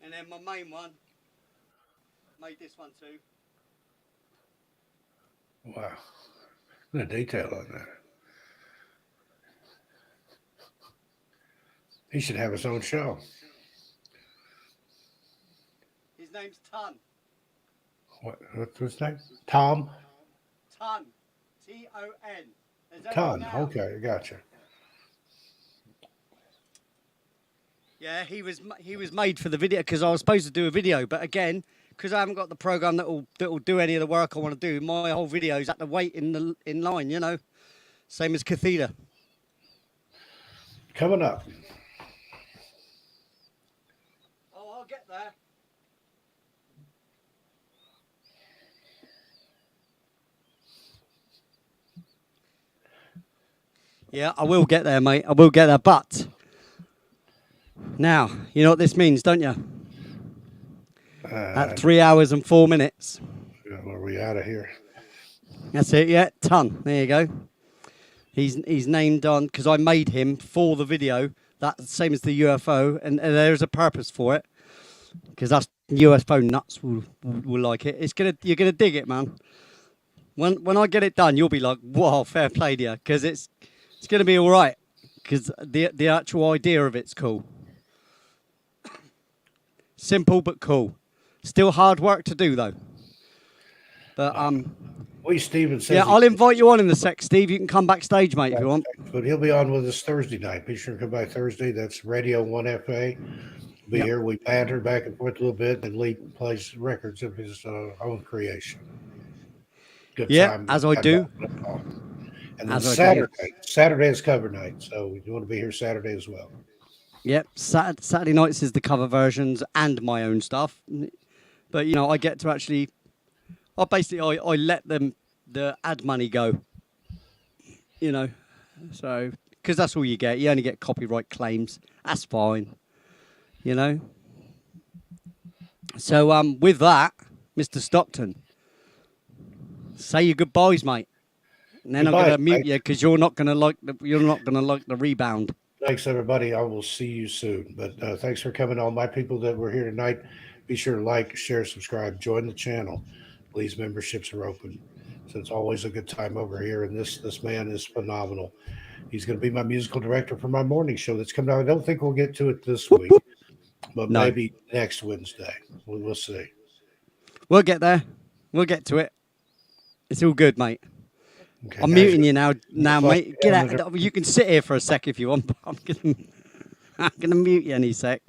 And then my main one made this one too. Wow. The detail on that. He should have his own show. His name's Ton. What's his name? Tom? Ton. Ton. Is that Ton. right now? Okay, gotcha. Yeah, he was made for the video because I was supposed to do a video, but again, because I haven't got the program that'll do any of the work I want to do, my whole video's had to wait in line, you know, same as Cathedra. Coming up. Oh, I'll get there. Yeah, I will get there, mate. I will get there, but now you know what this means, don't you? At 3 hours and 4 minutes. Are we out of here? That's it, yeah. Ton. There you go. He's named on because I made him for the video. That's the same as the UFO, and there's a purpose for it. Because us UFO nuts will like it. You're gonna dig it, man. When I get it done, you'll be like, "Wow, fair play to you," because it's gonna be all right. Because the actual idea of it's cool. Simple but cool. Still hard work to do though. But Steven says yeah, I'll invite you on in the sec, Steve. You can come backstage, mate, if you want. But he'll be on with us Thursday night. Be sure to come by Thursday. That's Radio 1FA. Be here. We banter back and forth a little bit, and Lee plays records of his own creation. Good time. As I do. And then Saturday is cover night, so you want to be here Saturday as well. Yep, Saturday nights is the cover versions and my own stuff. But, you know, I get to actually... I let the ad money go. You know, so... Because that's all you get. You only get copyright claims. That's fine. You know? So, with that, Mr. Stockton, say your goodbyes, mate. And then I'm going to mute you because you're not going to like the rebound. Thanks, everybody. I will see you soon. But thanks for coming on. My people that were here tonight, be sure to like, share, subscribe, join the channel. Please, memberships are open. So it's always a good time over here. And this man is phenomenal. He's going to be my musical director for my morning show that's coming out. I don't think we'll get to it this week, but maybe next Wednesday. We'll see. We'll get there. We'll get to it. It's all good, mate. Okay, I'm muting you now, mate. Get out. You can sit here for a sec if you want. But I'm gonna mute you any sec.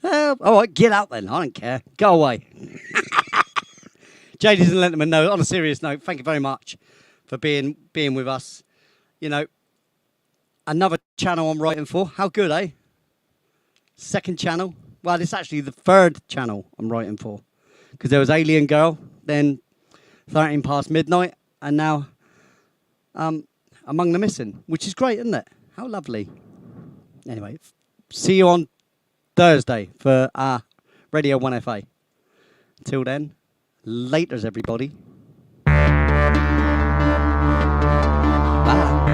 All right, get out then. I don't care. Go away. Ladies and gentlemen, no. On a serious note, thank you very much for being with us. You know, Another channel I'm writing for. How good, eh? Second channel. Well, it's actually the third channel I'm writing for. Because there was Alien Girl, then 13 Past Midnight, and now Among the Missing, which is great, isn't it? How lovely. Anyway, see you on Thursday for Radio 1FA. Till then, laters, everybody. Bye.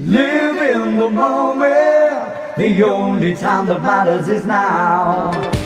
Live in the moment. The only time that matters is now.